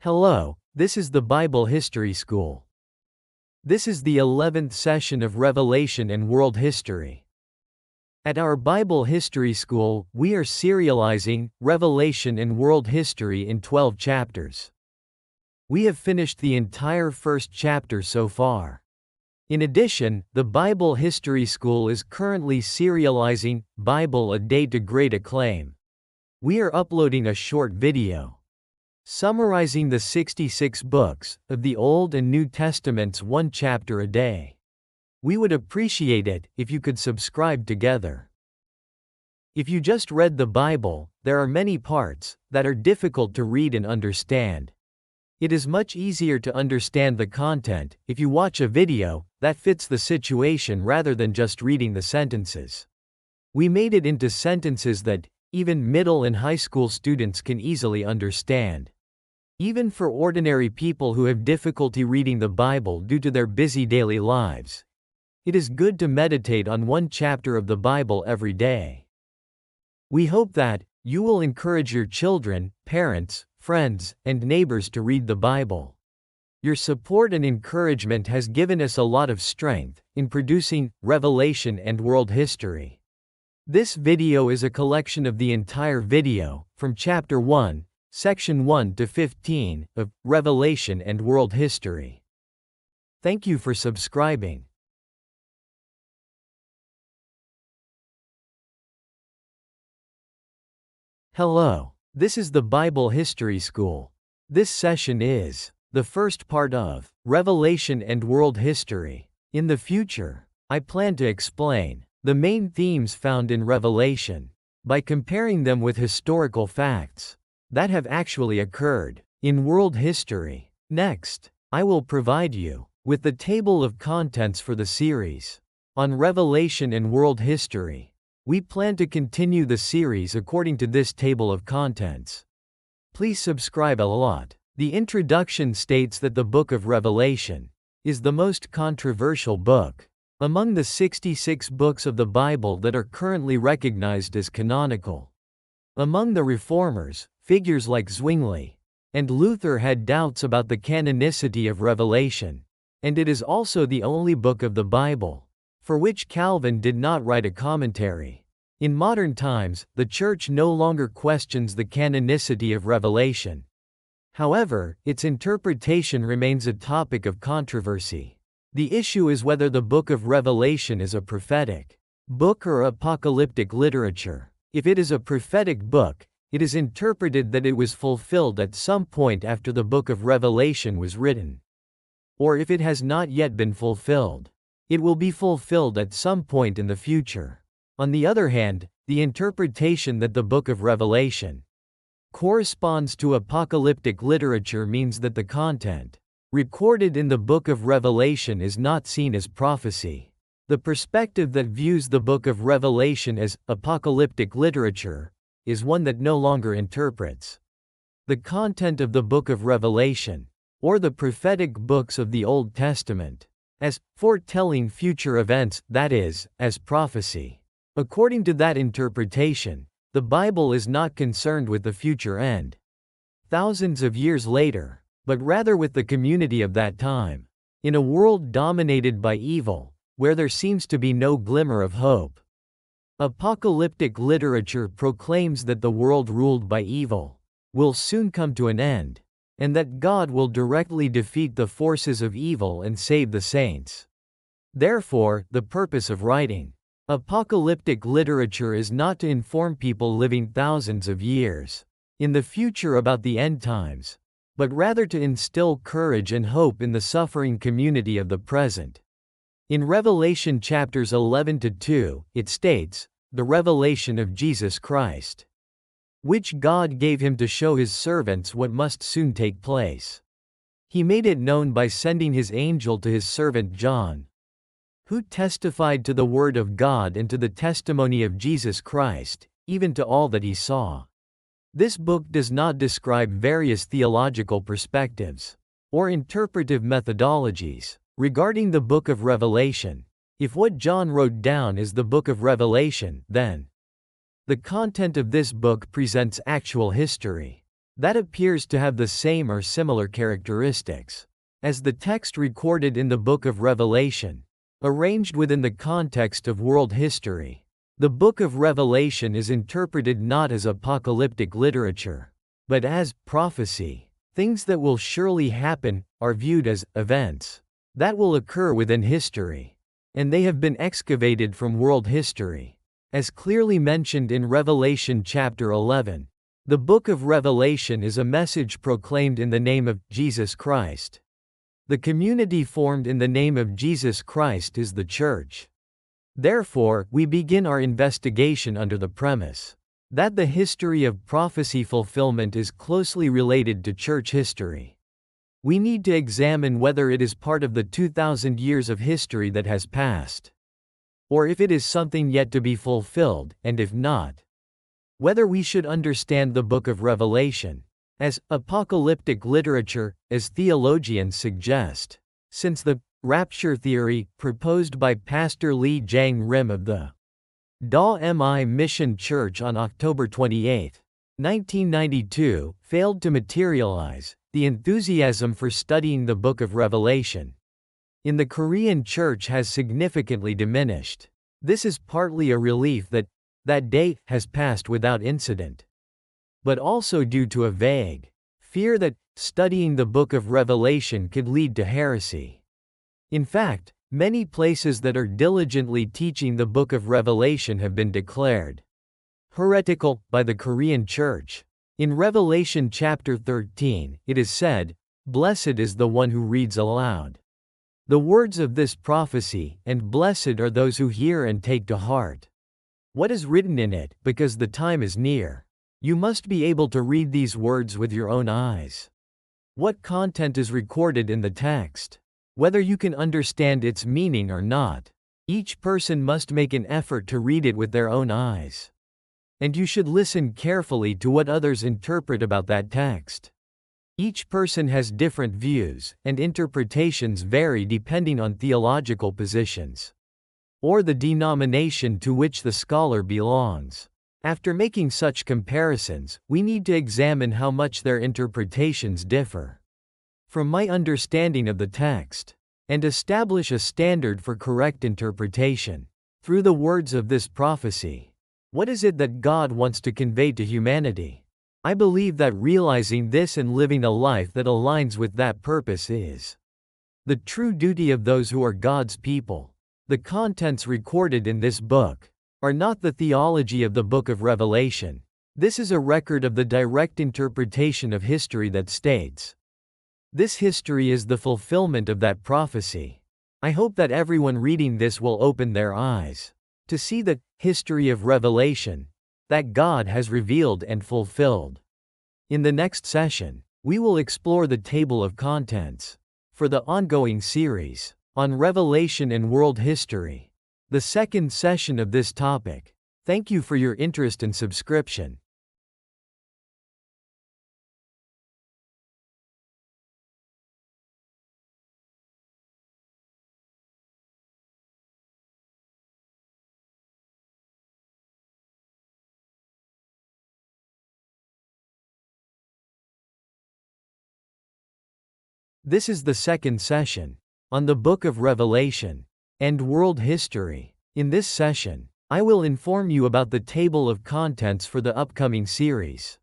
Hello, this is the Bible History School. This is the 11th session of Revelation and World History. At our Bible History School, we are serializing Revelation and World History in 12 chapters. We have finished the entire first chapter so far. In addition, the Bible History School is currently serializing Bible a Day to Great Acclaim. We are uploading a short video summarizing the 66 books of the Old and New Testaments one chapter a day. We would appreciate it if you could subscribe together. If you just read the Bible, there are many parts that are difficult to read and understand. It is much easier to understand the content if you watch a video that fits the situation rather than just reading the sentences. We made it into sentences that even middle and high school students can easily understand. Even for ordinary people who have difficulty reading the Bible due to their busy daily lives, it is good to meditate on one chapter of the Bible every day. We hope that you will encourage your children, parents, friends, and neighbors to read the Bible. Your support and encouragement has given us a lot of strength in producing Revelation and World History. This video is a collection of the entire video, from Chapter 1, Section 1 to 15, of Revelation and World History. Thank you for subscribing. Hello, this is the Bible History School. This session is the first part of Revelation and World History. In the future, I plan to explain the main themes found in Revelation by comparing them with historical facts that have actually occurred in world history. Next, I will provide you with the table of contents for the series on Revelation and World History. We plan to continue the series according to this table of contents. Please subscribe a lot. The introduction states that the book of Revelation is the most controversial book among the 66 books of the Bible that are currently recognized as canonical. Among the reformers, figures like Zwingli and Luther had doubts about the canonicity of Revelation, and it is also the only book of the Bible for which Calvin did not write a commentary. In modern times, the Church no longer questions the canonicity of Revelation. However, its interpretation remains a topic of controversy. The issue is whether the book of Revelation is a prophetic book or apocalyptic literature. If it is a prophetic book, it is interpreted that it was fulfilled at some point after the book of Revelation was written. Or if it has not yet been fulfilled, it will be fulfilled at some point in the future. On the other hand, the interpretation that the book of Revelation corresponds to apocalyptic literature means that the content recorded in the book of Revelation is not seen as prophecy. The perspective that views the book of Revelation as apocalyptic literature is one that no longer interprets the content of the book of Revelation, or the prophetic books of the Old Testament, as foretelling future events, that is, as prophecy. According to that interpretation, the Bible is not concerned with the future end, thousands of years later, but rather with the community of that time. In a world dominated by evil, where there seems to be no glimmer of hope, apocalyptic literature proclaims that the world ruled by evil will soon come to an end, and that God will directly defeat the forces of evil and save the saints. Therefore, the purpose of writing apocalyptic literature is not to inform people living thousands of years in the future about the end times, but rather to instill courage and hope in the suffering community of the present. In Revelation chapters 11 to 2, it states, the revelation of Jesus Christ, which God gave him to show his servants what must soon take place. He made it known by sending his angel to his servant John, who testified to the word of God and to the testimony of Jesus Christ, even to all that he saw. This book does not describe various theological perspectives or interpretive methodologies regarding the book of Revelation. If what John wrote down is the book of Revelation, then the content of this book presents actual history. that appears to have the same or similar characteristics as the text recorded in the book of Revelation, arranged within the context of world history. The book of Revelation is interpreted not as apocalyptic literature, but as prophecy. Things that will surely happen are viewed as events that will occur within history, and they have been excavated from world history. As clearly mentioned in Revelation chapter 11, the book of Revelation is a message proclaimed in the name of Jesus Christ. The community formed in the name of Jesus Christ is the church. Therefore, we begin our investigation under the premise that the history of prophecy fulfillment is closely related to church history. We need to examine whether it is part of the 2,000 years of history that has passed, or if it is something yet to be fulfilled, and if not, whether we should understand the book of Revelation as apocalyptic literature, as theologians suggest, since the rapture theory proposed by Pastor Lee Jang Rim of the Da-Mi Mission Church on October 28, 1992, failed to materialize. The enthusiasm for studying the book of Revelation in the Korean church has significantly diminished. This is partly a relief that that day has passed without incident, but also due to a vague fear that studying the book of Revelation could lead to heresy. In fact, many places that are diligently teaching the book of Revelation have been declared heretical by the Korean church. In Revelation chapter 13, it is said, "Blessed is the one who reads aloud the words of this prophecy, and blessed are those who hear and take to heart what is written in it, because the time is near." You must be able to read these words with your own eyes. What content is recorded in the text? Whether you can understand its meaning or not, each person must make an effort to read it with their own eyes. And you should listen carefully to what others interpret about that text. Each person has different views, and interpretations vary depending on theological positions or the denomination to which the scholar belongs. After making such comparisons, we need to examine how much their interpretations differ from my understanding of the text, and establish a standard for correct interpretation. Through the words of this prophecy, what is it that God wants to convey to humanity? I believe that realizing this and living a life that aligns with that purpose is the true duty of those who are God's people. The contents recorded in this book are not the theology of the book of Revelation. This is a record of the direct interpretation of history that states, "This history is the fulfillment of that prophecy." I hope that everyone reading this will open their eyes to see the history of Revelation that God has revealed and fulfilled. In the next session, we will explore the table of contents for the ongoing series on Revelation and world history, the second session of this topic. Thank you for your interest and subscription. This is the second session on the book of Revelation and world history. In this session, I will inform you about the table of contents for the upcoming series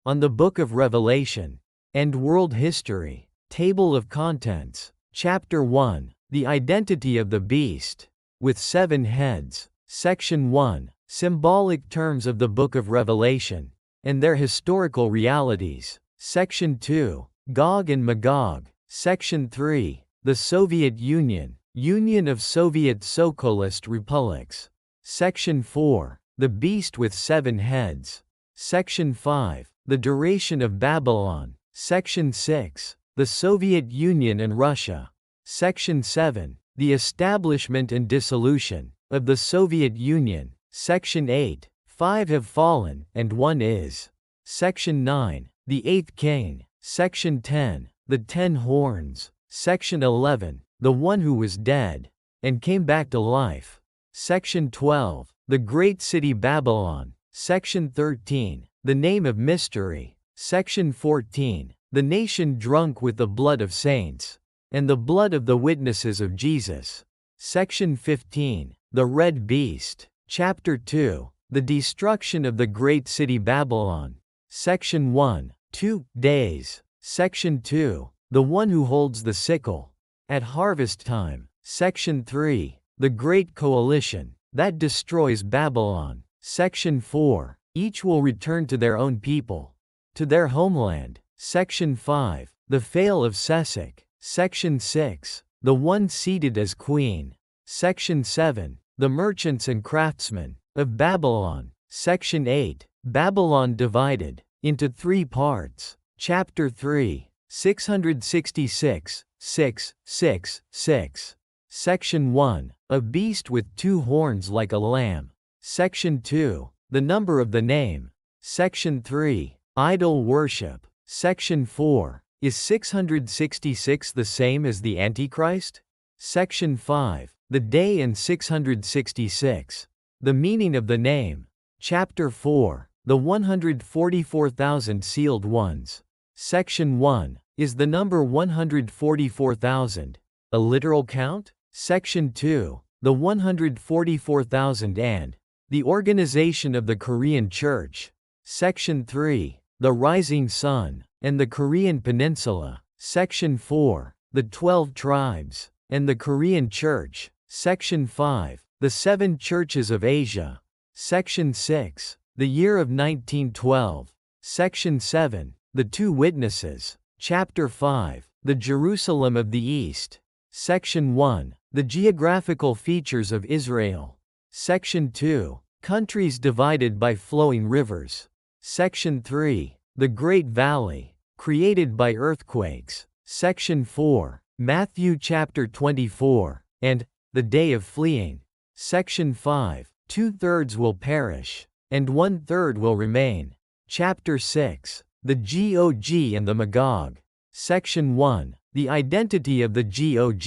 on the book of Revelation and world history. Table of contents. Chapter 1, The Identity of the Beast with 7 heads. Section 1, Symbolic terms of the book of Revelation and their historical realities. Section 2, Gog and Magog. Section 3, The Soviet Union, Union of Soviet Socialist Republics. Section 4, The Beast with 7 heads. Section 5, The Duration of Babylon. Section 6, The Soviet Union and Russia. Section 7, The Establishment and Dissolution of the Soviet Union. Section 8, 5 have fallen, and 1 is. Section 9, The Eighth King. Section 10, The 10 Horns. Section 11, The One Who Was Dead and Came Back to Life. Section 12, The Great City Babylon. Section 13, The Name of Mystery. Section 14. The nation drunk with the blood of saints, and the blood of the witnesses of Jesus. Section 15. The Red Beast. Chapter 2. The destruction of the great city Babylon. Section 1. 2 days. Section 2. The one who holds the sickle. At harvest time. Section 3. The Great Coalition, that destroys Babylon. Section 4. Each will return to their own people, to their homeland. Section 5. The Fall of Sheshach. Section 6. The one seated as queen. Section 7. The merchants and craftsmen of Babylon. Section 8. Babylon divided into 3 parts. Chapter 3. 666, 666. Section 1. A beast with 2 horns like a lamb. Section 2. The number of the name. Section 3. Idol worship. Section 4. Is 666 the same as the Antichrist? Section 5. The day in 666. The meaning of the name. Chapter 4. The 144,000 sealed ones. Section 1. Is the number 144,000 a literal count? Section 2. The 144,000 and the organization of the Korean Church. Section 3. The rising sun and the Korean Peninsula. Section 4. The 12 tribes and the Korean Church. Section 5. The 7 churches of Asia. Section 6. The year of 1912. Section 7. The 2 witnesses. Chapter 5. The Jerusalem of the East. Section 1. The geographical features of Israel. Section 2. Countries divided by flowing rivers. Section 3. The Great Valley, created by earthquakes. Section 4. Matthew chapter 24, and the day of fleeing. Section 5. 2/3 will perish, and 1/3 will remain. Chapter 6. The Gog and the Magog. Section 1. The identity of the Gog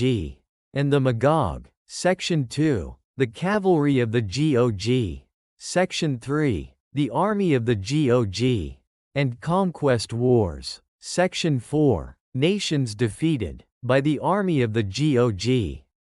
and the Magog. Section 2. The cavalry of the Gog. Section 3. The army of the Gog and conquest wars. Section 4. Nations defeated by the army of the Gog.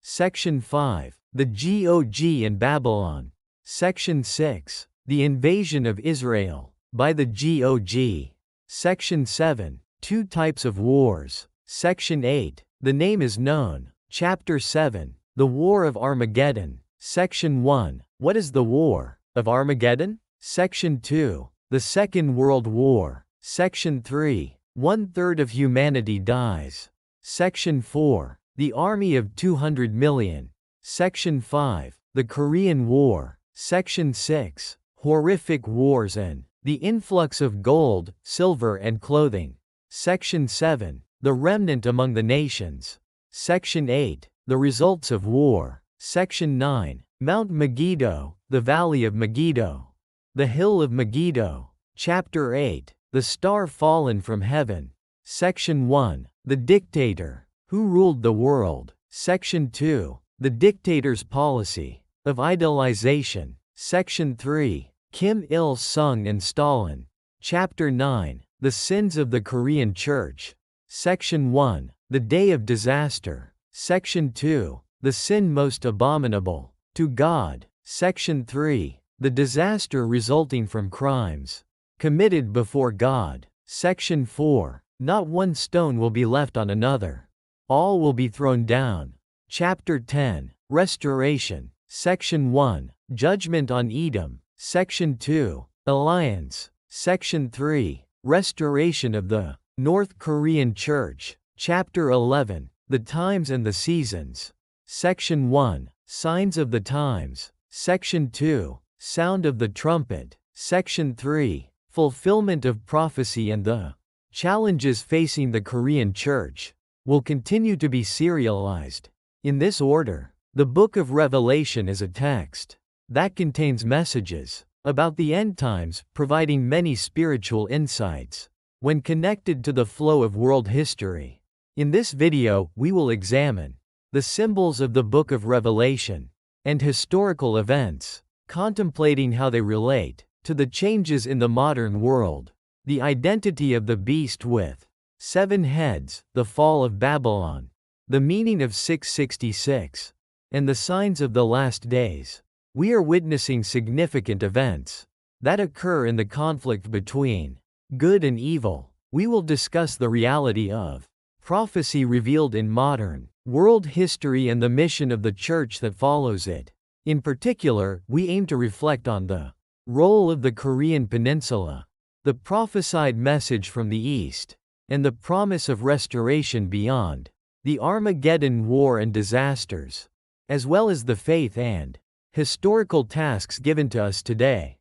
Section 5. The Gog in Babylon. Section 6. The invasion of Israel by the Gog. Section 7. 2 types of wars. Section 8. The name is known. Chapter 7. The War of Armageddon. Section 1. What is the War of Armageddon? Section 2. The Second World War. Section 3. 1/3 of humanity dies. Section 4. The Army of 200 million. Section 5. The Korean War. Section 6. Horrific wars and the influx of gold, silver and clothing. Section 7. The remnant among the nations. Section 8. The results of war. Section 9. Mount Megiddo, the Valley of Megiddo. The Hill of Megiddo. Chapter 8. The Star Fallen from Heaven. Section 1. The Dictator, who ruled the world. Section 2. The Dictator's Policy of Idolization. Section 3. Kim Il-sung and Stalin. Chapter 9. The Sins of the Korean Church. Section 1. The Day of Disaster. Section 2. The Sin Most Abominable to God. Section 3. The disaster resulting from crimes committed before God. Section 4. Not one stone will be left on another. All will be thrown down. Chapter 10. Restoration. Section 1. Judgment on Edom. Section 2. Alliance. Section 3. Restoration of the North Korean Church. Chapter 11. The Times and the Seasons. Section 1. Signs of the Times. Section 2. Sound of the Trumpet. Section 3. Fulfillment of Prophecy and the challenges facing the Korean Church will continue to be serialized. In this order, the Book of Revelation is a text that contains messages about the end times, providing many spiritual insights when connected to the flow of world history. In this video, we will examine the symbols of the Book of Revelation and historical events, contemplating how they relate to the changes in the modern world. The identity of the beast with 7 heads, the fall of Babylon, the meaning of 666, and the signs of the last days. We are witnessing significant events that occur in the conflict between good and evil. We will discuss the reality of prophecy revealed in modern world history and the mission of the church that follows it. In particular, we aim to reflect on the role of the Korean Peninsula, the prophesied message from the East, and the promise of restoration beyond the Armageddon war and disasters, as well as the faith and historical tasks given to us today.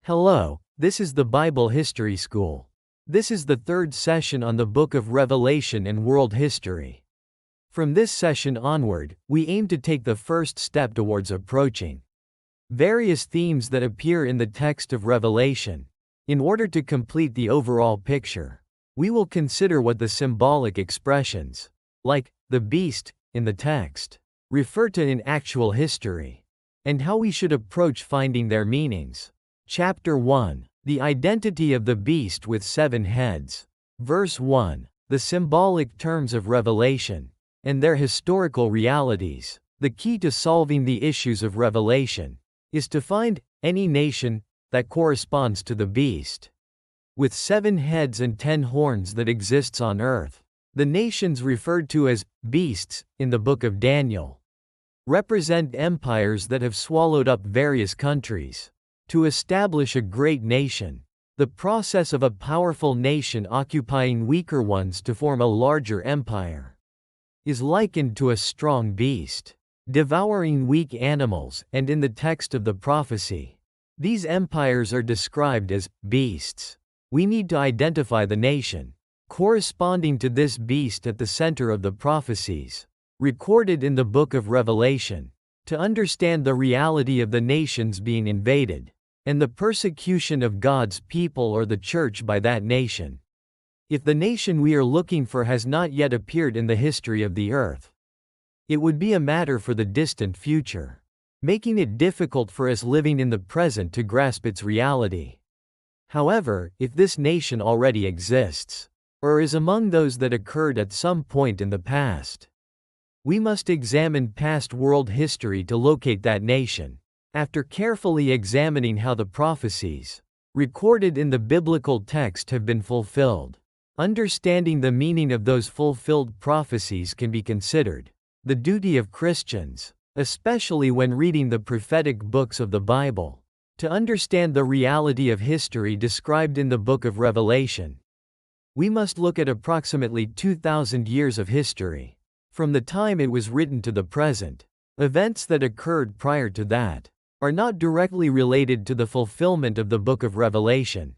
Hello, this is the Bible History School. This is the third session on the book of Revelation and world history. From this session onward, we aim to take the first step towards approaching various themes that appear in the text of Revelation. In order to complete the overall picture, we will consider what the symbolic expressions, like the beast, in the text, refer to in actual history, and how we should approach finding their meanings. Chapter 1. The identity of the beast with 7 heads. Verse 1. The symbolic terms of Revelation and their historical realities. The key to solving the issues of Revelation is to find any nation that corresponds to the beast with 7 heads and 10 horns that exists on earth. The nations referred to as beasts in the book of Daniel represent empires that have swallowed up various countries to establish a great nation. The process of a powerful nation occupying weaker ones to form a larger empire is likened to a strong beast devouring weak animals, and in the text of the prophecy, these empires are described as beasts. We need to identify the nation corresponding to this beast at the center of the prophecies recorded in the book of Revelation, to understand the reality of the nations being invaded and the persecution of God's people or the church by that nation. If the nation we are looking for has not yet appeared in the history of the earth, it would be a matter for the distant future, making it difficult for us living in the present to grasp its reality. However, if this nation already exists, or is among those that occurred at some point in the past, we must examine past world history to locate that nation. After carefully examining how the prophecies recorded in the biblical text have been fulfilled, understanding the meaning of those fulfilled prophecies can be considered the duty of Christians, especially when reading the prophetic books of the Bible, to understand the reality of history described in the book of Revelation. We must look at approximately 2,000 years of history, from the time it was written to the present. Events that occurred prior to that are not directly related to the fulfillment of the book of Revelation.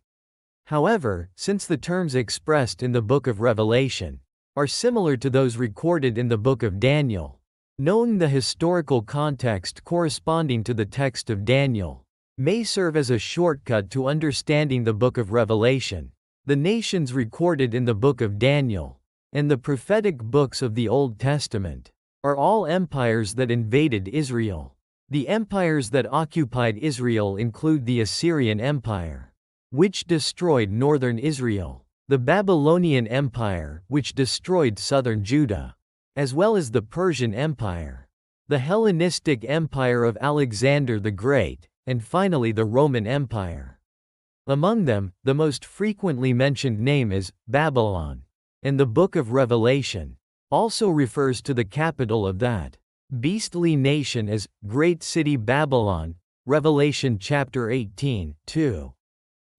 However, since the terms expressed in the book of Revelation are similar to those recorded in the book of Daniel, knowing the historical context corresponding to the text of Daniel may serve as a shortcut to understanding the book of Revelation. The nations recorded in the book of Daniel and the prophetic books of the Old Testament are all empires that invaded Israel. The empires that occupied Israel include the Assyrian Empire, which destroyed northern Israel, the Babylonian Empire, which destroyed southern Judah, as well as the Persian Empire, the Hellenistic Empire of Alexander the Great, and finally the Roman Empire. Among them, the most frequently mentioned name is Babylon, and the book of Revelation also refers to the capital of that beastly nation as Great City Babylon, Revelation chapter 18, 2.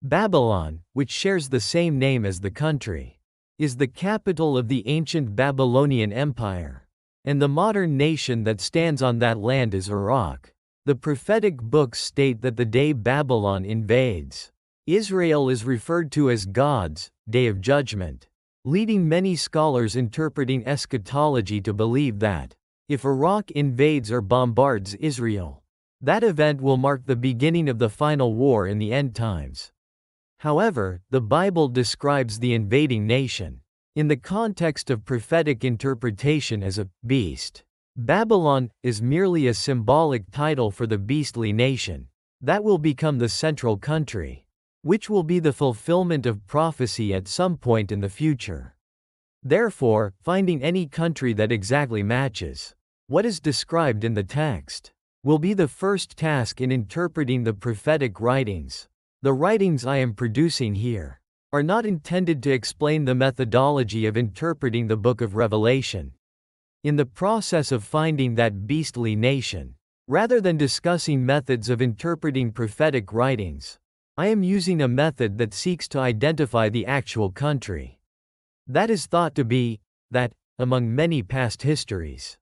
Babylon, which shares the same name as the country, is the capital of the ancient Babylonian Empire, and the modern nation that stands on that land is Iraq. The prophetic books state that the day Babylon invades Israel is referred to as God's Day of Judgment, leading many scholars interpreting eschatology to believe that if Iraq invades or bombards Israel, that event will mark the beginning of the final war in the end times. However, the Bible describes the invading nation, in the context of prophetic interpretation, as a beast. Babylon is merely a symbolic title for the beastly nation that will become the central country, which will be the fulfillment of prophecy at some point in the future. Therefore, finding any country that exactly matches what is described in the text will be the first task in interpreting the prophetic writings. The writings I am producing here are not intended to explain the methodology of interpreting the book of Revelation. In the process of finding that beastly nation, rather than discussing methods of interpreting prophetic writings, I am using a method that seeks to identify the actual country that is thought to be that among many past histories,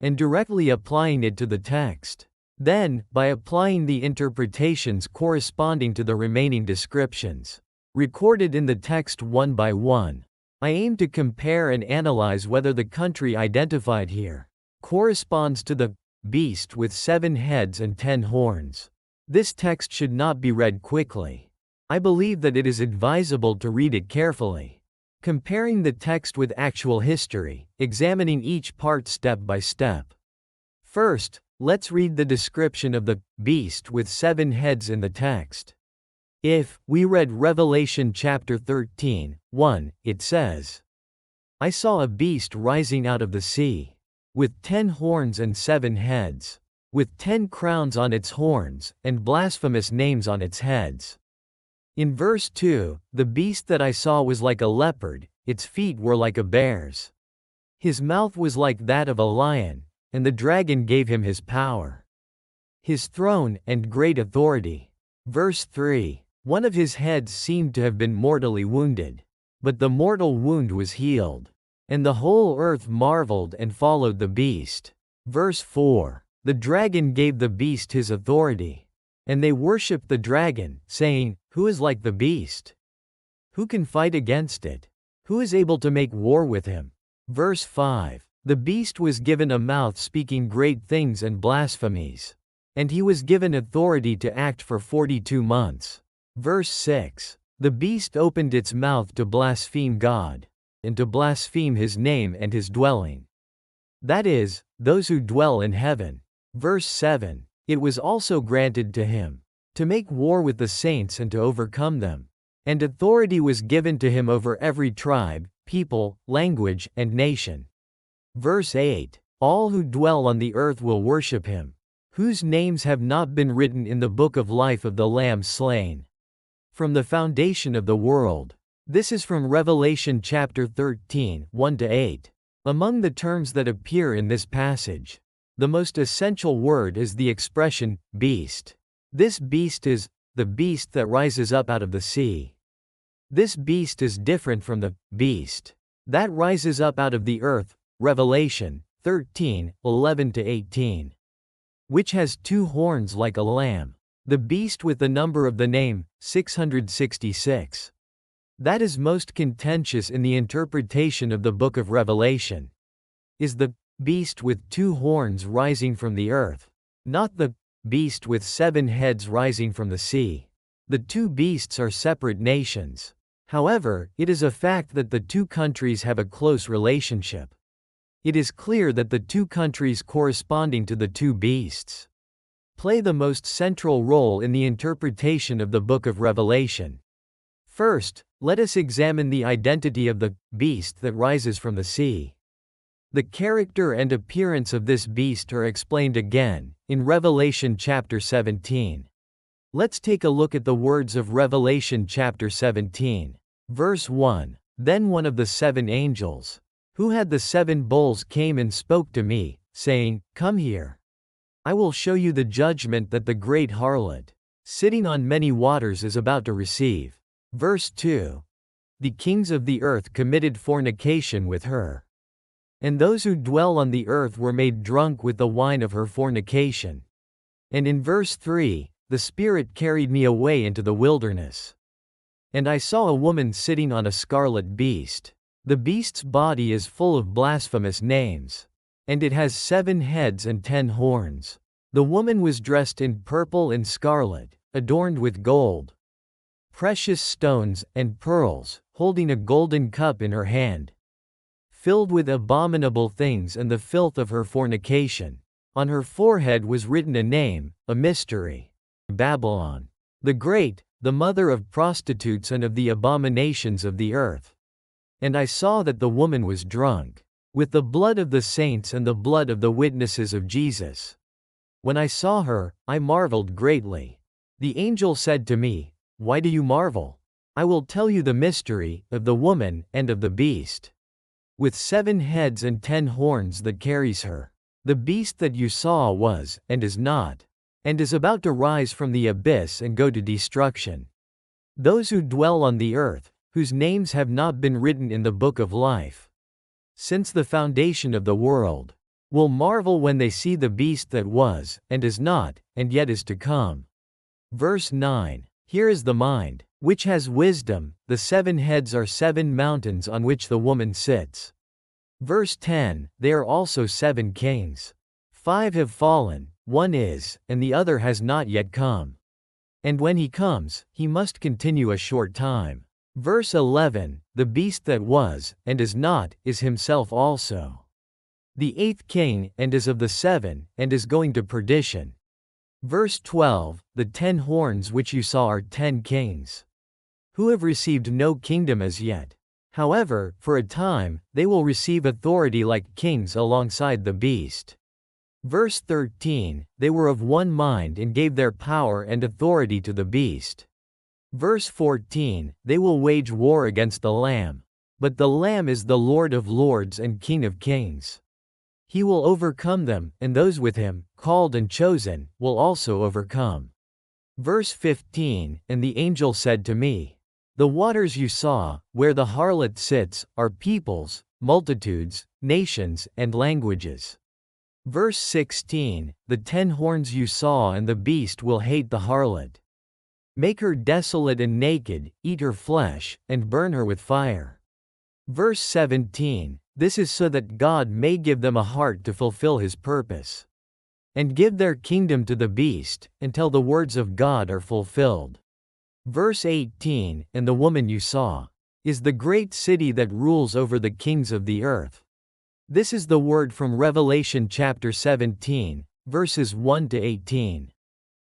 and directly applying it to the text. Then, by applying the interpretations corresponding to the remaining descriptions recorded in the text one by one, I aim to compare and analyze whether the country identified here corresponds to the beast with 7 heads and 10 horns. This text should not be read quickly. I believe that it is advisable to read it carefully, comparing the text with actual history, examining each part step by step. First, let's read the description of the beast with 7 heads in the text. If we read Revelation chapter 13:1, it says, "I saw a beast rising out of the sea, with 10 horns and 7 heads, with 10 crowns on its horns, and blasphemous names on its heads." In verse 2, the beast that I saw was like a leopard, its feet were like a bear's. His mouth was like that of a lion, and the dragon gave him his power, his throne, and great authority. Verse 3, one of his heads seemed to have been mortally wounded, but the mortal wound was healed, and the whole earth marveled and followed the beast. Verse 4, the dragon gave the beast his authority, and they worshipped the dragon, saying, "Who is like the beast? Who can fight against it? Who is able to make war with him?" Verse 5, the beast was given a mouth speaking great things and blasphemies, and he was given authority to act for 42 months. Verse 6, the beast opened its mouth to blaspheme God, and to blaspheme his name and his dwelling, that is, those who dwell in heaven. Verse 7, it was also granted to him to make war with the saints and to overcome them, and authority was given to him over every tribe, people, language, and nation. Verse 8, all who dwell on the earth will worship him, whose names have not been written in the book of life of the Lamb slain from the foundation of the world. This is from Revelation chapter 13:1-8. Among the terms that appear in this passage, the most essential word is the expression, beast. This beast is the beast that rises up out of the sea. This beast is different from the beast that rises up out of the earth, Revelation 13:11-18, which has 2 horns like a lamb. The beast with the number of the name, 666. That is most contentious in the interpretation of the book of Revelation, is the beast with 2 horns rising from the earth, not the beast with 7 heads rising from the sea. The 2 beasts are separate nations. However, it is a fact that the 2 countries have a close relationship. It is clear that the 2 countries corresponding to the 2 beasts play the most central role in the interpretation of the book of Revelation. First, let us examine the identity of the beast that rises from the sea. The character and appearance of this beast are explained again in Revelation chapter 17. Let's take a look at the words of Revelation chapter 17. Verse 1, then one of the 7 angels, who had the 7 bowls, came and spoke to me, saying, "Come here. I will show you the judgment that the great harlot, sitting on many waters, is about to receive." Verse 2, the kings of the earth committed fornication with her, and those who dwell on the earth were made drunk with the wine of her fornication. And in verse 3, the Spirit carried me away into the wilderness, and I saw a woman sitting on a scarlet beast. The beast's body is full of blasphemous names, and it has 7 heads and 10 horns. The woman was dressed in purple and scarlet, adorned with gold, precious stones and pearls, holding a golden cup in her hand, filled with abominable things and the filth of her fornication. On her forehead was written a name, a mystery: Babylon the Great, the mother of prostitutes and of the abominations of the earth. And I saw that the woman was drunk with the blood of the saints and the blood of the witnesses of Jesus. When I saw her, I marveled greatly. The angel said to me, "Why do you marvel? I will tell you the mystery of the woman and of the beast, with 7 heads and 10 horns, that carries her. The beast that you saw was, and is not, and is about to rise from the abyss and go to destruction. Those who dwell on the earth, whose names have not been written in the book of life, since the foundation of the world, will marvel when they see the beast that was, and is not, and yet is to come." Verse 9. Here is the mind, which has wisdom. The 7 heads are 7 mountains on which the woman sits. Verse 10. They are also 7 kings. 5 have fallen, 1 is, and the other has not yet come. And when he comes, he must continue a short time. Verse 11. The beast that was, and is not, is himself also the 8th king, and is of the 7, and is going to perdition. Verse 12. The 10 horns which you saw are 10 kings, who have received no kingdom as yet. However, for a time, they will receive authority like kings alongside the beast. Verse 13. They were of one mind and gave their power and authority to the beast. Verse 14. They will wage war against the Lamb. But the Lamb is the Lord of lords and King of kings. He will overcome them, and those with him, called and chosen, will also overcome. Verse 15. And the angel said to me, "The waters you saw, where the harlot sits, are peoples, multitudes, nations, and languages." Verse 16. The 10 horns you saw and the beast will hate the harlot, make her desolate and naked, eat her flesh, and burn her with fire. Verse 17. This is so that God may give them a heart to fulfill his purpose, and give their kingdom to the beast, until the words of God are fulfilled. Verse 18. And the woman you saw is the great city that rules over the kings of the earth. This is the word from Revelation chapter 17, verses 1 to 18.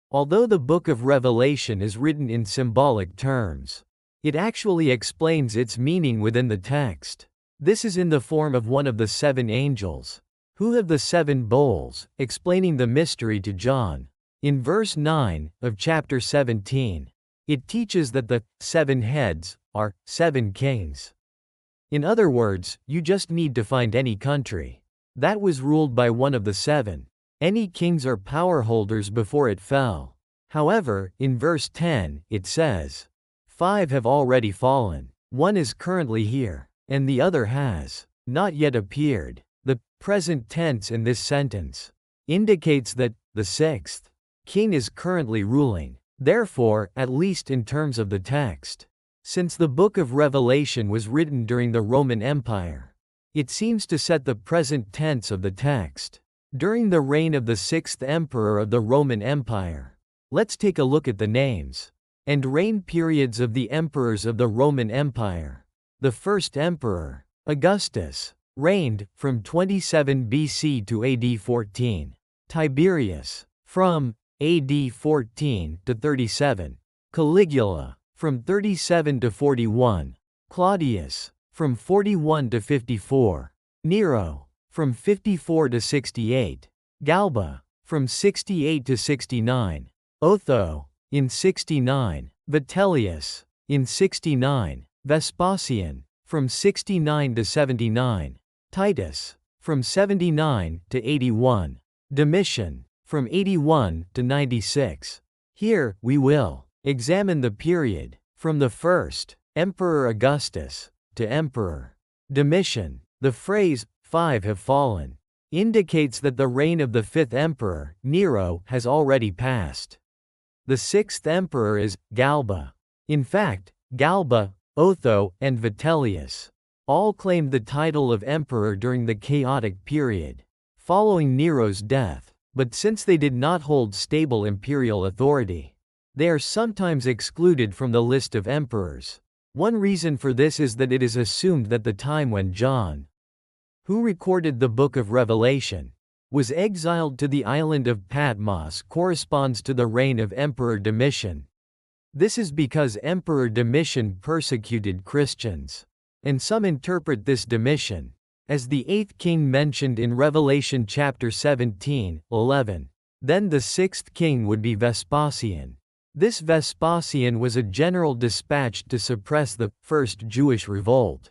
Although the book of Revelation is written in symbolic terms, it actually explains its meaning within the text. This is in the form of one of the 7 angels, who have the 7 bowls, explaining the mystery to John. In verse 9 of chapter 17, it teaches that the 7 heads are 7 kings. In other words, you just need to find any country that was ruled by one of the 7. Any kings or power holders before it fell. However, in verse 10, it says, 5 have already fallen, 1 is currently here, and the other has not yet appeared. The present tense in this sentence indicates that the 6th king is currently ruling. Therefore, at least in terms of the text, since the book of Revelation was written during the Roman Empire, it seems to set the present tense of the text during the reign of the 6th emperor of the Roman Empire. Let's take a look at the names and reign periods of the emperors of the Roman Empire. The first emperor, Augustus, reigned from 27 BC to AD 14. Tiberius, from AD 14 to 37. Caligula, from 37 to 41. Claudius, from 41 to 54. Nero, from 54 to 68. Galba, from 68 to 69. Otho, in 69. Vitellius, in 69. Vespasian, from 69 to 79. Titus, from 79 to 81. Domitian, from 81 to 96. Here, we will examine the period from the first Emperor Augustus to Emperor Domitian. The phrase, 5 have fallen, indicates that the reign of the 5th emperor, Nero, has already passed. The 6th emperor is Galba. In fact, Galba, Otho, and Vitellius all claimed the title of emperor during the chaotic period following Nero's death, but since they did not hold stable imperial authority, They are sometimes excluded from the list of emperors. One reason for this is that it is assumed that the time when John, who recorded the book of Revelation, was exiled to the island of Patmos corresponds to the reign of Emperor Domitian. This is because Emperor Domitian persecuted Christians. And some interpret this Domitian as the eighth king mentioned in Revelation chapter 17:11. Then the sixth king would be Vespasian. This Vespasian was a general dispatched to suppress the first Jewish revolt,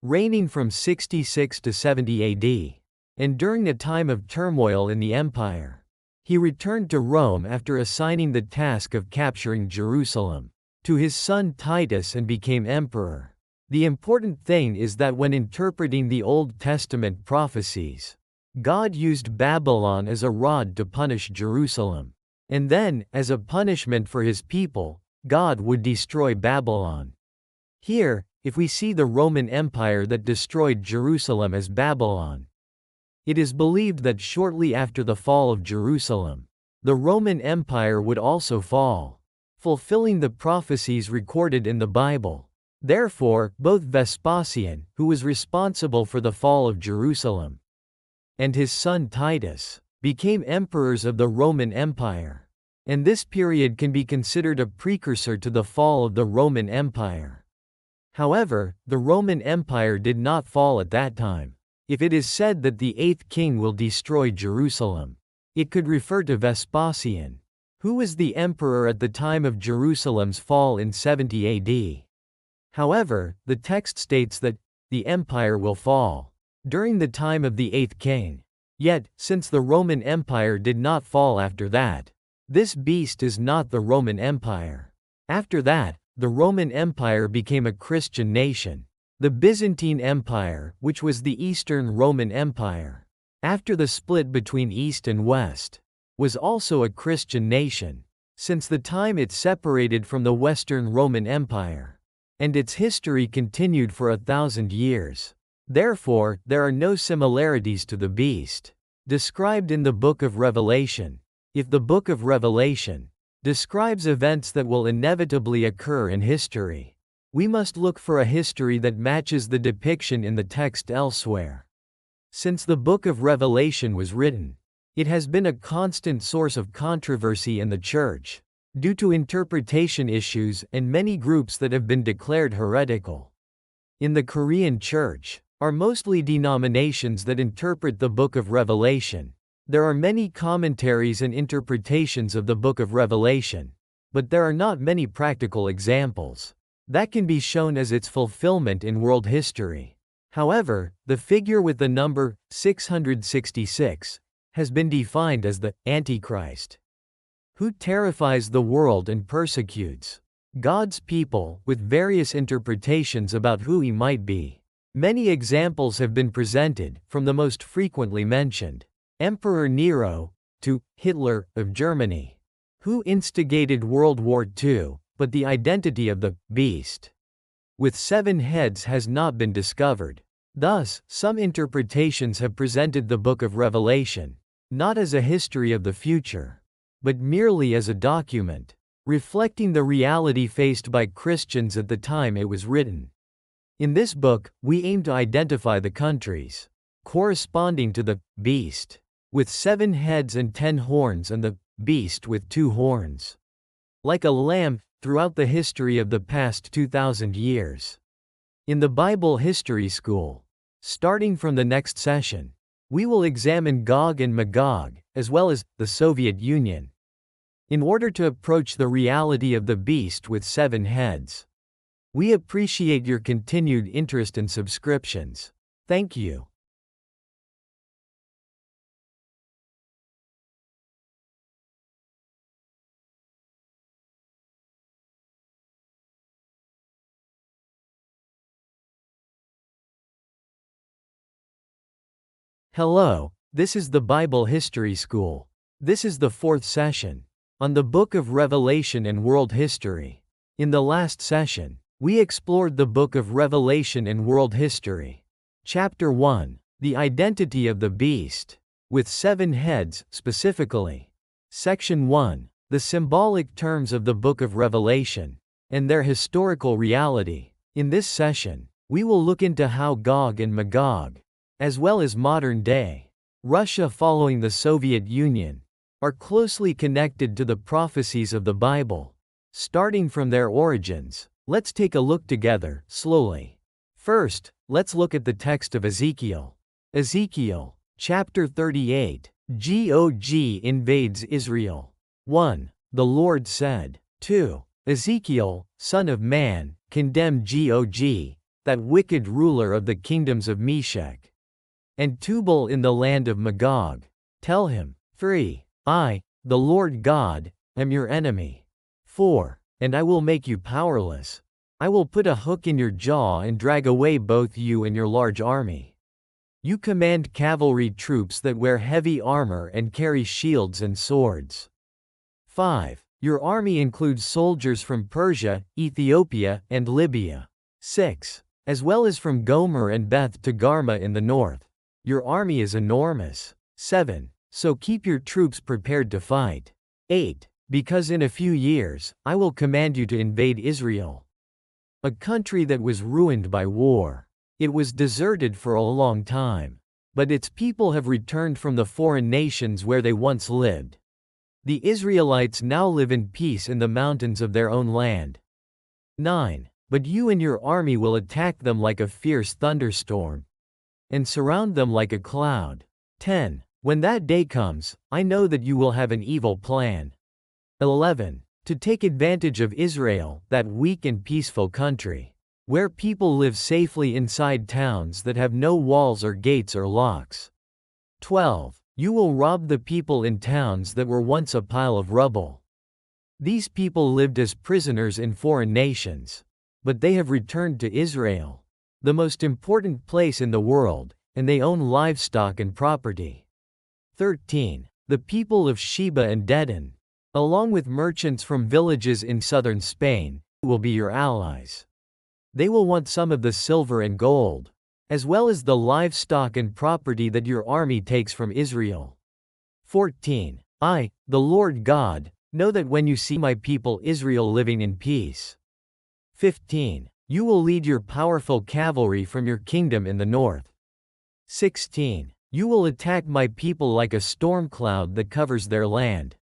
reigning from 66 to 70 AD. And during a time of turmoil in the empire, he returned to Rome after assigning the task of capturing Jerusalem to his son Titus and became emperor. The important thing is that when interpreting the Old Testament prophecies, God used Babylon as a rod to punish Jerusalem. And then, as a punishment for his people, God would destroy Babylon. Here, if we see the Roman Empire that destroyed Jerusalem as Babylon, it is believed that shortly after the fall of Jerusalem, the Roman Empire would also fall, fulfilling the prophecies recorded in the Bible. Therefore, both Vespasian, who was responsible for the fall of Jerusalem, and his son Titus, became emperors of the Roman Empire. And this period can be considered a precursor to the fall of the Roman Empire. However, the Roman Empire did not fall at that time. If it is said that the eighth king will destroy Jerusalem, it could refer to Vespasian, who was the emperor at the time of Jerusalem's fall in 70 AD. However, the text states that the empire will fall during the time of the eighth king. Yet, since the Roman Empire did not fall after that, this beast is not the Roman Empire. After that, the Roman Empire became a Christian nation. The Byzantine Empire, which was the Eastern Roman Empire, after the split between East and West, was also a Christian nation, since the time it separated from the Western Roman Empire. And its history continued for 1,000 years. Therefore, there are no similarities to the beast described in the book of Revelation. If the book of Revelation describes events that will inevitably occur in history, we must look for a history that matches the depiction in the text elsewhere. Since the book of Revelation was written, it has been a constant source of controversy in the church, due to interpretation issues and many groups that have been declared heretical. In the Korean church, are mostly denominations that interpret the book of Revelation. There are many commentaries and interpretations of the book of Revelation, but there are not many practical examples that can be shown as its fulfillment in world history. However, the figure with the number 666 has been defined as the Antichrist, who terrifies the world and persecutes God's people, with various interpretations about who he might be. Many examples have been presented, from the most frequently mentioned, Emperor Nero, to Hitler of Germany, who instigated World War II, but the identity of the beast with 7 heads has not been discovered. Thus, some interpretations have presented the book of Revelation not as a history of the future, but merely as a document reflecting the reality faced by Christians at the time it was written. In this book, we aim to identify the countries corresponding to the beast with 7 heads and 10 horns and the beast with 2 horns, like a lamb, throughout the history of the past 2,000 years. In the Bible History School, starting from the next session, we will examine Gog and Magog, as well as the Soviet Union, in order to approach the reality of the beast with 7 heads. We appreciate your continued interest and subscriptions. Thank you. Hello, this is the Bible History School. This is the 4th session on the book of Revelation and world history. In the last session, we explored the book of Revelation and world history. Chapter 1, the identity of the beast with 7 heads, specifically. Section 1, the symbolic terms of the book of Revelation, and their historical reality. In this session, we will look into how Gog and Magog, as well as modern-day Russia following the Soviet Union, are closely connected to the prophecies of the Bible. Starting from their origins, let's take a look together, slowly. First, let's look at the text of Ezekiel. Ezekiel, chapter 38, Gog invades Israel. 1. The Lord said. 2. Ezekiel, son of man, condemn Gog, that wicked ruler of the kingdoms of Meshech and Tubal in the land of Magog. Tell him. 3. I, the Lord God, am your enemy. 4. And I will make you powerless. I will put a hook in your jaw and drag away both you and your large army. You command cavalry troops that wear heavy armor and carry shields and swords. 5. Your army includes soldiers from Persia, Ethiopia, and Libya. 6. As well as from Gomer and Beth Togarmah in the north. Your army is enormous. 7. So keep your troops prepared to fight. 8. Because in a few years, I will command you to invade Israel, a country that was ruined by war. It was deserted for a long time, but its people have returned from the foreign nations where they once lived. The Israelites now live in peace in the mountains of their own land. 9. But you and your army will attack them like a fierce thunderstorm and surround them like a cloud. 10. When that day comes, I know that you will have an evil plan. 11. To take advantage of Israel, that weak and peaceful country, where people live safely inside towns that have no walls or gates or locks. 12. You will rob the people in towns that were once a pile of rubble. These people lived as prisoners in foreign nations, but they have returned to Israel, the most important place in the world, and they own livestock and property. 13. The people of Sheba and Dedan, along with merchants from villages in southern Spain, will be your allies. They will want some of the silver and gold, as well as the livestock and property that your army takes from Israel. 14. I, the Lord God, know that when you see my people Israel living in peace. 15. You will lead your powerful cavalry from your kingdom in the north. 16. You will attack my people like a storm cloud that covers their land.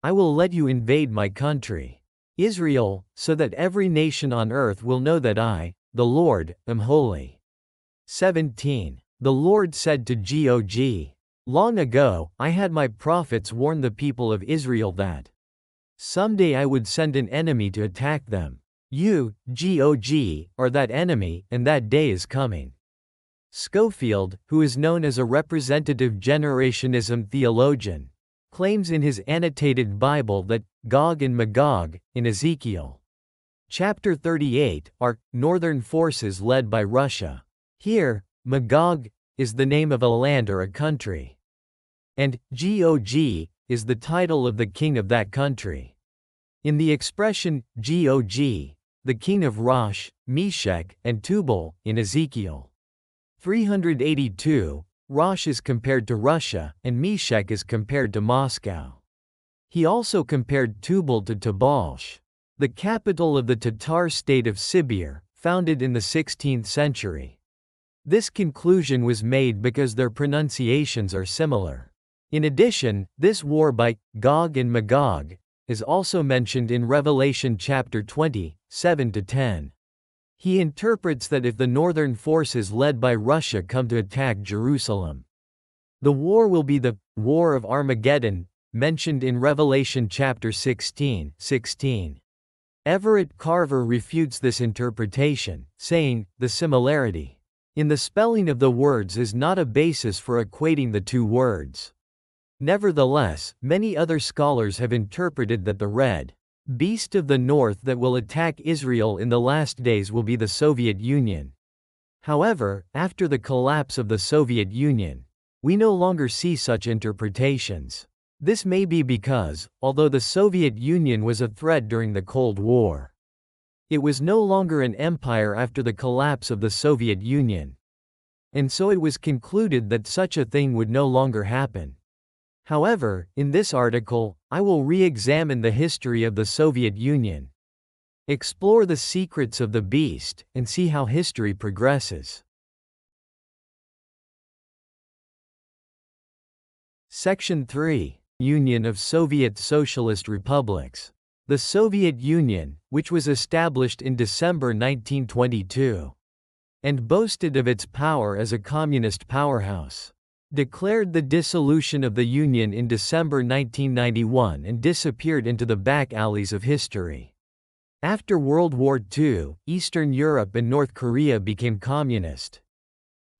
I will let you invade my country, Israel, so that every nation on earth will know that I, the Lord, am holy. 17. The Lord said to Gog, long ago, I had my prophets warn the people of Israel that someday I would send an enemy to attack them. You, Gog, are that enemy, and that day is coming. Schofield, who is known as a representative generationism theologian, claims in his annotated Bible that Gog and Magog, in Ezekiel chapter 38, are northern forces led by Russia. Here, Magog is the name of a land or a country, and Gog is the title of the king of that country. In the expression Gog, the king of Rosh, Meshech, and Tubal, in Ezekiel 382, Rosh is compared to Russia, and Meshech is compared to Moscow. He also compared Tubal to Tobolsk, the capital of the Tatar state of Sibir, founded in the 16th century. This conclusion was made because their pronunciations are similar. In addition, this war by Gog and Magog is also mentioned in Revelation chapter 20, 7-10. He interprets that if the northern forces led by Russia come to attack Jerusalem, the war will be the War of Armageddon, mentioned in Revelation chapter 16:16. Everett Carver refutes this interpretation, saying, the similarity in the spelling of the words is not a basis for equating the two words. Nevertheless, many other scholars have interpreted that the red beast of the north that will attack Israel in the last days will be the Soviet Union. However, after the collapse of the Soviet Union, we no longer see such interpretations. This may be because, although the Soviet Union was a threat during the Cold War, it was no longer an empire after the collapse of the Soviet Union. And so it was concluded that such a thing would no longer happen. However, in this article, I will re-examine the history of the Soviet Union, explore the secrets of the beast, and see how history progresses. Section 3. Union of Soviet Socialist Republics. The Soviet Union, which was established in December 1922, and boasted of its power as a communist powerhouse, declared the dissolution of the Union in December 1991 and disappeared into the back alleys of history. After World War II, Eastern Europe and North Korea became communist.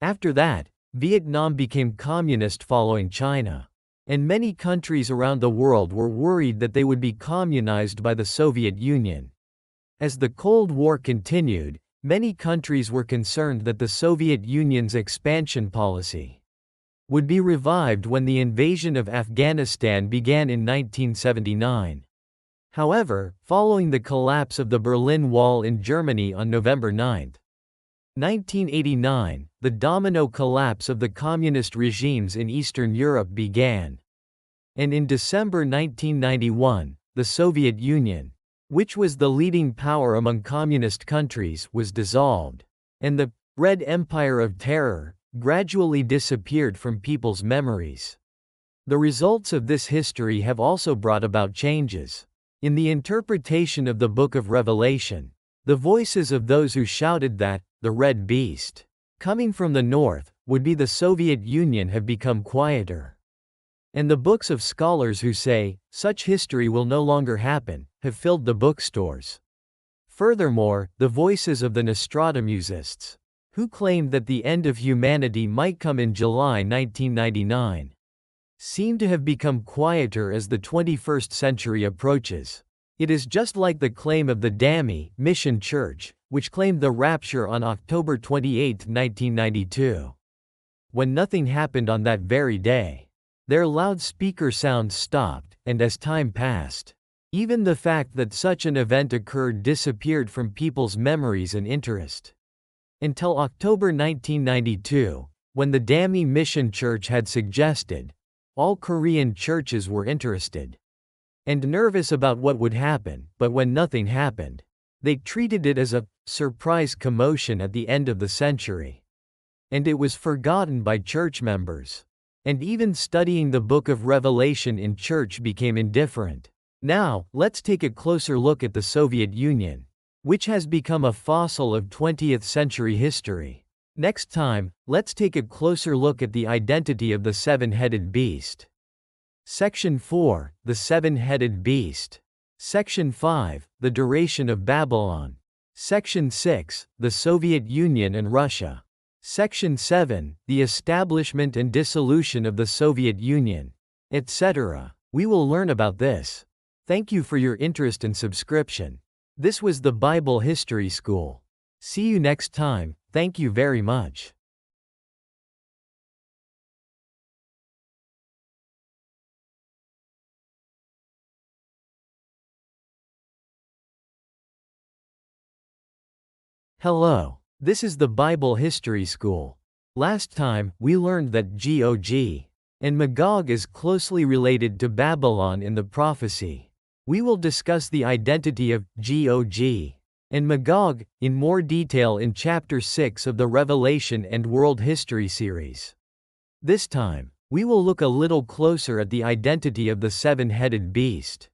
After that, Vietnam became communist following China. And many countries around the world were worried that they would be communized by the Soviet Union. As the Cold War continued, many countries were concerned that the Soviet Union's expansion policy would be revived when the invasion of Afghanistan began in 1979. However, following the collapse of the Berlin Wall in Germany on November 9, 1989, the domino collapse of the communist regimes in Eastern Europe began. And in December 1991, the Soviet Union, which was the leading power among communist countries, was dissolved. And the Red Empire of Terror gradually disappeared from people's memories. The results of this history have also brought about changes. In the interpretation of the Book of Revelation, the voices of those who shouted that the Red Beast, coming from the north, would be the Soviet Union have become quieter. And the books of scholars who say, such history will no longer happen, have filled the bookstores. Furthermore, the voices of the Nostradamusists, who claimed that the end of humanity might come in July 1999, seem to have become quieter as the 21st century approaches. It is just like the claim of the Dami Mission Church, which claimed the rapture on October 28, 1992. When nothing happened on that very day, their loudspeaker sound stopped, and as time passed, even the fact that such an event occurred disappeared from people's memories and interest. Until October 1992, when the Dami Mission Church had suggested, all Korean churches were interested and nervous about what would happen, but when nothing happened, they treated it as a surprise commotion at the end of the century. And it was forgotten by church members. And even studying the Book of Revelation in church became indifferent. Now, let's take a closer look at the Soviet Union, which has become a fossil of 20th century history. Next time, let's take a closer look at the identity of the seven-headed beast. Section 4, the seven-headed beast. Section 5, the duration of Babylon. Section 6, the Soviet Union and Russia. Section 7, the establishment and dissolution of the Soviet Union, etc. We will learn about this. Thank you for your interest and subscription. This was the Bible History School. See you next time. Thank you very much. Hello. This is the Bible History School. Last time, we learned that Gog and Magog is closely related to Babylon in the prophecy. We will discuss the identity of Gog and Magog in more detail in Chapter 6 of the Revelation and World History series. This time, we will look a little closer at the identity of the seven-headed beast.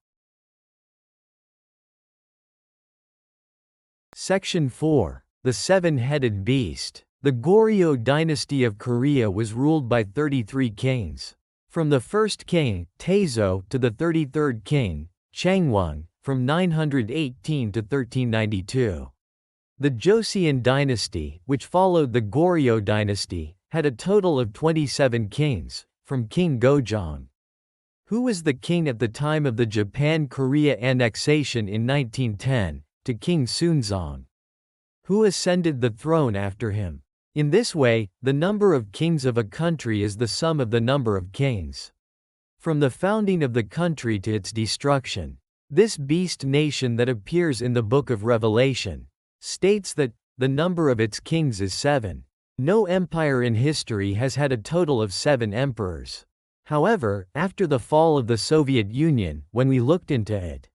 Section 4. The seven-headed beast. The Goryeo dynasty of Korea was ruled by 33 kings. From the first king, Taezo, to the 33rd king, Changwon, from 918 to 1392. The Joseon dynasty, which followed the Goryeo dynasty, had a total of 27 kings, from King Gojong, who was the king at the time of the Japan-Korea annexation in 1910, to King Sunzong, who ascended the throne after him. In this way, the number of kings of a country is the sum of the number of kings. From the founding of the country to its destruction, this beast nation that appears in the Book of Revelation states that the number of its kings is 7. No empire in history has had a total of 7 emperors. However, after the fall of the Soviet Union, when we looked into it,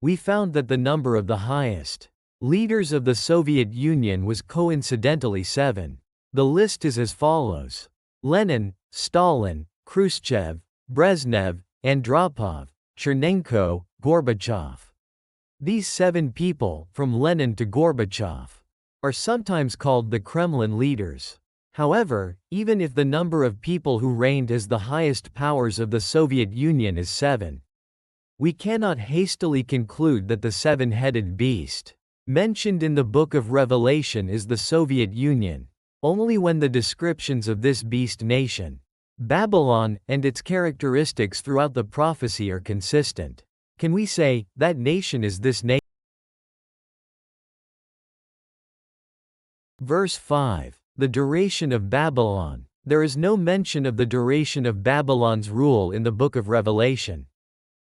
we found that the number of the highest leaders of the Soviet Union was coincidentally 7. The list is as follows: Lenin, Stalin, Khrushchev, Brezhnev, Andropov, Chernenko, Gorbachev. These 7 people, from Lenin to Gorbachev, are sometimes called the Kremlin leaders. However, even if the number of people who reigned as the highest powers of the Soviet Union is 7, we cannot hastily conclude that the 7-headed beast mentioned in the Book of Revelation is the Soviet Union, only when the descriptions of this beast nation, Babylon, and its characteristics throughout the prophecy are consistent. Can we say, that nation is this nation? Verse 5. The duration of Babylon. There is no mention of the duration of Babylon's rule in the Book of Revelation.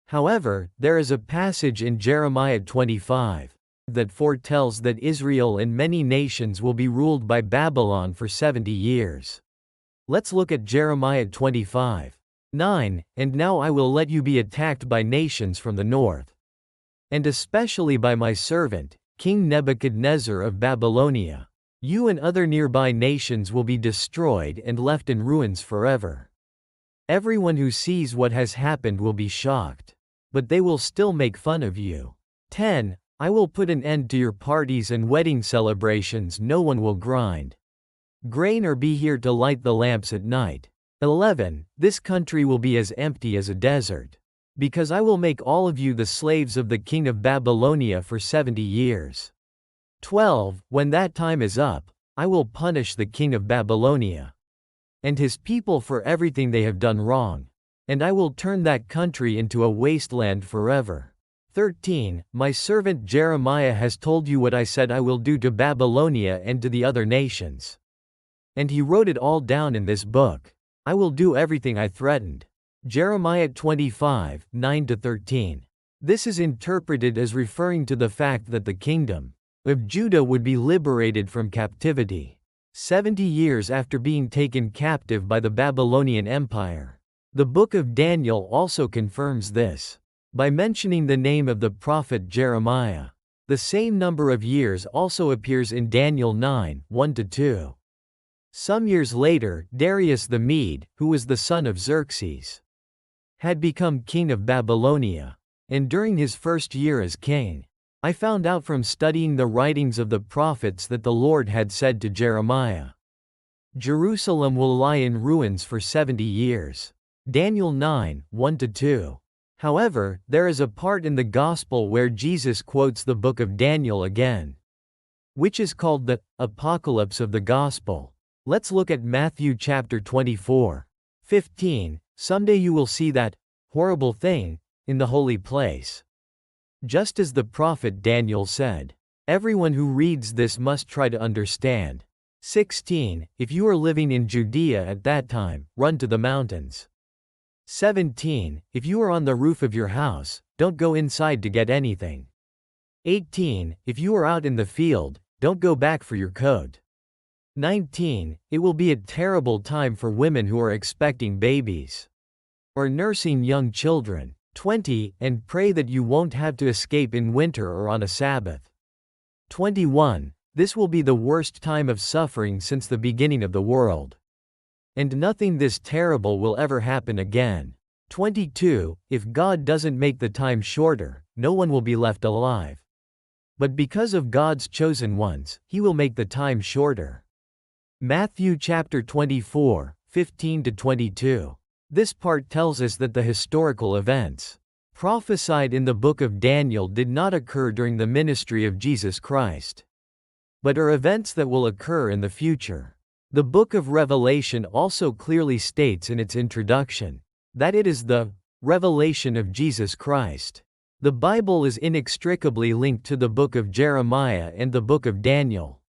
However, there is a passage in Jeremiah 25 that foretells that Israel and many nations will be ruled by Babylon for 70 years. Let's look at Jeremiah 25:9. And now I will let you be attacked by nations from the north, and especially by my servant, King Nebuchadnezzar of Babylonia. You and other nearby nations will be destroyed and left in ruins forever. Everyone who sees what has happened will be shocked, but they will still make fun of you. 10. I will put an end to your parties and wedding celebrations. No one will grind grain or be here to light the lamps at night. 11. This country will be as empty as a desert, because I will make all of you the slaves of the king of Babylonia for 70 years. 12. When that time is up, I will punish the king of Babylonia and his people for everything they have done wrong, and I will turn that country into a wasteland forever. 13. My servant Jeremiah has told you what I said I will do to Babylonia and to the other nations. And he wrote it all down in this book. I will do everything I threatened. Jeremiah 25:9-13. This is interpreted as referring to the fact that the kingdom of Judah would be liberated from captivity 70 years after being taken captive by the Babylonian Empire. The book of Daniel also confirms this by mentioning the name of the prophet Jeremiah. The same number of years also appears in Daniel 9:1-2. Some years later, Darius the Mede, who was the son of Xerxes, had become king of Babylonia. And during his first year as king, I found out from studying the writings of the prophets that the Lord had said to Jeremiah, Jerusalem will lie in ruins for 70 years. Daniel 9:1-2. However, there is a part in the Gospel where Jesus quotes the book of Daniel again, which is called the Apocalypse of the Gospel. Let's look at Matthew chapter 24:15. Someday you will see that horrible thing in the holy place. Just as the prophet Daniel said. Everyone who reads this must try to understand. 16. If you are living in Judea at that time, run to the mountains. 17. If you are on the roof of your house, don't go inside to get anything. 18. If you are out in the field, don't go back for your coat. 19. It will be a terrible time for women who are expecting babies or nursing young children. 20. And pray that you won't have to escape in winter or on a Sabbath. 21. This will be the worst time of suffering since the beginning of the world. And nothing this terrible will ever happen again. 22. If God doesn't make the time shorter, no one will be left alive. But because of God's chosen ones, He will make the time shorter. Matthew chapter 24:15-22. This part tells us that the historical events prophesied in the book of Daniel did not occur during the ministry of Jesus Christ, but are events that will occur in the future. The book of Revelation also clearly states in its introduction that it is the revelation of Jesus Christ. The Bible is inextricably linked to the book of Jeremiah and the book of Daniel,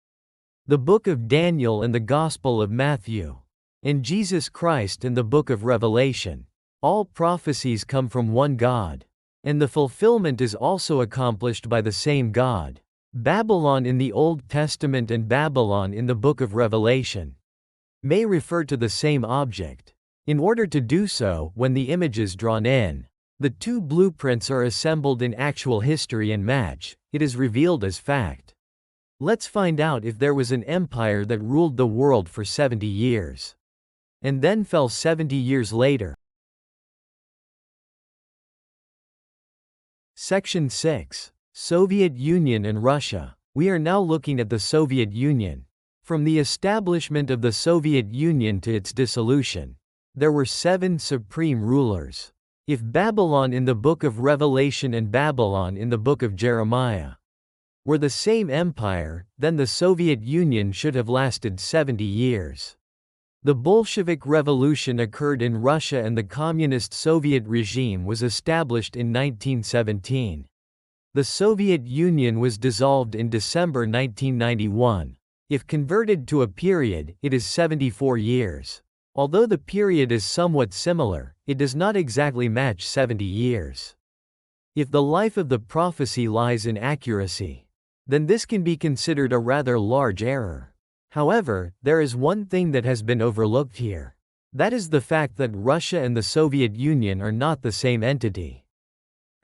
the book of Daniel and the Gospel of Matthew, and Jesus Christ and the book of Revelation. All prophecies come from one God, and the fulfillment is also accomplished by the same God. Babylon in the Old Testament and Babylon in the book of Revelation may refer to the same object. In order to do so, when the image is drawn in, the two blueprints are assembled in actual history and match, it is revealed as fact. Let's find out if there was an empire that ruled the world for 70 years. And then fell 70 years later. Section 6. Soviet Union and Russia. We are now looking at the Soviet Union. From the establishment of the Soviet Union to its dissolution, there were 7 supreme rulers. If Babylon in the book of Revelation and Babylon in the book of Jeremiah were the same empire, then the Soviet Union should have lasted 70 years. The Bolshevik Revolution occurred in Russia and the Communist Soviet regime was established in 1917. The Soviet Union was dissolved in December 1991. If converted to a period, it is 74 years. Although the period is somewhat similar, it does not exactly match 70 years. If the life of the prophecy lies in accuracy, then this can be considered a rather large error. However, there is one thing that has been overlooked here. That is the fact that Russia and the Soviet Union are not the same entity.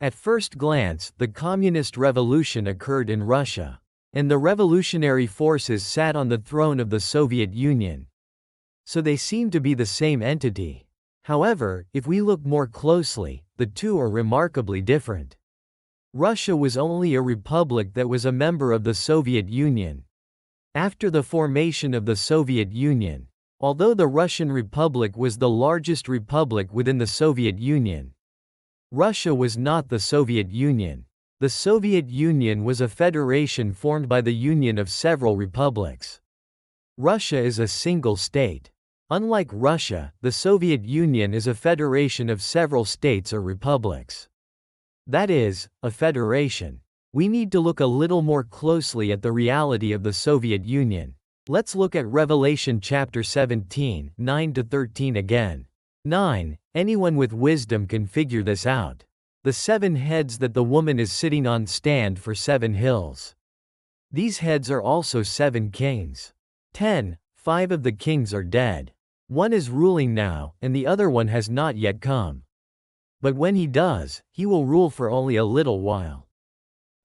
At first glance, the Communist Revolution occurred in Russia, and the revolutionary forces sat on the throne of the Soviet Union. So they seem to be the same entity. However, if we look more closely, the two are remarkably different. Russia was only a republic that was a member of the Soviet Union. After the formation of the Soviet Union, although the Russian Republic was the largest republic within the Soviet Union, Russia was not the Soviet Union. The Soviet Union was a federation formed by the union of several republics. Russia is a single state. Unlike Russia, the Soviet Union is a federation of several states or republics. That is, a federation. We need to look a little more closely at the reality of the Soviet Union. Let's look at Revelation chapter 17, 9-13 again. 9. Anyone with wisdom can figure this out. The 7 heads that the woman is sitting on stand for 7 hills. These heads are also 7 kings. 10. 5 of the kings are dead. One is ruling now, and the other one has not yet come. But when he does, he will rule for only a little while.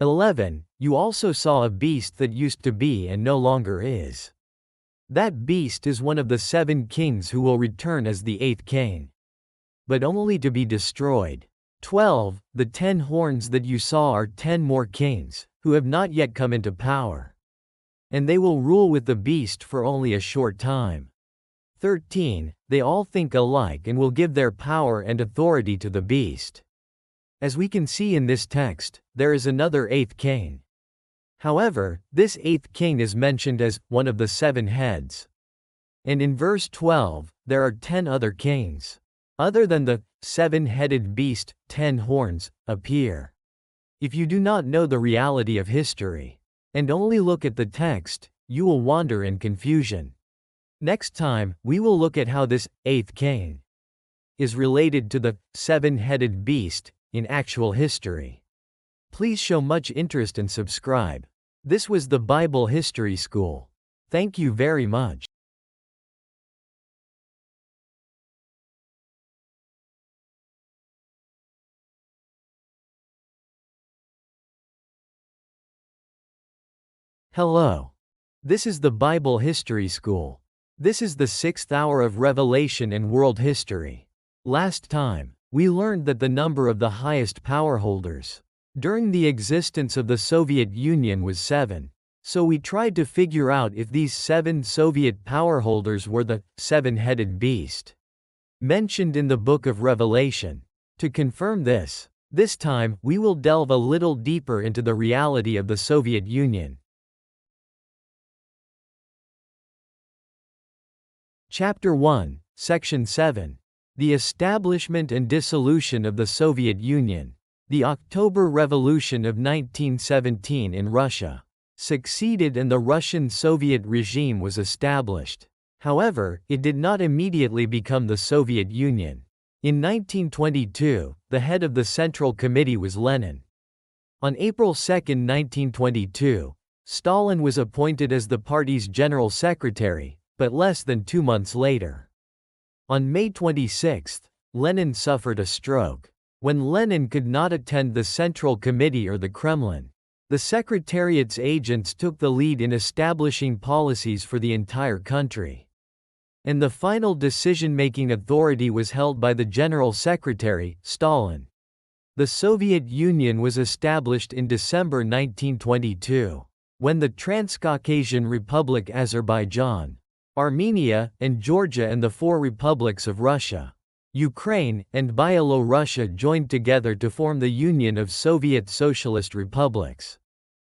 11. You also saw a beast that used to be and no longer is. That beast is one of the 7 kings who will return as the 8th king, but only to be destroyed. 12. The 10 horns that you saw are 10 more kings, who have not yet come into power. And they will rule with the beast for only a short time. 13. They all think alike and will give their power and authority to the beast. As we can see in this text, there is another 8th king. However, this 8th king is mentioned as one of the 7 heads. And in verse 12, there are 10 other kings. Other than the 7-headed beast, 10 horns appear. If you do not know the reality of history, and only look at the text, you will wander in confusion. Next time, we will look at how this 8th king is related to the 7-headed beast in actual history. Please show much interest and subscribe. This was the Bible History School. Thank you very much. Hello. This is the Bible History School. This is the 6th hour of Revelation and world history. Last time, we learned that the number of the highest power holders during the existence of the Soviet Union was 7. So we tried to figure out if these 7 Soviet power holders were the 7-headed beast mentioned in the book of Revelation. To confirm this time we will delve a little deeper into the reality of the Soviet Union. Chapter 1, Section 7. The establishment and dissolution of the Soviet Union. The October Revolution of 1917 in Russia succeeded and the Russian-Soviet regime was established. However, it did not immediately become the Soviet Union. In 1922, the head of the Central Committee was Lenin. On April 2, 1922, Stalin was appointed as the party's general secretary, but less than 2 months later, On May 26, Lenin suffered a stroke. When Lenin could not attend the Central Committee or the Kremlin, the Secretariat's agents took the lead in establishing policies for the entire country. And the final decision-making authority was held by the General Secretary, Stalin. The Soviet Union was established in December 1922, when the Transcaucasian Republic Azerbaijan, Armenia, and Georgia and the four republics of Russia, Ukraine, and Byelorussia joined together to form the Union of Soviet Socialist Republics.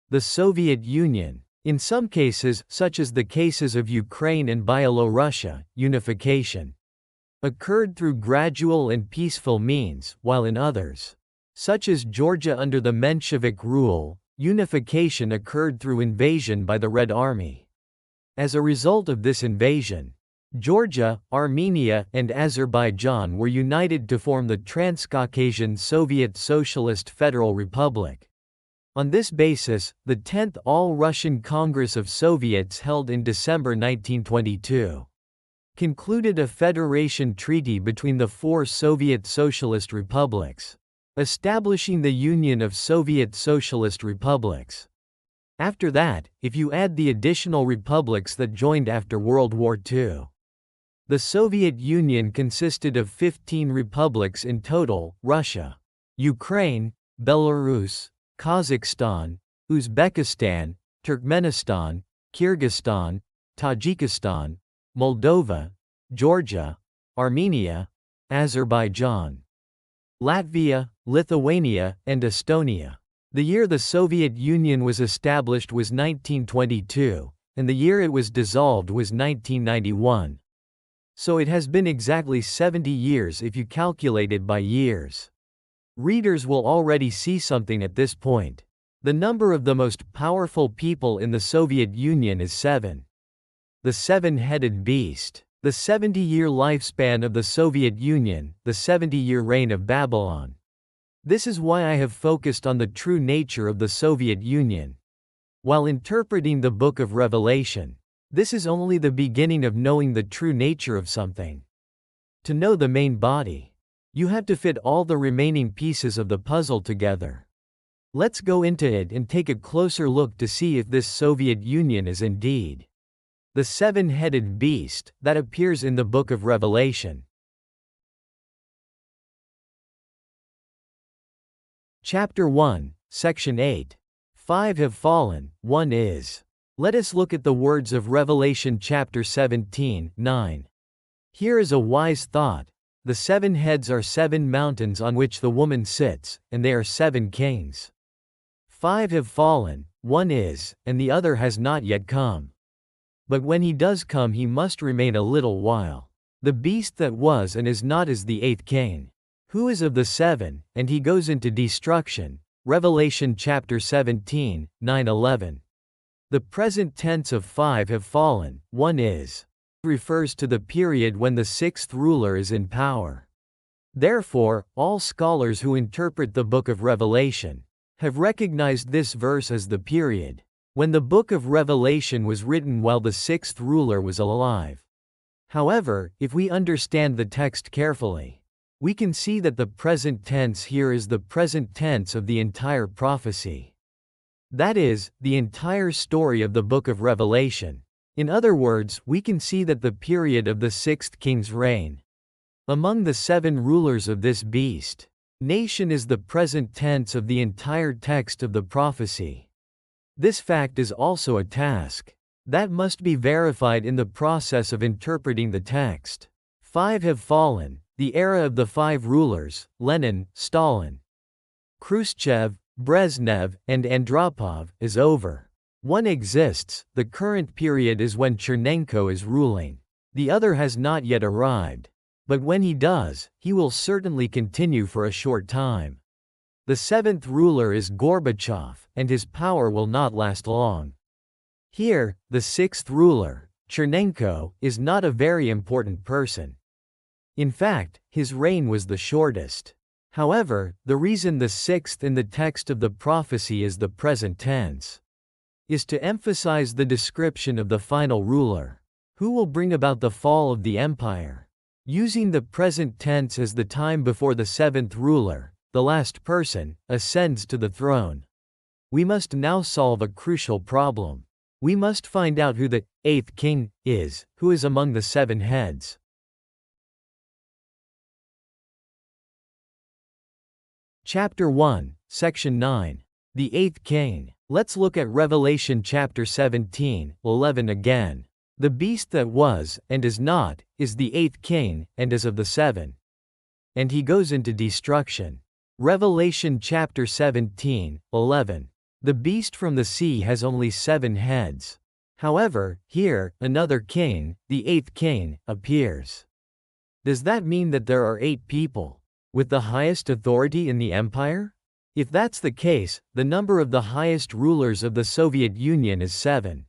The Soviet Union, in some cases, such as the cases of Ukraine and Byelorussia, unification occurred through gradual and peaceful means, while in others, such as Georgia under the Menshevik rule, unification occurred through invasion by the Red Army. As a result of this invasion, Georgia, Armenia, and Azerbaijan were united to form the Transcaucasian Soviet Socialist Federal Republic. On this basis, the 10th All-Russian Congress of Soviets held in December 1922 concluded a federation treaty between the four Soviet Socialist Republics, establishing the Union of Soviet Socialist Republics. After that, if you add the additional republics that joined after World War II, the Soviet Union consisted of 15 republics in total: Russia, Ukraine, Belarus, Kazakhstan, Uzbekistan, Turkmenistan, Kyrgyzstan, Tajikistan, Moldova, Georgia, Armenia, Azerbaijan, Latvia, Lithuania, and Estonia. The year the Soviet Union was established was 1922, and the year it was dissolved was 1991. So it has been exactly 70 years if you calculate it by years. Readers will already see something at this point. The number of the most powerful people in the Soviet Union is 7. The seven-headed beast. The 70-year lifespan of the Soviet Union, the 70-year reign of Babylon. This is why I have focused on the true nature of the Soviet Union. While interpreting the Book of Revelation, this is only the beginning of knowing the true nature of something. To know the main body, you have to fit all the remaining pieces of the puzzle together. Let's go into it and take a closer look to see if this Soviet Union is indeed the seven-headed beast that appears in the Book of Revelation. Chapter 1, Section 8. 5 have fallen, 1 is. Let us look at the words of Revelation chapter 17:9. Here is a wise thought. The 7 heads are 7 mountains on which the woman sits, and they are 7 kings. 5 have fallen, 1 is, and the other has not yet come. But when he does come, he must remain a little while. The beast that was and is not is the 8th king, who is of the 7, and he goes into destruction. Revelation chapter 17:9-11. The present tense of 5 have fallen, 1 is, refers to the period when the 6th ruler is in power. Therefore, all scholars who interpret the Book of Revelation have recognized this verse as the period when the Book of Revelation was written while the 6th ruler was alive. However, if we understand the text carefully, we can see that the present tense here is the present tense of the entire prophecy. That is, the entire story of the Book of Revelation. In other words, we can see that the period of the 6th king's reign among the 7 rulers of this beast nation is the present tense of the entire text of the prophecy. This fact is also a task that must be verified in the process of interpreting the text. 5 have fallen. The era of the 5 rulers, Lenin, Stalin, Khrushchev, Brezhnev, and Andropov, is over. 1 exists. The current period is when Chernenko is ruling. The other has not yet arrived. But when he does, he will certainly continue for a short time. The 7th ruler is Gorbachev, and his power will not last long. Here, the 6th ruler, Chernenko, is not a very important person. In fact, his reign was the shortest. However, the reason the 6th in the text of the prophecy is the present tense is to emphasize the description of the final ruler, who will bring about the fall of the empire. Using the present tense as the time before the seventh ruler, the last person, ascends to the throne. We must now solve a crucial problem. We must find out who the eighth king is, who is among the seven heads. Chapter 1, Section 9. The Eighth King. Let's look at Revelation chapter 17:11 again. The beast that was, and is not, is the eighth king, and is of the seven. And he goes into destruction. Revelation chapter 17:11. The beast from the sea has only 7 heads. However, here, another king, the eighth king, appears. Does that mean that there are 8 people with the highest authority in the empire? If that's the case, the number of the highest rulers of the Soviet Union is 7.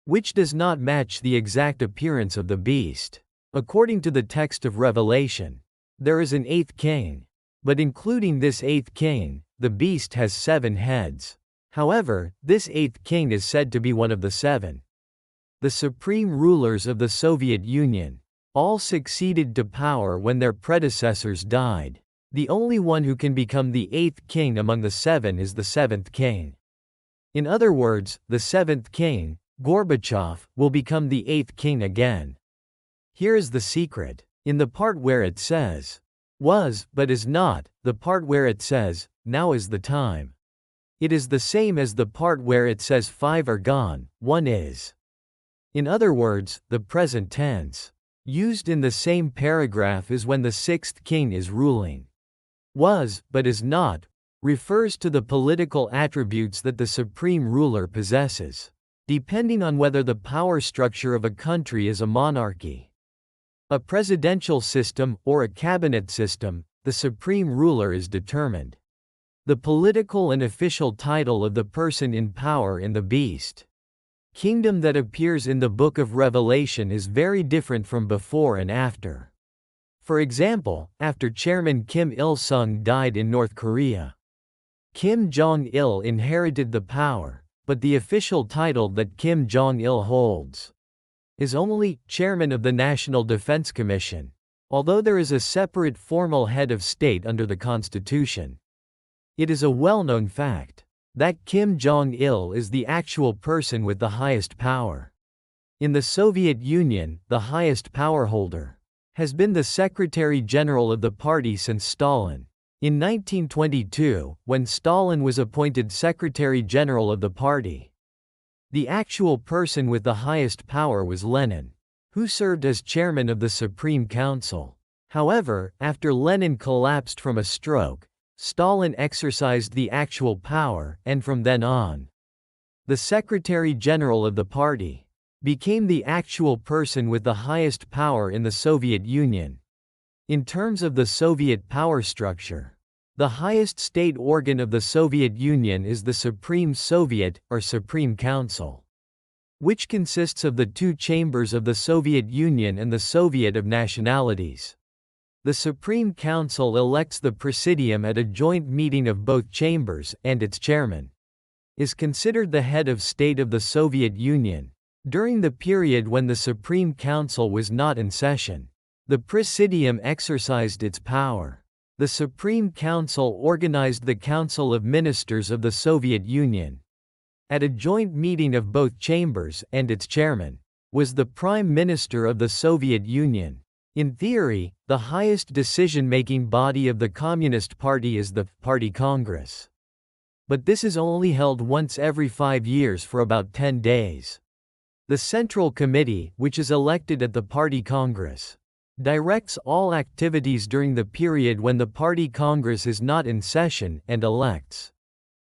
Which does not match the exact appearance of the beast. According to the text of Revelation, there is an 8th king. But including this 8th king, the beast has 7 heads. However, this 8th king is said to be one of the 7. The supreme rulers of the Soviet Union all succeeded to power when their predecessors died. The only one who can become the 8th king among the 7 is the 7th king. In other words, the 7th king, Gorbachev, will become the 8th king again. Here is the secret. In the part where it says, was, but is not, the part where it says, now is the time. It is the same as the part where it says 5 are gone, 1 is. In other words, the present tense, used in the same paragraph is when the 6th king is ruling. Was, but is not, refers to the political attributes that the supreme ruler possesses, depending on whether the power structure of a country is a monarchy, a presidential system, or a cabinet system. The supreme ruler is determined. The political and official title of the person in power in the beast kingdom that appears in the book of Revelation is very different from before and after. For example, after Chairman Kim Il-sung died in North Korea, Kim Jong-il inherited the power, but the official title that Kim Jong-il holds is only Chairman of the National Defense Commission, although there is a separate formal head of state under the Constitution. It is a well-known fact that Kim Jong-il is the actual person with the highest power. In the Soviet Union, the highest power holder has been the Secretary General of the party since Stalin. In 1922, when Stalin was appointed Secretary General of the party, the actual person with the highest power was Lenin, who served as chairman of the Supreme Council. However, after Lenin collapsed from a stroke, Stalin exercised the actual power, and from then on, the Secretary General of the party became the actual person with the highest power in the Soviet Union. In terms of the Soviet power structure, the highest state organ of the Soviet Union is the Supreme Soviet, or Supreme Council, which consists of the 2 chambers of the Soviet Union and the Soviet of Nationalities. The Supreme Council elects the Presidium at a joint meeting of both chambers, and its chairman is considered the head of state of the Soviet Union. During the period when the Supreme Council was not in session, the Presidium exercised its power. The Supreme Council organized the Council of Ministers of the Soviet Union at a joint meeting of both chambers, and its chairman was the Prime Minister of the Soviet Union. In theory, the highest decision-making body of the Communist Party is the Party Congress. But this is only held once every 5 years for about 10 days. The Central Committee, which is elected at the Party Congress, directs all activities during the period when the Party Congress is not in session, and elects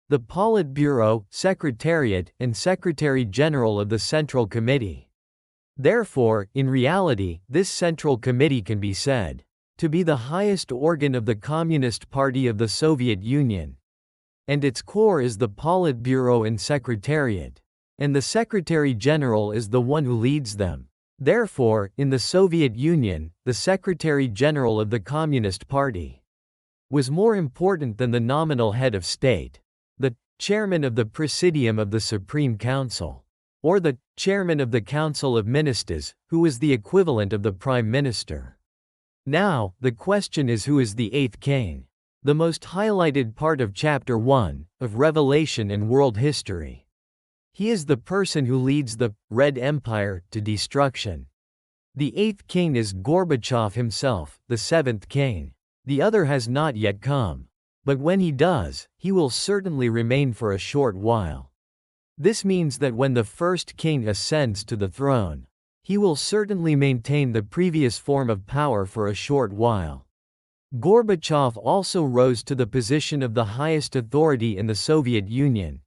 the Politburo, Secretariat, and Secretary General of the Central Committee. Therefore, in reality, this Central Committee can be said to be the highest organ of the Communist Party of the Soviet Union, and its core is the Politburo and Secretariat, and the Secretary General is the one who leads them. Therefore, in the Soviet Union, the Secretary General of the Communist Party was more important than the nominal head of state, the chairman of the Presidium of the Supreme Council, or the chairman of the Council of Ministers, who was the equivalent of the Prime Minister. Now, the question is, who is the eighth king? The most highlighted part of Chapter 1 of Revelation and World History. He is the person who leads the Red Empire to destruction. The eighth king is Gorbachev himself, the seventh king. The other has not yet come. But when he does, he will certainly remain for a short while. This means that when the first king ascends to the throne, he will certainly maintain the previous form of power for a short while. Gorbachev also rose to the position of the highest authority in the Soviet Union.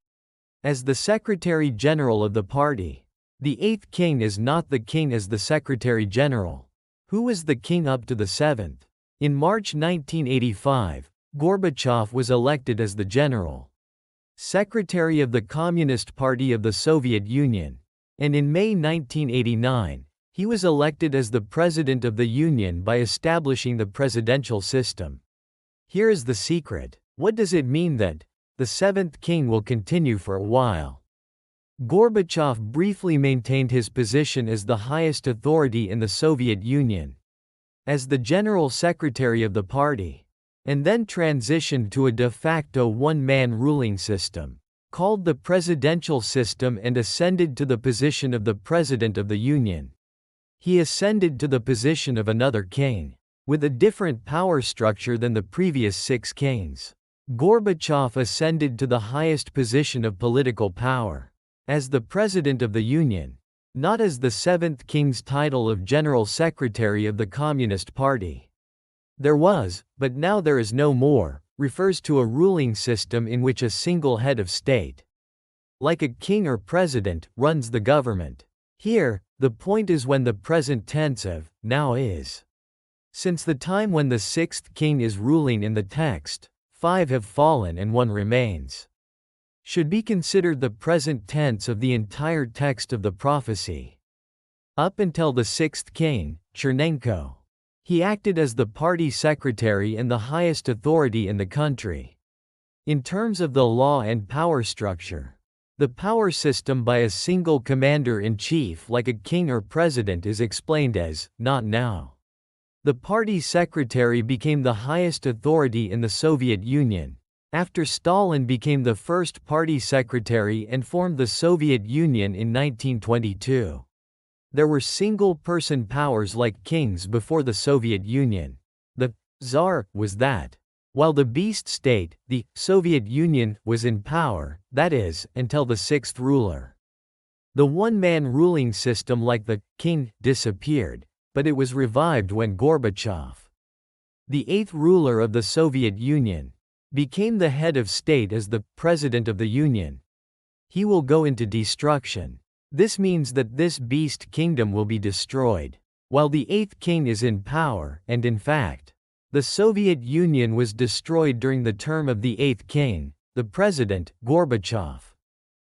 As the Secretary General of the party, the eighth king is not the king as the Secretary General. Who was the king up to the seventh? In March 1985, Gorbachev was elected as the General Secretary of the Communist Party of the Soviet Union, and in May 1989, he was elected as the President of the Union by establishing the presidential system. Here is the secret. What does it mean that the seventh king will continue for a while? Gorbachev briefly maintained his position as the highest authority in the Soviet Union, as the General Secretary of the party, and then transitioned to a de facto one-man ruling system, called the presidential system, and ascended to the position of the President of the Union. He ascended to the position of another king, with a different power structure than the previous 6 kings. Gorbachev ascended to the highest position of political power, as the President of the Union, not as the 7th king's title of General Secretary of the Communist Party. There was, but now there is no more, refers to a ruling system in which a single head of state, like a king or president, runs the government. Here, the point is when the present tense of now is. Since the time when the 6th king is ruling in the text, 5 have fallen and 1 remains. Should be considered the present tense of the entire text of the prophecy. Up until the 6th king, Chernenko, he acted as the party secretary and the highest authority in the country. In terms of the law and power structure, the power system by a single commander-in-chief like a king or president is explained as, not now. The party secretary became the highest authority in the Soviet Union, after Stalin became the first party secretary and formed the Soviet Union in 1922. There were single-person powers like kings before the Soviet Union. The Tsar was that. While the beast state, the Soviet Union, was in power, that is, until the 6th ruler. The one-man ruling system like the king disappeared, but it was revived when Gorbachev, the 8th ruler of the Soviet Union, became the head of state as the President of the Union. He will go into destruction. This means that this beast kingdom will be destroyed, while the 8th king is in power, and in fact, the Soviet Union was destroyed during the term of the 8th king, the President, Gorbachev.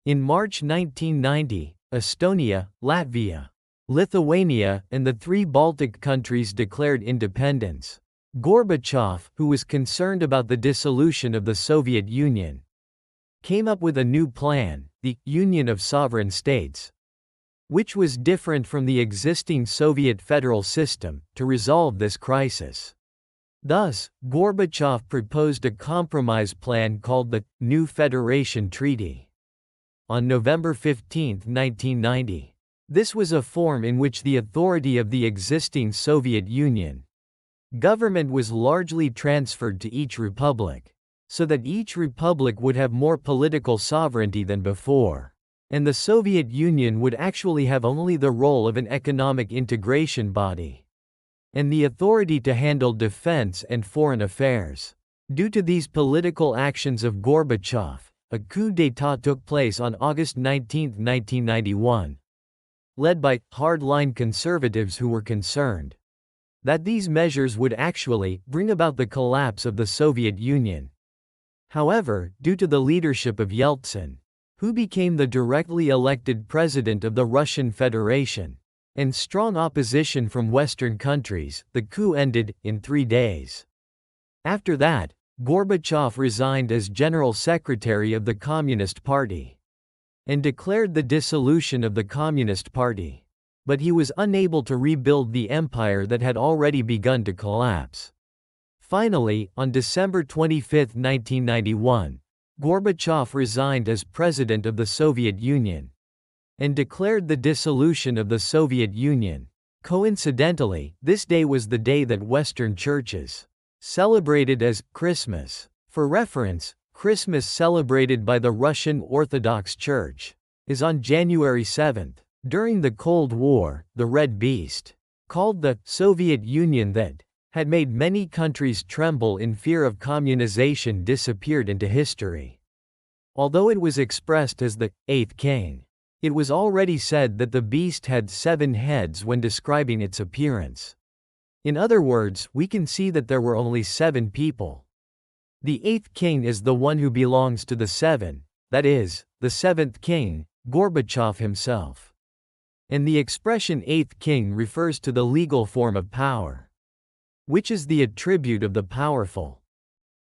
In March 1990, Estonia, Latvia, Lithuania, and the 3 Baltic countries declared independence. Gorbachev, who was concerned about the dissolution of the Soviet Union, came up with a new plan, the Union of Sovereign States, which was different from the existing Soviet federal system, to resolve this crisis. Thus, Gorbachev proposed a compromise plan called the New Federation Treaty. On November 15, 1990, this was a form in which the authority of the existing Soviet Union government was largely transferred to each republic, so that each republic would have more political sovereignty than before, and the Soviet Union would actually have only the role of an economic integration body, and the authority to handle defense and foreign affairs. Due to these political actions of Gorbachev, a coup d'état took place on August 19, 1991, led by hardline conservatives who were concerned that these measures would actually bring about the collapse of the Soviet Union. However, due to the leadership of Yeltsin, who became the directly elected president of the Russian Federation, and strong opposition from Western countries, the coup ended in 3 days. After that, Gorbachev resigned as General Secretary of the Communist Party and declared the dissolution of the Communist Party. but he was unable to rebuild the empire that had already begun to collapse. Finally, on December 25, 1991, Gorbachev resigned as president of the Soviet Union and declared the dissolution of the Soviet Union. Coincidentally, this day was the day that Western churches celebrated as Christmas. For reference, Christmas celebrated by the Russian Orthodox Church is on January 7. During the Cold War, the Red Beast, called the Soviet Union that had made many countries tremble in fear of communization, disappeared into history. Although it was expressed as the eighth king, it was already said that the beast had 7 heads when describing its appearance. In other words, we can see that there were only 7 people. The 8th king is the one who belongs to the 7, that is, the 7th king, Gorbachev himself. And the expression 8th king refers to the legal form of power, which is the attribute of the powerful.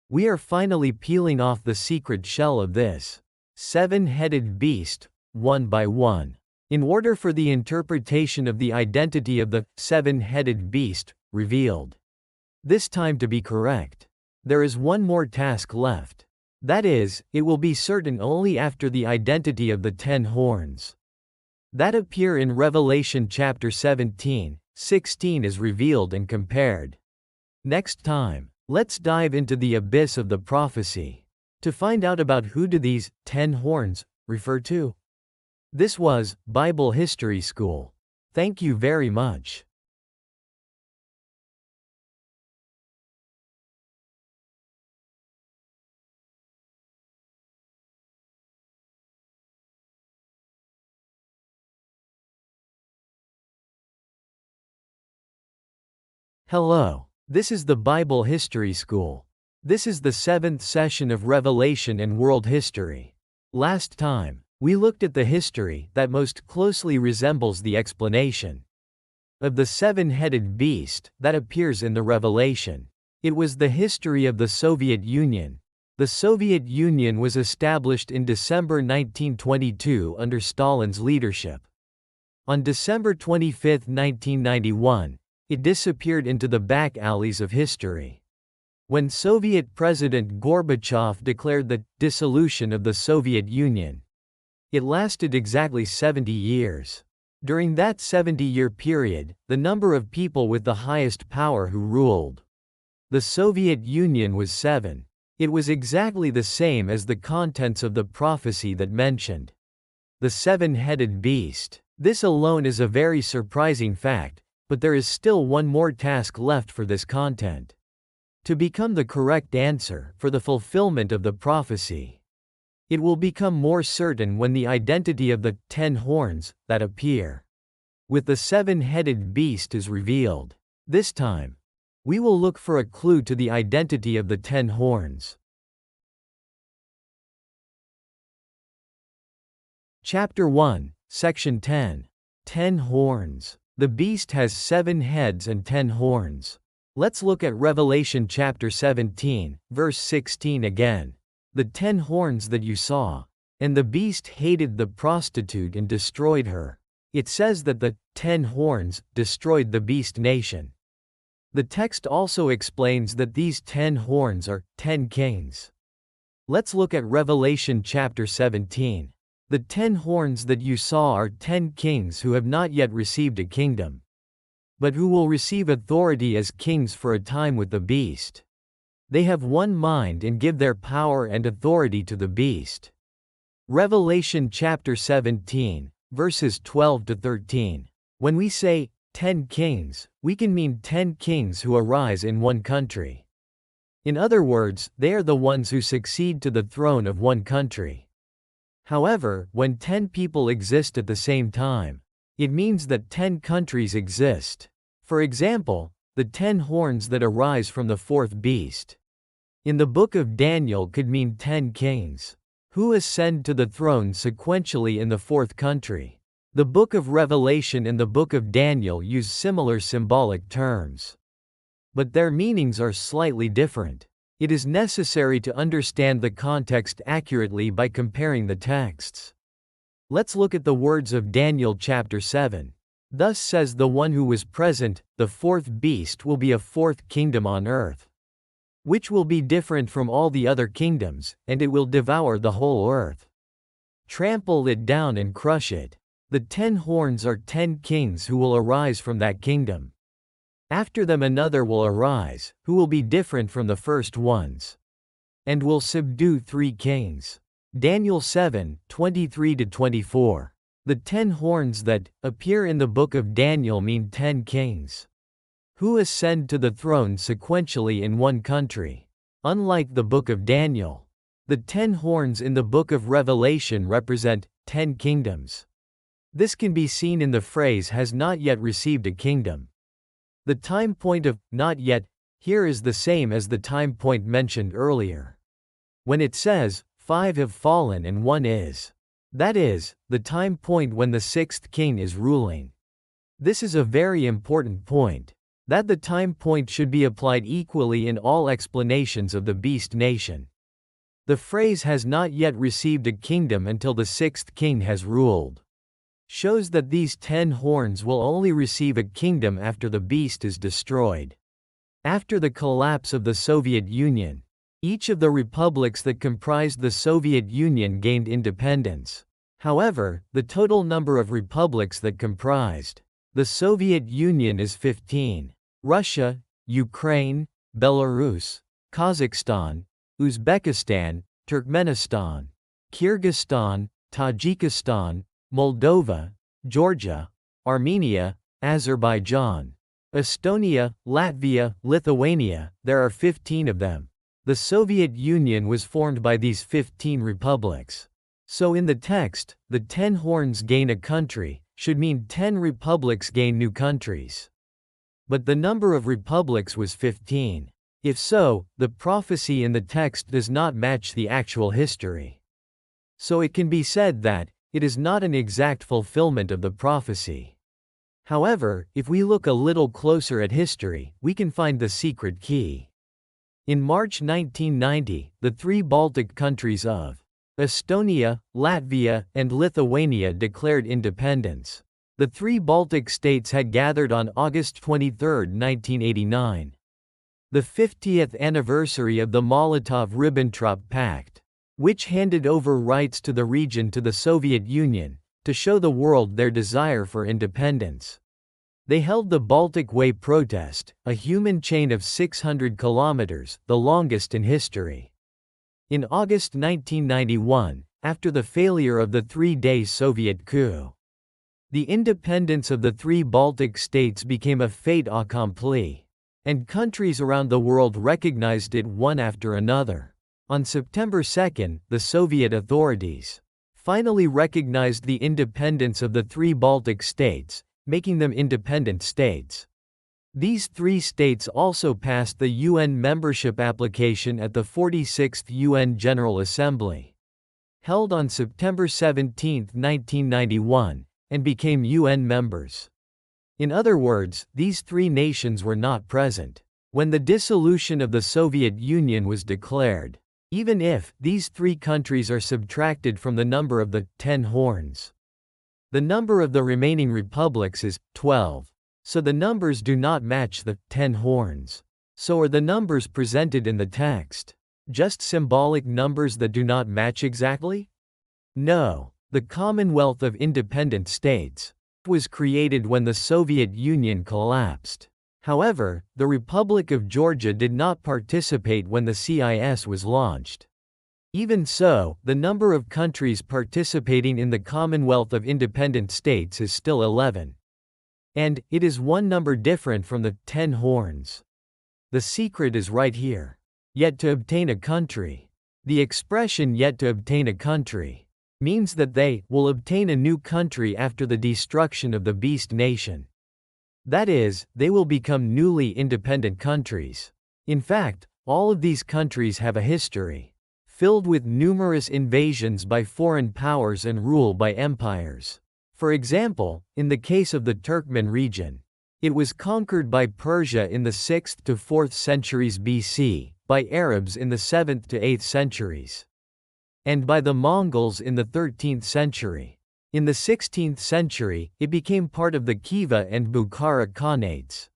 We are finally peeling off the secret shell of this 7-headed beast, one by one. In order for the interpretation of the identity of the 7-headed beast revealed this time to be correct, there is one more task left. That is, it will be certain only after the identity of the 10 horns that appear in Revelation chapter 17:16 is revealed and compared. Next time, let's dive into the abyss of the prophecy to find out about who do these 10 horns refer to. This was Bible History School. Thank you very much. Hello. This is the Bible History School. This is the 7th session of Revelation and World History. Last time, we looked at the history that most closely resembles the explanation of the 7-headed beast that appears in the Revelation. It was the history of the Soviet Union. The Soviet Union was established in December 1922 under Stalin's leadership. On December 25, 1991, it disappeared into the back alleys of history. When Soviet President Gorbachev declared the dissolution of the Soviet Union, it lasted exactly 70 years. During that 70-year period, the number of people with the highest power who ruled the Soviet Union was 7. It was exactly the same as the contents of the prophecy that mentioned the 7-headed beast. This alone is a very surprising fact, but there is still one more task left for this content to become the correct answer for the fulfillment of the prophecy. It will become more certain when the identity of the 10 horns that appear with the 7-headed beast is revealed. This time, we will look for a clue to the identity of the 10 horns. Chapter 1, Section 10. 10 horns. The beast has 7 heads and 10 horns. Let's look at Revelation chapter 17, verse 16 again. The 10 horns that you saw, and the beast hated the prostitute and destroyed her. It says that the 10 horns destroyed the beast nation. The text also explains that these 10 horns are 10 kings. Let's look at Revelation chapter 17. The 10 horns that you saw are 10 kings who have not yet received a kingdom, but who will receive authority as kings for a time with the beast. They have one mind and give their power and authority to the beast. Revelation chapter 17, verses 12 to 13. When we say 10 kings, we can mean 10 kings who arise in one country. In other words, they are the ones who succeed to the throne of one country. However, when 10 people exist at the same time, it means that 10 countries exist. For example, the 10 horns that arise from the 4th beast in the book of Daniel could mean 10 kings who ascend to the throne sequentially in the 4th country. The book of Revelation and the book of Daniel use similar symbolic terms, but their meanings are slightly different. It is necessary to understand the context accurately by comparing the texts. Let's look at the words of Daniel chapter 7. Thus says the one who was present, the fourth beast will be a fourth kingdom on earth, which will be different from all the other kingdoms, and it will devour the whole earth. Trample it down and crush it. The 10 horns are 10 kings who will arise from that kingdom. After them another will arise, who will be different from the first ones, and will subdue 3 kings. Daniel 7:23-24. The 10 horns that appear in the book of Daniel mean 10 kings who ascend to the throne sequentially in one country. Unlike the book of Daniel, the 10 horns in the book of Revelation represent 10 kingdoms. This can be seen in the phrase has not yet received a kingdom. The time point of not yet here is the same as the time point mentioned earlier, when it says 5 have fallen and 1 is. That is, the time point when the 6th king is ruling. This is a very important point, that the time point should be applied equally in all explanations of the beast nation. The phrase has not yet received a kingdom until the 6th king has ruled shows that these 10 horns will only receive a kingdom after the beast is destroyed. After the collapse of the Soviet Union, each of the republics that comprised the Soviet Union gained independence. However, the total number of republics that comprised the Soviet Union is 15. Russia, Ukraine, Belarus, Kazakhstan, Uzbekistan, Turkmenistan, Kyrgyzstan, Tajikistan, Moldova, Georgia, Armenia, Azerbaijan, Estonia, Latvia, Lithuania. There are 15 of them. The Soviet Union was formed by these 15 republics. So in the text, the 10 horns gain a country should mean 10 republics gain new countries. But the number of republics was 15. If so, the prophecy in the text does not match the actual history. So it can be said that it is not an exact fulfillment of the prophecy. However, if we look a little closer at history, we can find the secret key. In March 1990, the 3 Baltic countries of Estonia, Latvia, and Lithuania declared independence. The 3 Baltic states had gathered on August 23, 1989. The 50th anniversary of the Molotov-Ribbentrop Pact, which handed over rights to the region to the Soviet Union, to show the world their desire for independence. They held the Baltic Way protest, a human chain of 600 kilometers, the longest in history. In August 1991, after the failure of the 3-day Soviet coup, the independence of the 3 Baltic states became a fait accompli, and countries around the world recognized it one after another. On September 2, the Soviet authorities finally recognized the independence of the 3 Baltic states, making them independent states. These 3 states also passed the UN membership application at the 46th UN General Assembly, held on September 17, 1991, and became UN members. In other words, these 3 nations were not present when the dissolution of the Soviet Union was declared, even if these 3 countries are subtracted from the number of the 10 horns. The number of the remaining republics is 12. So the numbers do not match the 10 horns. So are the numbers presented in the text just symbolic numbers that do not match exactly? No. The Commonwealth of Independent States was created when the Soviet Union collapsed. However, the Republic of Georgia did not participate when the CIS was launched. Even so, the number of countries participating in the Commonwealth of Independent States is still 11. And it is one number different from the 10 horns. The secret is right here. Yet to obtain a country. The expression yet to obtain a country means that they will obtain a new country after the destruction of the beast nation. That is, they will become newly independent countries. In fact, all of these countries have a history filled with numerous invasions by foreign powers and rule by empires. For example, in the case of the Turkmen region, it was conquered by Persia in the 6th to 4th centuries BC, by Arabs in the 7th to 8th centuries, and by the Mongols in the 13th century. In the 16th century, it became part of the Khiva and Bukhara Khanates.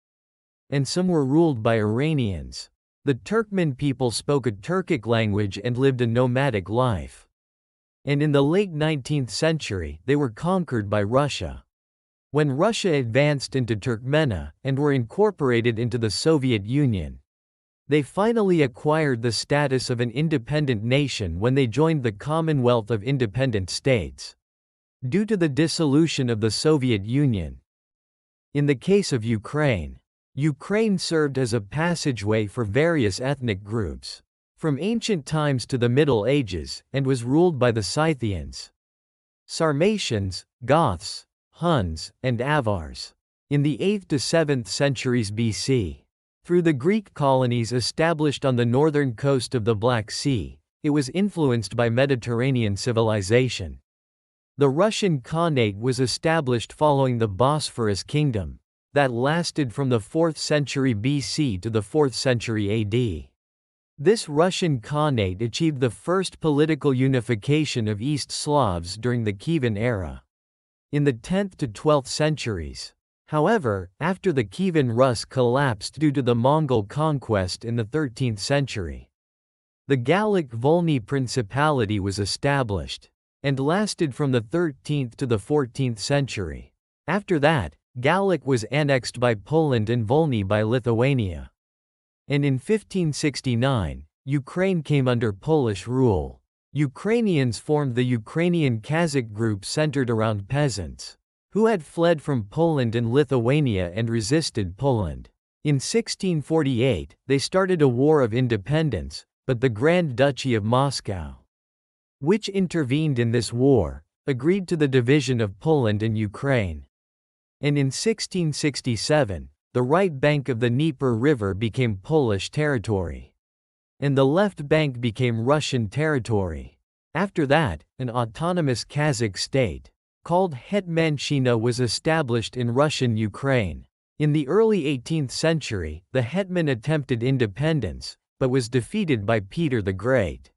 And some were ruled by Iranians. The Turkmen people spoke a Turkic language and lived a nomadic life. And in the late 19th century, they were conquered by Russia. When Russia advanced into Turkmenia and were incorporated into the Soviet Union, they finally acquired the status of an independent nation when they joined the Commonwealth of Independent States. Due to the dissolution of the Soviet Union. In the case of Ukraine, Ukraine served as a passageway for various ethnic groups, from ancient times to the Middle Ages, and was ruled by the Scythians, Sarmatians, Goths, Huns, and Avars. In the 8th to 7th centuries BC, through the Greek colonies established on the northern coast of the Black Sea, it was influenced by Mediterranean civilization. The Russian Khanate was established following the Bosphorus Kingdom, that lasted from the 4th century BC to the 4th century AD. This Russian Khanate achieved the first political unification of East Slavs during the Kievan era. In the 10th to 12th centuries, however, after the Kievan Rus collapsed due to the Mongol conquest in the 13th century, the Gallic Volhynia Principality was established, and lasted from the 13th to the 14th century. After that, Gallic was annexed by Poland and Volhynia by Lithuania. And in 1569, Ukraine came under Polish rule. Ukrainians formed the Ukrainian Kazakh group centered around peasants, who had fled from Poland and Lithuania and resisted Poland. In 1648, they started a war of independence, but the Grand Duchy of Moscow, which intervened in this war, agreed to the division of Poland and Ukraine. And in 1667, the right bank of the Dnieper River became Polish territory, and the left bank became Russian territory. After that, an autonomous Kazakh state, called Hetmanshina, was established in Russian Ukraine. In the early 18th century, the Hetman attempted independence, but was defeated by Peter the Great.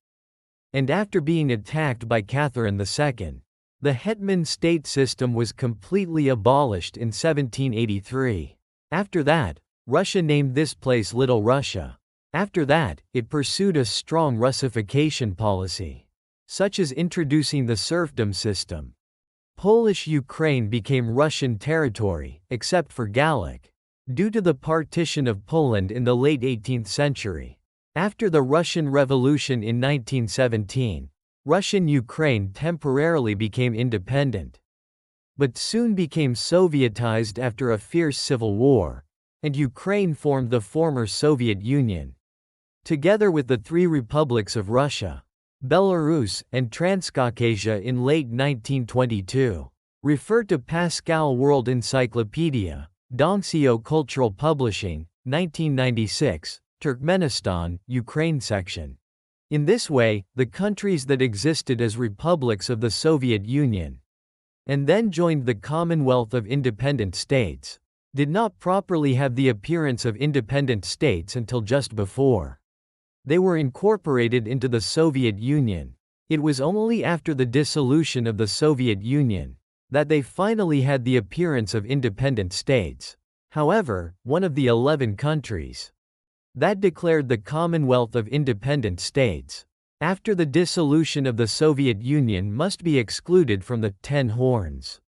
And after being attacked by Catherine II, the Hetman state system was completely abolished in 1783. After that, Russia named this place Little Russia. After that, it pursued a strong Russification policy, such as introducing the serfdom system. Polish Ukraine became Russian territory, except for Gallic, due to the partition of Poland in the late 18th century. After the Russian Revolution in 1917, Russian Ukraine temporarily became independent, but soon became Sovietized after a fierce civil war, and Ukraine formed the former Soviet Union. Together with the three republics of Russia, Belarus, and Transcaucasia in late 1922. Refer to Pascal World Encyclopedia, Dongsio Cultural Publishing, 1996. Turkmenistan, Ukraine section. In this way, the countries that existed as republics of the Soviet Union, and then joined the Commonwealth of Independent States, did not properly have the appearance of independent states until just before they were incorporated into the Soviet Union. It was only after the dissolution of the Soviet Union that they finally had the appearance of independent states. However, one of the 11 countries that declared the Commonwealth of Independent States after the dissolution of the Soviet Union must be excluded from the 10 horns.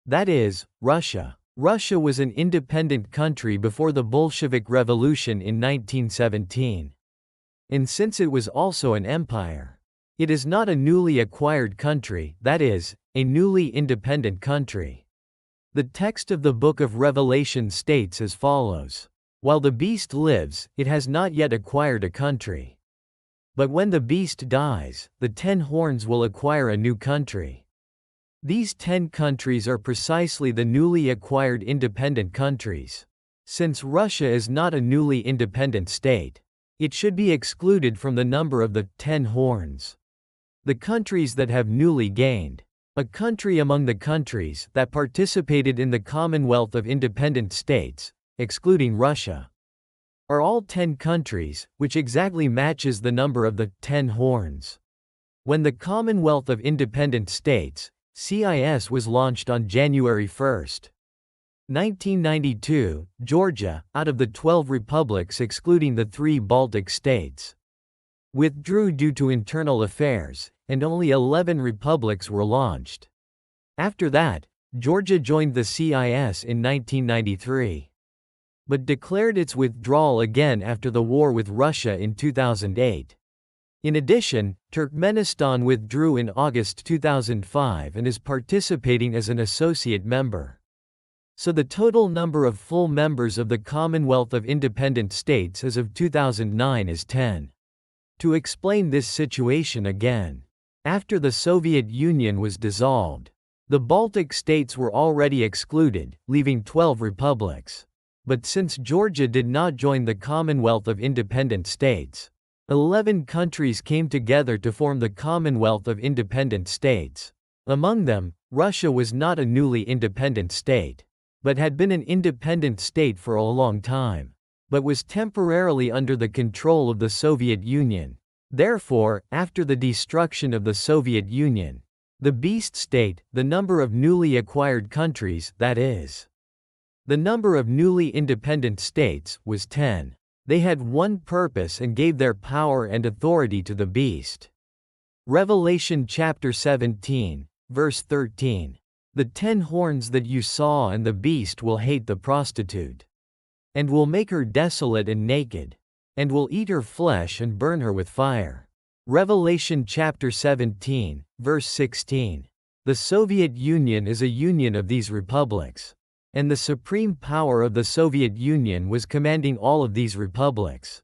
That is, Russia. Russia was an independent country before the Bolshevik Revolution in 1917. And since it was also an empire, it is not a newly acquired country, that is, a newly independent country. The text of the Book of Revelation states as follows: while the beast lives, it has not yet acquired a country. But when the beast dies, the 10 horns will acquire a new country. These 10 countries are precisely the newly acquired independent countries. Since Russia is not a newly independent state, it should be excluded from the number of the 10 horns. The countries that have newly gained a country among the countries that participated in the Commonwealth of Independent States, excluding Russia, are all 10 countries, which exactly matches the number of the 10 horns. When the Commonwealth of Independent States, CIS was launched on January 1, 1992, Georgia, out of the 12 republics excluding the 3 Baltic states, withdrew due to internal affairs, and only 11 republics were launched. After that, Georgia joined the CIS in 1993, but declared its withdrawal again after the war with Russia in 2008. In addition, Turkmenistan withdrew in August 2005 and is participating as an associate member. So the total number of full members of the Commonwealth of Independent States as of 2009 is 10. To explain this situation again, after the Soviet Union was dissolved, the Baltic states were already excluded, leaving 12 republics. But since Georgia did not join the Commonwealth of Independent States, 11 countries came together to form the Commonwealth of Independent States. Among them, Russia was not a newly independent state, but had been an independent state for a long time, but was temporarily under the control of the Soviet Union. Therefore, after the destruction of the Soviet Union, the beast state, the number of newly acquired countries, that is, the number of newly independent states, was 10. They had one purpose and gave their power and authority to the beast. Revelation chapter 17, verse 13. The 10 horns that you saw and the beast will hate the prostitute, and will make her desolate and naked, and will eat her flesh and burn her with fire. Revelation chapter 17, verse 16. The Soviet Union is a union of these republics, and the supreme power of the Soviet Union was commanding all of these republics.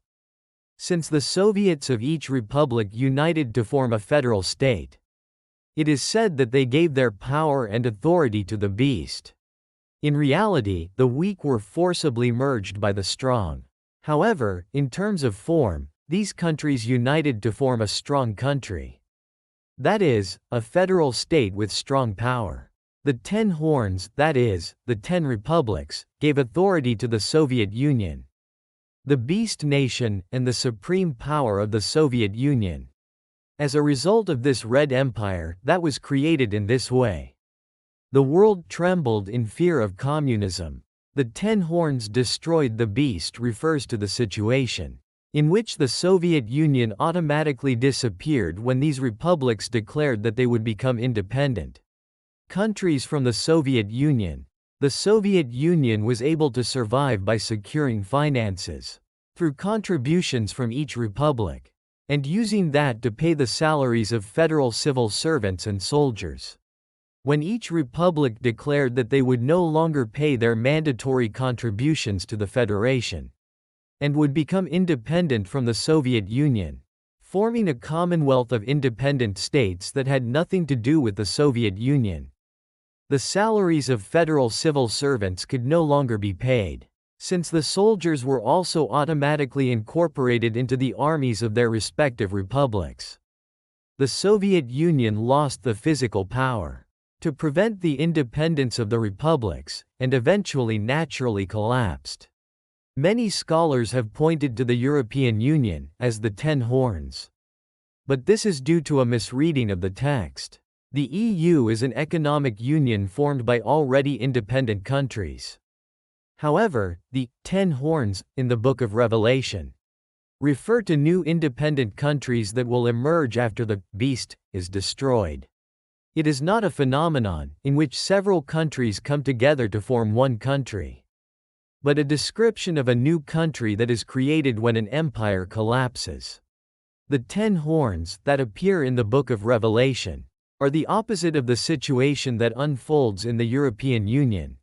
Since the Soviets of each republic united to form a federal state, it is said that they gave their power and authority to the beast. In reality, the weak were forcibly merged by the strong. However, in terms of form, these countries united to form a strong country. That is, a federal state with strong power. The 10 horns, that is, the 10 republics, gave authority to the Soviet Union, the beast nation, and the supreme power of the Soviet Union. As a result of this Red Empire that was created in this way, the world trembled in fear of communism. The 10 horns destroyed the beast refers to the situation in which the Soviet Union automatically disappeared when these republics declared that they would become independent countries from the Soviet Union. The Soviet Union was able to survive by securing finances through contributions from each republic, and using that to pay the salaries of federal civil servants and soldiers. When each republic declared that they would no longer pay their mandatory contributions to the Federation, and would become independent from the Soviet Union, forming a commonwealth of independent states that had nothing to do with the Soviet Union, the salaries of federal civil servants could no longer be paid, since the soldiers were also automatically incorporated into the armies of their respective republics. The Soviet Union lost the physical power to prevent the independence of the republics, and eventually naturally collapsed. Many scholars have pointed to the European Union as the 10 horns, but this is due to a misreading of the text. The EU is an economic union formed by already independent countries. However, the 10 horns in the book of Revelation refer to new independent countries that will emerge after the beast is destroyed. It is not a phenomenon in which several countries come together to form one country, but a description of a new country that is created when an empire collapses. The 10 horns that appear in the book of Revelation are the opposite of the situation that unfolds in the European Union,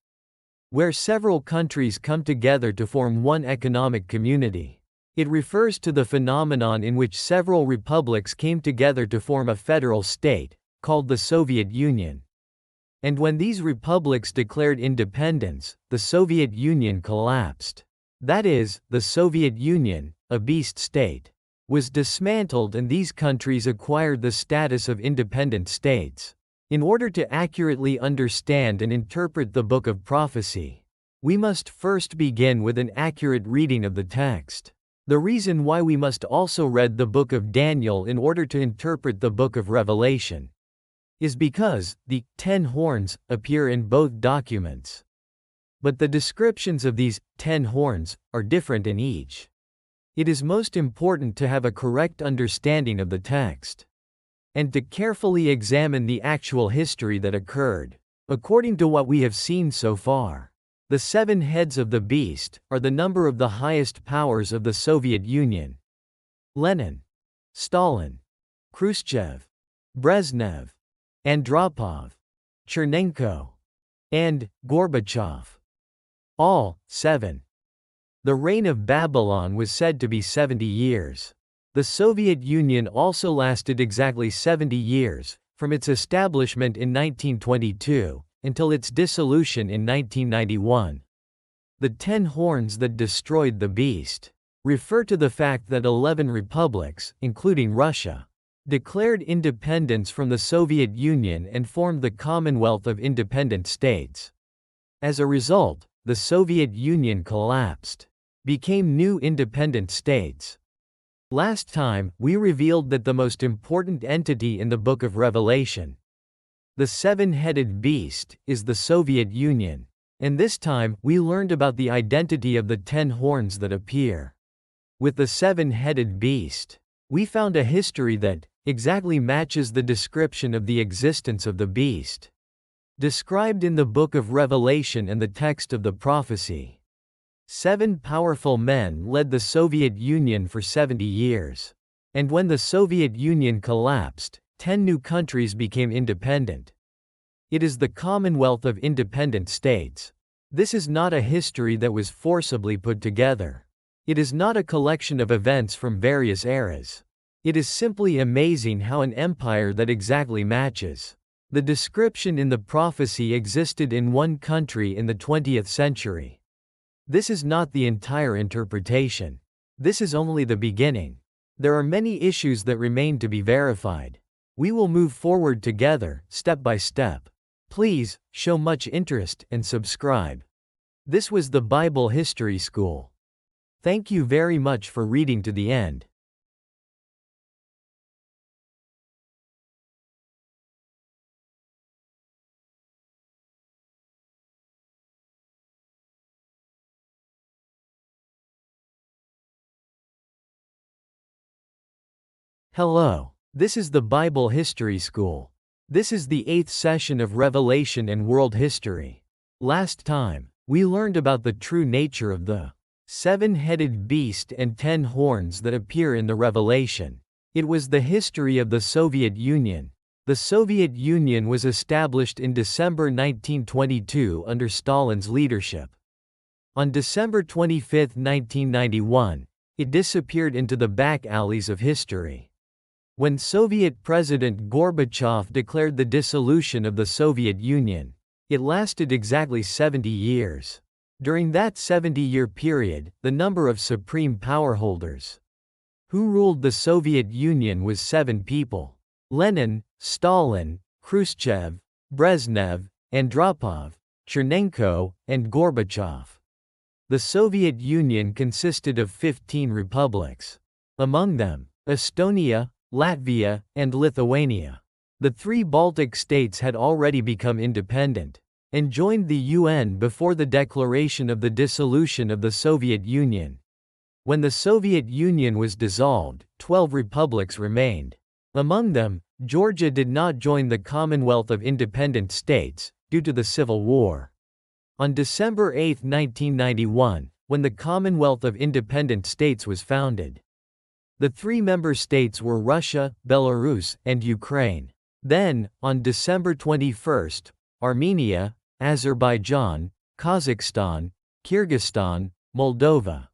where several countries come together to form one economic community. It refers to the phenomenon in which several republics came together to form a federal state, called the Soviet Union. And when these republics declared independence, the Soviet Union collapsed. That is, the Soviet Union, a beast state, was dismantled and these countries acquired the status of independent states. In order to accurately understand and interpret the book of prophecy, we must first begin with an accurate reading of the text. The reason why we must also read the book of Daniel in order to interpret the book of Revelation is because the 10 horns appear in both documents. But the descriptions of these 10 horns are different in each. It is most important to have a correct understanding of the text and to carefully examine the actual history that occurred. According to what we have seen so far, the 7 heads of the beast are the number of the highest powers of the Soviet Union: Lenin, Stalin, Khrushchev, Brezhnev, Andropov, Chernenko, and Gorbachev. All 7. The reign of Babylon was said to be 70 years. The Soviet Union also lasted exactly 70 years, from its establishment in 1922 until its dissolution in 1991. The 10 horns that destroyed the beast refer to the fact that 11 republics, including Russia, declared independence from the Soviet Union and formed the Commonwealth of Independent States. As a result, the Soviet Union collapsed, became new independent states. Last time, we revealed that the most important entity in the Book of Revelation, the 7-headed beast, is the Soviet Union. And this time, we learned about the identity of the 10 horns that appear with the 7-headed beast. We found a history that exactly matches the description of the existence of the beast described in the Book of Revelation and the text of the prophecy. 7 powerful men led the Soviet Union for 70 years. And when the Soviet Union collapsed, 10 new countries became independent. It is the Commonwealth of Independent States. This is not a history that was forcibly put together. It is not a collection of events from various eras. It is simply amazing how an empire that exactly matches the description in the prophecy existed in one country in the 20th century. This is not the entire interpretation. This is only the beginning. There are many issues that remain to be verified. We will move forward together, step by step. Please, show much interest and subscribe. This was the Bible History School. Thank you very much for reading to the end. Hello. This is the Bible History School. This is the 8th session of Revelation and World History. Last time, we learned about the true nature of the 7-headed beast and 10 horns that appear in the Revelation. It was the history of the Soviet Union. The Soviet Union was established in December 1922 under Stalin's leadership. On December 25, 1991, it disappeared into the back alleys of history. When Soviet President Gorbachev declared the dissolution of the Soviet Union, it lasted exactly 70 years. During that 70-year period, the number of supreme power holders who ruled the Soviet Union was 7 people: Lenin, Stalin, Khrushchev, Brezhnev, Andropov, Chernenko, and Gorbachev. The Soviet Union consisted of 15 republics. Among them, Estonia, Latvia, and Lithuania. The 3 Baltic states had already become independent and joined the UN before the declaration of the dissolution of the Soviet Union. When the Soviet Union was dissolved, 12 republics remained. Among them, Georgia did not join the Commonwealth of Independent States due to the Civil War. On December 8, 1991, when the Commonwealth of Independent States was founded, the 3 member states were Russia, Belarus, and Ukraine. Then, on December 21, Armenia, Azerbaijan, Kazakhstan, Kyrgyzstan, Moldova,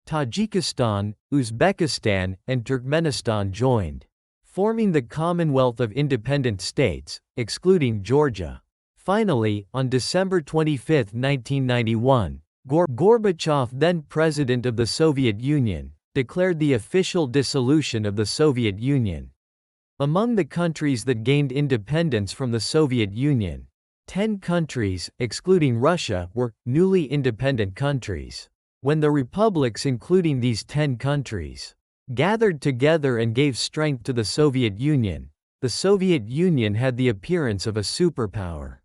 Tajikistan, Uzbekistan, and Turkmenistan joined, forming the Commonwealth of Independent States, excluding Georgia. Finally, on December 25, 1991, Gorbachev, then president of the Soviet Union, declared the official dissolution of the Soviet Union. Among the countries that gained independence from the Soviet Union, 10 countries, excluding Russia, were newly independent countries. When the republics including these 10 countries gathered together and gave strength to the Soviet Union, the Soviet Union had the appearance of a superpower.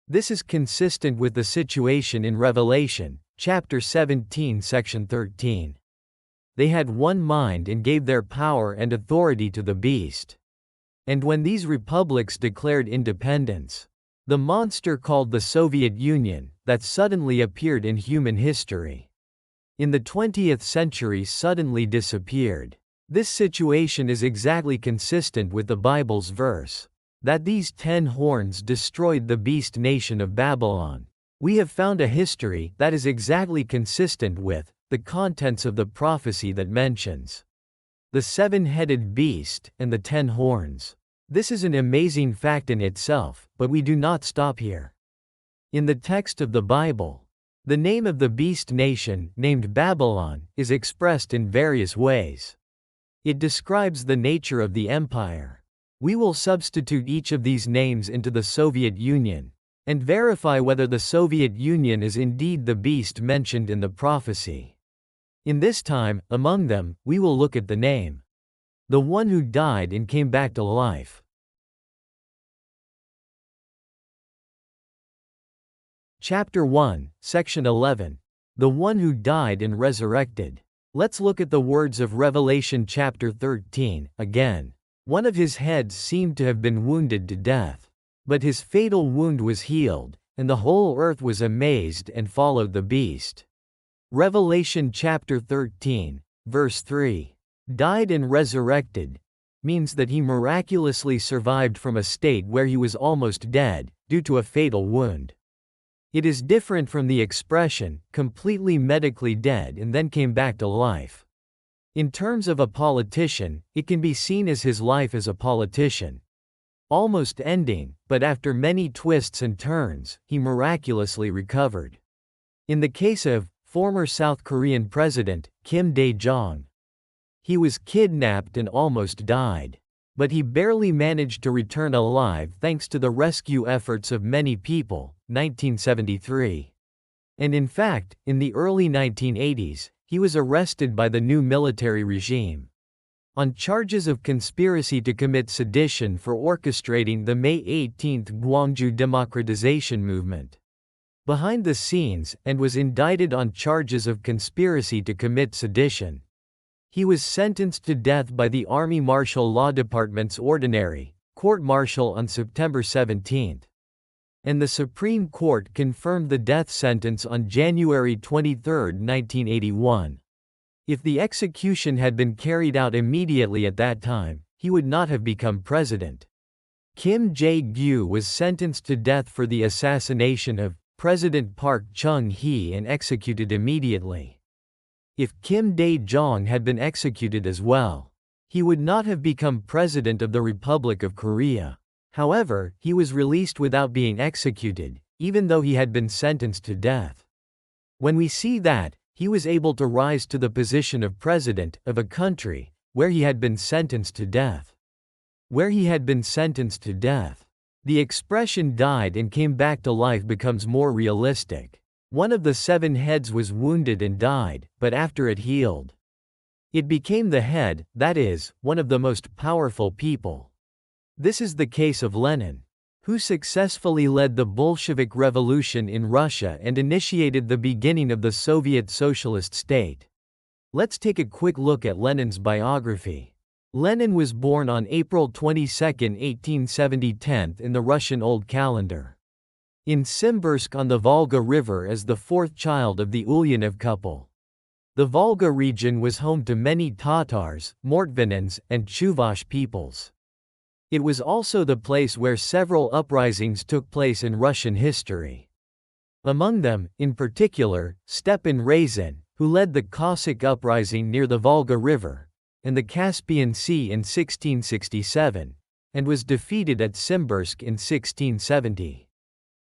This is consistent with the situation in Revelation, chapter 17, section 13. They had one mind and gave their power and authority to the beast. And when these republics declared independence, the monster called the Soviet Union, that suddenly appeared in human history, in the 20th century suddenly disappeared. This situation is exactly consistent with the Bible's verse, that these 10 horns destroyed the beast nation of Babylon. We have found a history that is exactly consistent with the contents of the prophecy that mentions the 7-headed beast and the 10 horns. This is an amazing fact in itself, but we do not stop here. In the text of the Bible, the name of the beast nation, named Babylon, is expressed in various ways. It describes the nature of the empire. We will substitute each of these names into the Soviet Union, and verify whether the Soviet Union is indeed the beast mentioned in the prophecy. In this time, among them, we will look at the name, the one who died and came back to life. Chapter 1, Section 11. The one who died and resurrected. Let's look at the words of Revelation chapter 13, again. One of his heads seemed to have been wounded to death. But his fatal wound was healed, and the whole earth was amazed and followed the beast. Revelation chapter 13, verse 3. Died and resurrected means that he miraculously survived from a state where he was almost dead, due to a fatal wound. It is different from the expression, completely medically dead and then came back to life. In terms of a politician, it can be seen as his life as a politician, almost ending, but after many twists and turns, he miraculously recovered. In the case of former South Korean President Kim Dae-jung, he was kidnapped and almost died, but he barely managed to return alive thanks to the rescue efforts of many people. 1973. And in fact, in the early 1980s, he was arrested by the new military regime on charges of conspiracy to commit sedition for orchestrating the May 18 Gwangju democratization movement behind the scenes, and was indicted on charges of conspiracy to commit sedition. He was sentenced to death by the Army Martial Law Department's Ordinary Court-Martial on September 17. And the Supreme Court confirmed the death sentence on January 23, 1981. If the execution had been carried out immediately at that time, he would not have become president. Kim Jae-gyu was sentenced to death for the assassination of President Park Chung-hee and executed immediately. If Kim Dae-jung had been executed as well, he would not have become president of the Republic of Korea. However, he was released without being executed, even though he had been sentenced to death. When we see that, he was able to rise to the position of president of a country where he had been sentenced to death. Where he had been sentenced to death, the expression died and came back to life becomes more realistic. One of the 7 heads was wounded and died, but after it healed, it became the head, that is, one of the most powerful people. This is the case of Lenin, who successfully led the Bolshevik Revolution in Russia and initiated the beginning of the Soviet Socialist state. Let's take a quick look at Lenin's biography. Lenin was born on April 22, 1870 in the Russian Old Calendar, in Simbirsk on the Volga River as the 4th child of the Ulyanov couple. The Volga region was home to many Tatars, Mortvinans, and Chuvash peoples. It was also the place where several uprisings took place in Russian history. Among them, in particular, Stepan Razin, who led the Cossack uprising near the Volga River and the Caspian Sea in 1667, and was defeated at Simbirsk in 1670.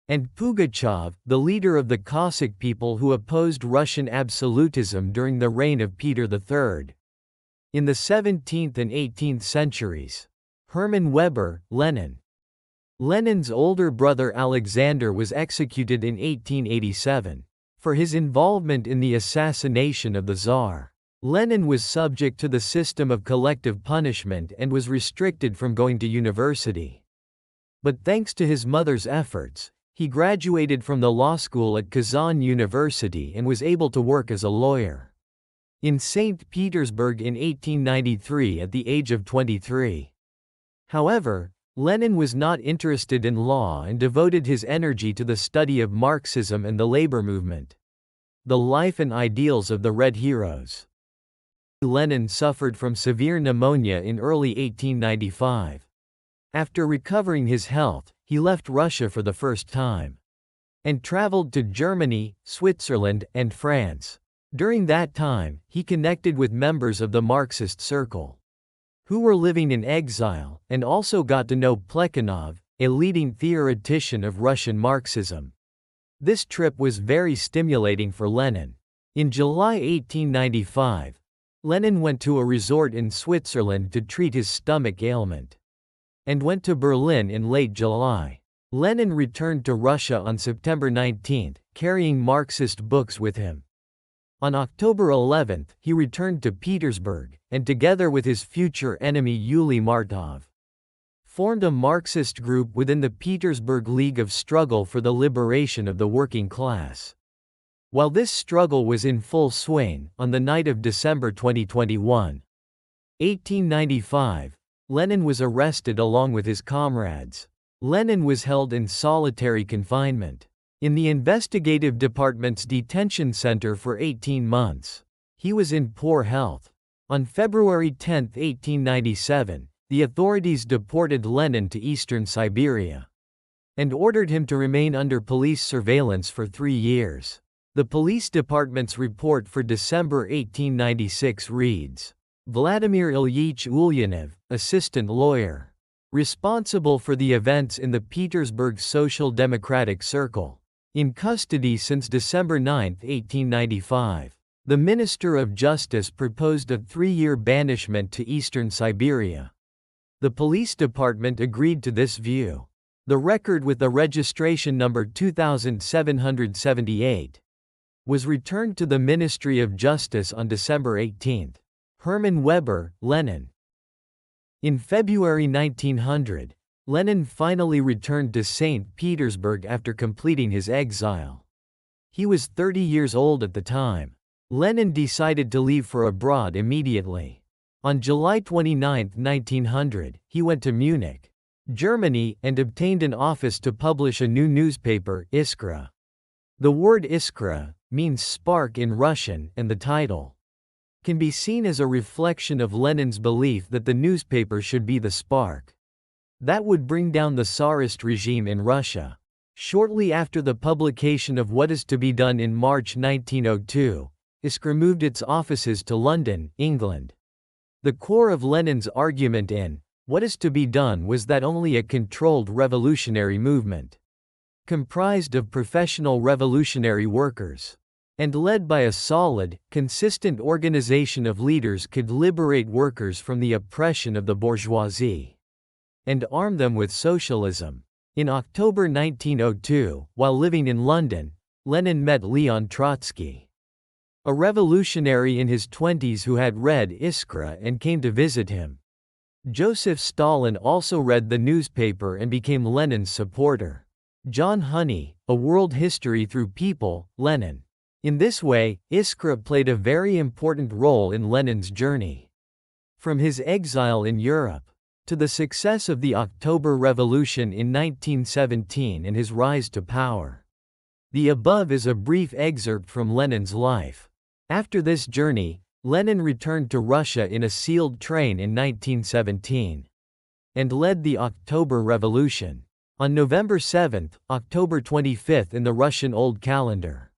And Pugachev, the leader of the Cossack people who opposed Russian absolutism during the reign of Peter III. In the 17th and 18th centuries. Hermann Weber, Lenin. Lenin's older brother Alexander was executed in 1887 for his involvement in the assassination of the Tsar. Lenin was subject to the system of collective punishment and was restricted from going to university. But thanks to his mother's efforts, he graduated from the law school at Kazan University and was able to work as a lawyer in St. Petersburg in 1893 at the age of 23. However, Lenin was not interested in law and devoted his energy to the study of Marxism and the labor movement. The life and ideals of the Red Heroes. Lenin suffered from severe pneumonia in early 1895. After recovering his health, he left Russia for the first time and traveled to Germany, Switzerland, and France. During that time, he connected with members of the Marxist circle who were living in exile, and also got to know Plekhanov, a leading theoretician of Russian Marxism. This trip was very stimulating for Lenin. In July 1895, Lenin went to a resort in Switzerland to treat his stomach ailment and went to Berlin in late July. Lenin returned to Russia on September 19, carrying Marxist books with him. On October 11, he returned to Petersburg, and together with his future enemy Yuli Martov, formed a Marxist group within the Petersburg League of Struggle for the Liberation of the Working Class. While this struggle was in full swing, on the night of December 2021, 1895, Lenin was arrested along with his comrades. Lenin was held in solitary confinement in the investigative department's detention center for 18 months. He was in poor health. On February 10, 1897, the authorities deported Lenin to eastern Siberia and ordered him to remain under police surveillance for 3 years. The police department's report for December 1896 reads, Vladimir Ilyich Ulyanov, assistant lawyer, responsible for the events in the Petersburg Social Democratic Circle, in custody since December 9, 1895. The Minister of Justice proposed a 3-year banishment to eastern Siberia. The police department agreed to this view. The record with the registration number 2778 was returned to the Ministry of Justice on December 18. Hermann Weber, Lenin. In February 1900, Lenin finally returned to St. Petersburg after completing his exile. He was 30 years old at the time. Lenin decided to leave for abroad immediately. On July 29, 1900, he went to Munich, Germany, and obtained an office to publish a new newspaper, Iskra. The word Iskra means spark in Russian, and the title can be seen as a reflection of Lenin's belief that the newspaper should be the spark that would bring down the Tsarist regime in Russia. Shortly after the publication of What Is to Be Done in March 1902, Iskra moved its offices to London, England. The core of Lenin's argument in What Is to Be Done was that only a controlled revolutionary movement, comprised of professional revolutionary workers, and led by a solid, consistent organization of leaders could liberate workers from the oppression of the bourgeoisie and arm them with socialism. In October 1902, while living in London, Lenin met Leon Trotsky, a revolutionary in his 20s who had read Iskra and came to visit him. Joseph Stalin also read the newspaper and became Lenin's supporter. John Honey, A World History Through People, Lenin. In this way, Iskra played a very important role in Lenin's journey from his exile in Europe to the success of the October Revolution in 1917 and his rise to power. The above is a brief excerpt from Lenin's life. After this journey, Lenin returned to Russia in a sealed train in 1917 and led the October Revolution. On November 7, October 25 in the Russian Old Calendar,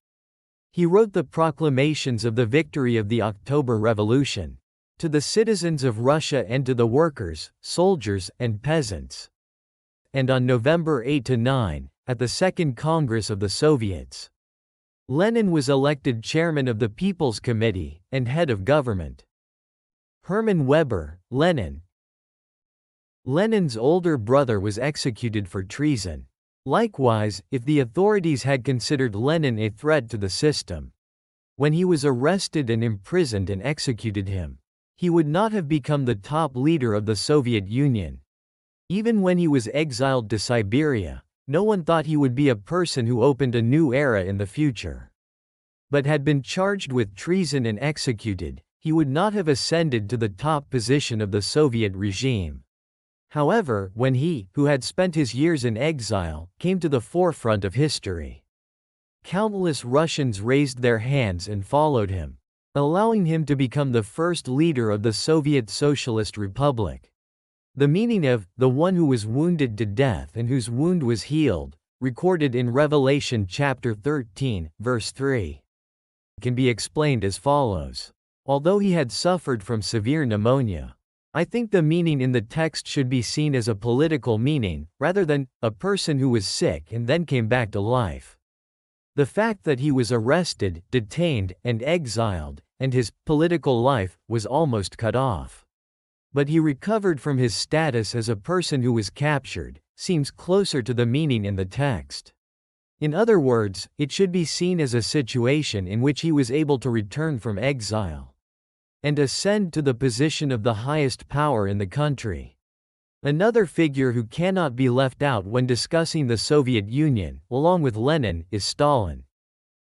he wrote the proclamations of the victory of the October Revolution to the citizens of Russia and to the workers, soldiers, and peasants. And on November 8–9, at the Second Congress of the Soviets, Lenin was elected chairman of the People's Committee and head of government. Hermann Weber, Lenin. Lenin's older brother was executed for treason. Likewise, if the authorities had considered Lenin a threat to the system, When he was arrested and imprisoned and executed him, he would not have become the top leader of the Soviet Union. Even when he was exiled to Siberia, no one thought he would be a person who opened a new era in the future. But had been charged with treason and executed, he would not have ascended to the top position of the Soviet regime. However, when he, who had spent his years in exile, came to the forefront of history, countless Russians raised their hands and followed him, allowing him to become the first leader of the Soviet Socialist Republic. The meaning of the one who was wounded to death and whose wound was healed, recorded in Revelation chapter 13, verse 3, can be explained as follows. Although he had suffered from severe pneumonia, I think the meaning in the text should be seen as a political meaning, rather than a person who was sick and then came back to life. The fact that he was arrested, detained, and exiled, and his political life was almost cut off. But he recovered from his status as a person who was captured, seems closer to the meaning in the text. In other words, it should be seen as a situation in which he was able to return from exile and ascend to the position of the highest power in the country. Another figure who cannot be left out when discussing the Soviet Union, along with Lenin, is Stalin.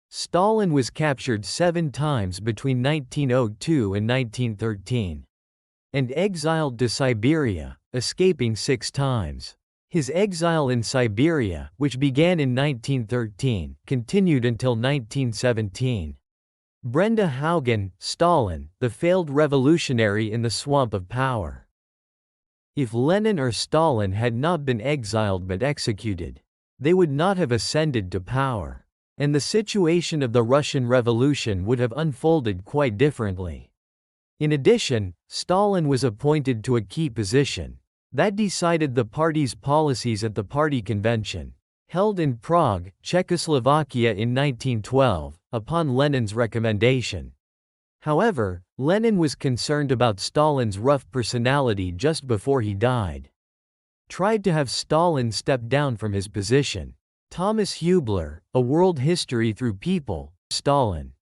Stalin was captured 7 times between 1902 and 1913, and exiled to Siberia, escaping 6 times. His exile in Siberia, which began in 1913, continued until 1917. Brenda Haugen, Stalin, the failed revolutionary in the swamp of power. If Lenin or Stalin had not been exiled but executed, they would not have ascended to power, and the situation of the Russian Revolution would have unfolded quite differently. In addition, Stalin was appointed to a key position that decided the party's policies at the party convention, held in Prague, Czechoslovakia in 1912, upon Lenin's recommendation. However, Lenin was concerned about Stalin's rough personality just before he died. Tried to have Stalin step down from his position. Thomas Hubler, A World History Through People, Stalin.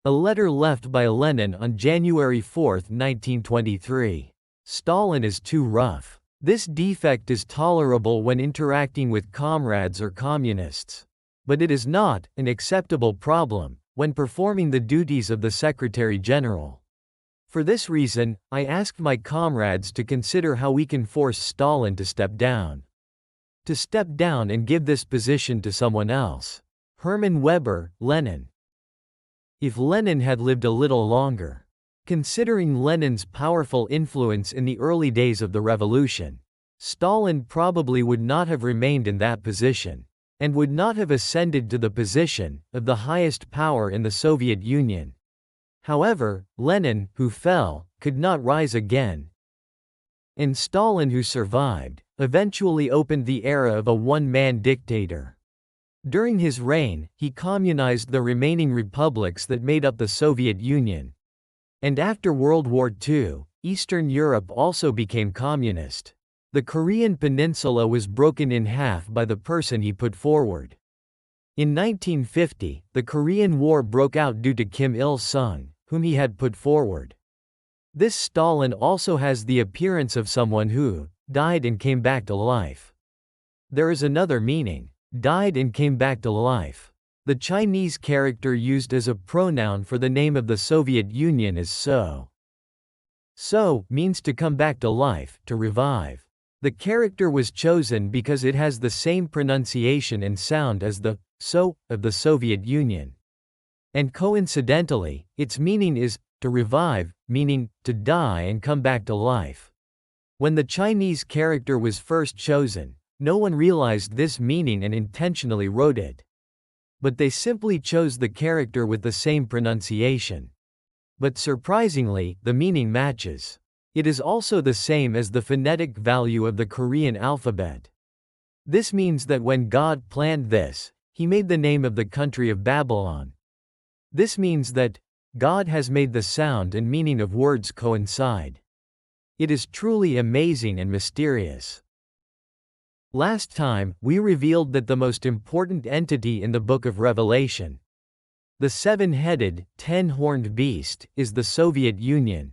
A letter left by Lenin on January 4, 1923. Stalin is too rough. This defect is tolerable when interacting with comrades or communists, but it is not an acceptable problem when performing the duties of the Secretary General. For this reason, I asked my comrades to consider how we can force Stalin to step down. To step down and give this position to someone else. Hermann Weber, Lenin. If Lenin had lived a little longer. Considering Lenin's powerful influence in the early days of the revolution, Stalin probably would not have remained in that position, and would not have ascended to the position of the highest power in the Soviet Union. However, Lenin, who fell, could not rise again, and Stalin, who survived, eventually opened the era of a one-man dictator. During his reign, he communized the remaining republics that made up the Soviet Union. And after World War II, Eastern Europe also became communist. The Korean peninsula was broken in half by the person he put forward. In 1950, the Korean War broke out due to Kim Il-sung, whom he had put forward. This Stalin also has the appearance of someone who died and came back to life. There is another meaning. Died and came back to life. The Chinese character used as a pronoun for the name of the Soviet Union is so. So means to come back to life, to revive. The character was chosen because it has the same pronunciation and sound as the so of the Soviet Union. And coincidentally, its meaning is to revive, meaning to die and come back to life. When the Chinese character was first chosen, no one realized this meaning and intentionally wrote it. But they simply chose the character with the same pronunciation. But surprisingly, the meaning matches. It is also the same as the phonetic value of the Korean alphabet. This means that when God planned this, He made the name of the country of Babylon. This means that God has made the sound and meaning of words coincide. It is truly amazing and mysterious. Last time, we revealed that the most important entity in the book of Revelation, The seven-headed, ten-horned beast is the Soviet Union.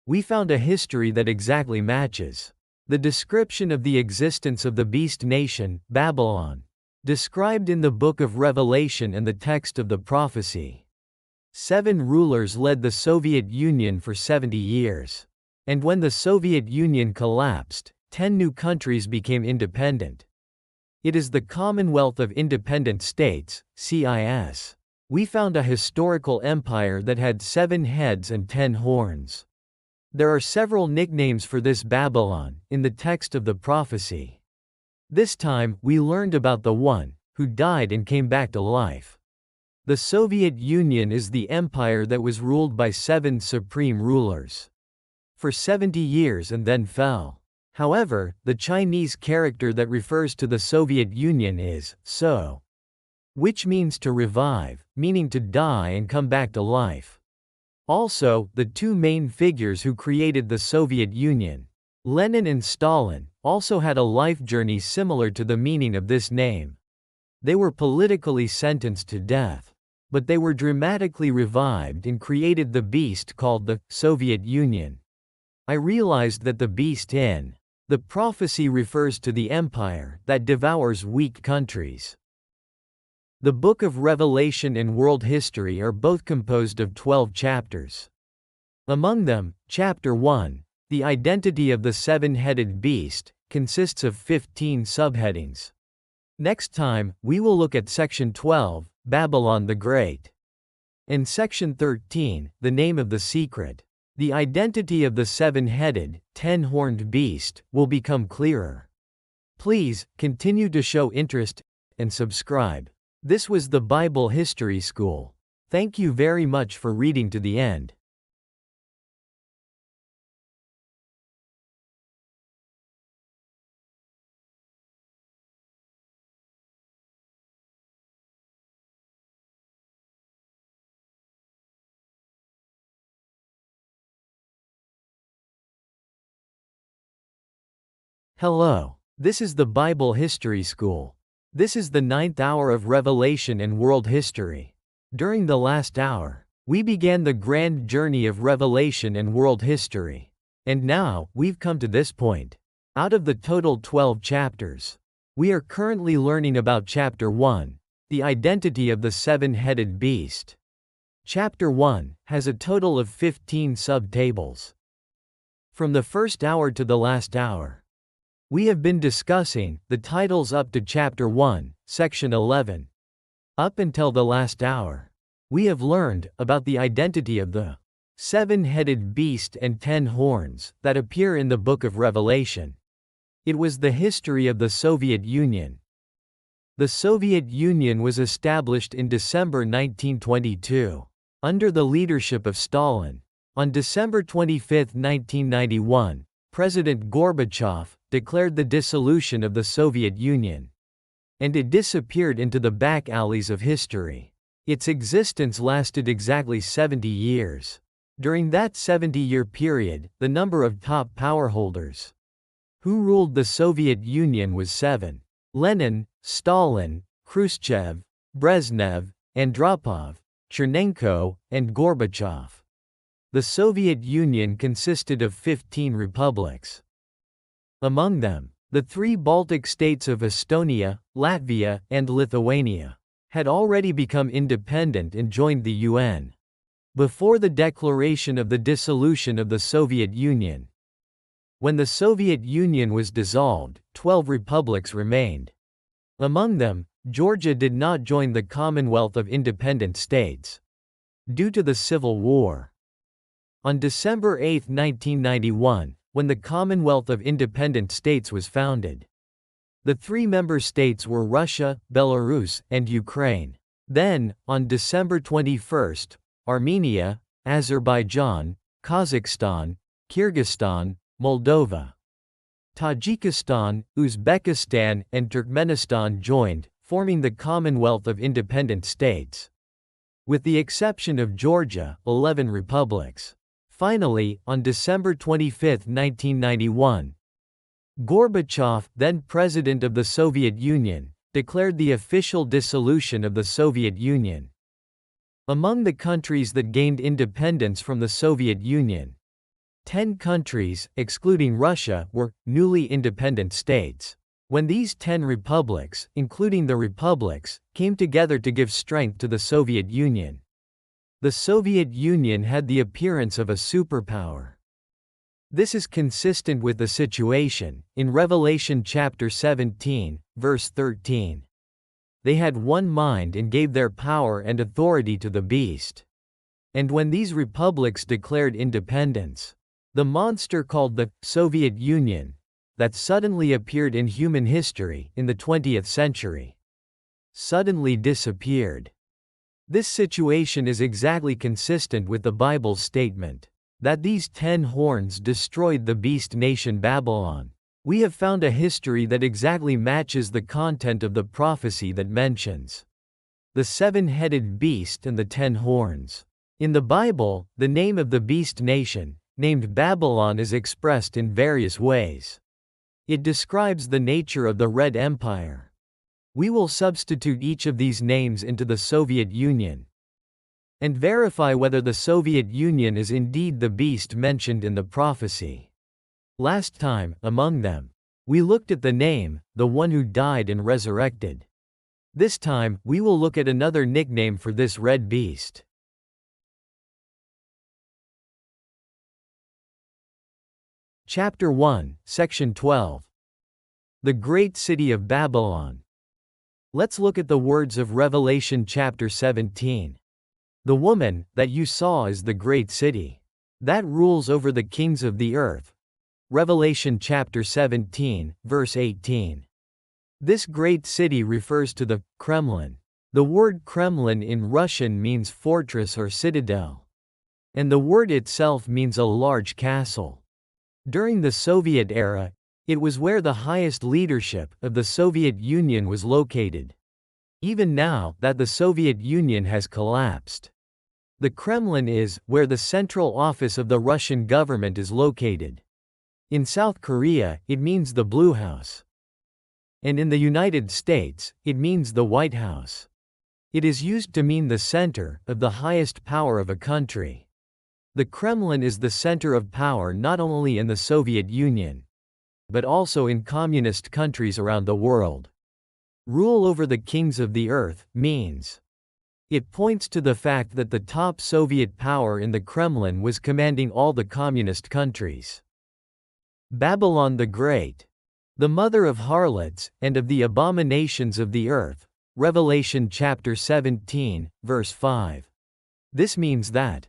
We found a history that exactly matches the description of the existence of the beast nation, Babylon, described in the book of Revelation and the text of the prophecy. 7 rulers led the Soviet Union for 70 years. And when the Soviet Union collapsed, 10 new countries became independent. It is the Commonwealth of Independent States, CIS. We found a historical empire that had 7 heads and 10 horns. There are several nicknames for this Babylon in the text of the prophecy. This time, we learned about the one who died and came back to life. The Soviet Union is the empire that was ruled by 7 supreme rulers for 70 years and then fell. However, the Chinese character that refers to the Soviet Union is so, which means to revive, meaning to die and come back to life. Also, the 2 main figures who created the Soviet Union, Lenin and Stalin, also had a life journey similar to the meaning of this name. They were politically sentenced to death, but they were dramatically revived and created the beast called the Soviet Union. I realized that the beast in the prophecy refers to the empire that devours weak countries. The book of Revelation and world history are both composed of 12 chapters. Among them, chapter 1, the identity of the seven-headed beast, consists of 15 subheadings. Next time, we will look at section 12, Babylon the Great. In section 13, the name of the secret, the identity of the seven-headed, 10-horned beast, will become clearer. Please, continue to show interest and subscribe. This was the Bible History School. Thank you very much for reading to the end. Hello. This is the Bible History School. This is the 9th hour of Revelation and world history. During the last hour, we began the grand journey of Revelation and world history. And now, we've come to this point. Out of the total 12 chapters, we are currently learning about chapter 1, the identity of the seven-headed beast. Chapter 1 has a total of 15 subtables. From the first hour to the last hour, we have been discussing the titles up to chapter 1, section 11. Up until the last hour, we have learned about the identity of the seven-headed beast and 10 horns that appear in the book of Revelation. It was the history of the Soviet Union. The Soviet Union was established in December 1922, under the leadership of Stalin. On December 25, 1991, President Gorbachev declared the dissolution of the Soviet Union, and it disappeared into the back alleys of history. Its existence lasted exactly 70 years. During that 70-year period, the number of top power holders who ruled the Soviet Union was 7. Lenin, Stalin, Khrushchev, Brezhnev, Andropov, Chernenko, and Gorbachev. The Soviet Union consisted of 15 republics. Among them, the 3 Baltic states of Estonia, Latvia, and Lithuania had already become independent and joined the UN before the declaration of the dissolution of the Soviet Union. When the Soviet Union was dissolved, 12 republics remained. Among them, Georgia did not join the Commonwealth of Independent States due to the Civil War. On December 8, 1991, when the Commonwealth of Independent States was founded, the 3 member states were Russia, Belarus, and Ukraine. Then, on December 21, Armenia, Azerbaijan, Kazakhstan, Kyrgyzstan, Moldova, Tajikistan, Uzbekistan, and Turkmenistan joined, forming the Commonwealth of Independent States. With the exception of Georgia, 11 republics. Finally, on December 25, 1991, Gorbachev, then president of the Soviet Union, declared the official dissolution of the Soviet Union. Among the countries that gained independence from the Soviet Union, 10 countries, excluding Russia, were newly independent states. When these 10 republics, including the republics, came together to give strength to the Soviet Union, the Soviet Union had the appearance of a superpower. This is consistent with the situation in Revelation chapter 17, verse 13. They had one mind and gave their power and authority to the beast. And when these republics declared independence, the monster called the Soviet Union, that suddenly appeared in human history in the 20th century, suddenly disappeared. This situation is exactly consistent with the Bible's statement that these 10 horns destroyed the beast nation Babylon. We have found a history that exactly matches the content of the prophecy that mentions the 7-headed beast and the 10 horns. In the Bible, the name of the beast nation, named Babylon, is expressed in various ways. It describes the nature of the Red Empire. We will substitute each of these names into the Soviet Union and verify whether the Soviet Union is indeed the beast mentioned in the prophecy. Last time, among them, we looked at the name, the one who died and resurrected. This time, we will look at another nickname for this red beast. Chapter 1, Section 12. The Great City of Babylon. Let's look at the words of Revelation chapter 17. The woman that you saw is the great city that rules over the kings of the earth. Revelation chapter 17, verse 18. This great city refers to the Kremlin. The word Kremlin in Russian means fortress or citadel, and the word itself means a large castle. During the Soviet era, it was where the highest leadership of the Soviet Union was located. Even now that the Soviet Union has collapsed, the Kremlin is where the central office of the Russian government is located. In South Korea, it means the Blue House. And in the United States, it means the White House. It is used to mean the center of the highest power of a country. The Kremlin is the center of power not only in the Soviet Union, but also in communist countries around the world. Rule over the kings of the earth means it points to the fact that the top Soviet power in the Kremlin was commanding all the communist countries. Babylon the Great, the mother of harlots and of the abominations of the earth. Revelation chapter 17, verse 5. This means that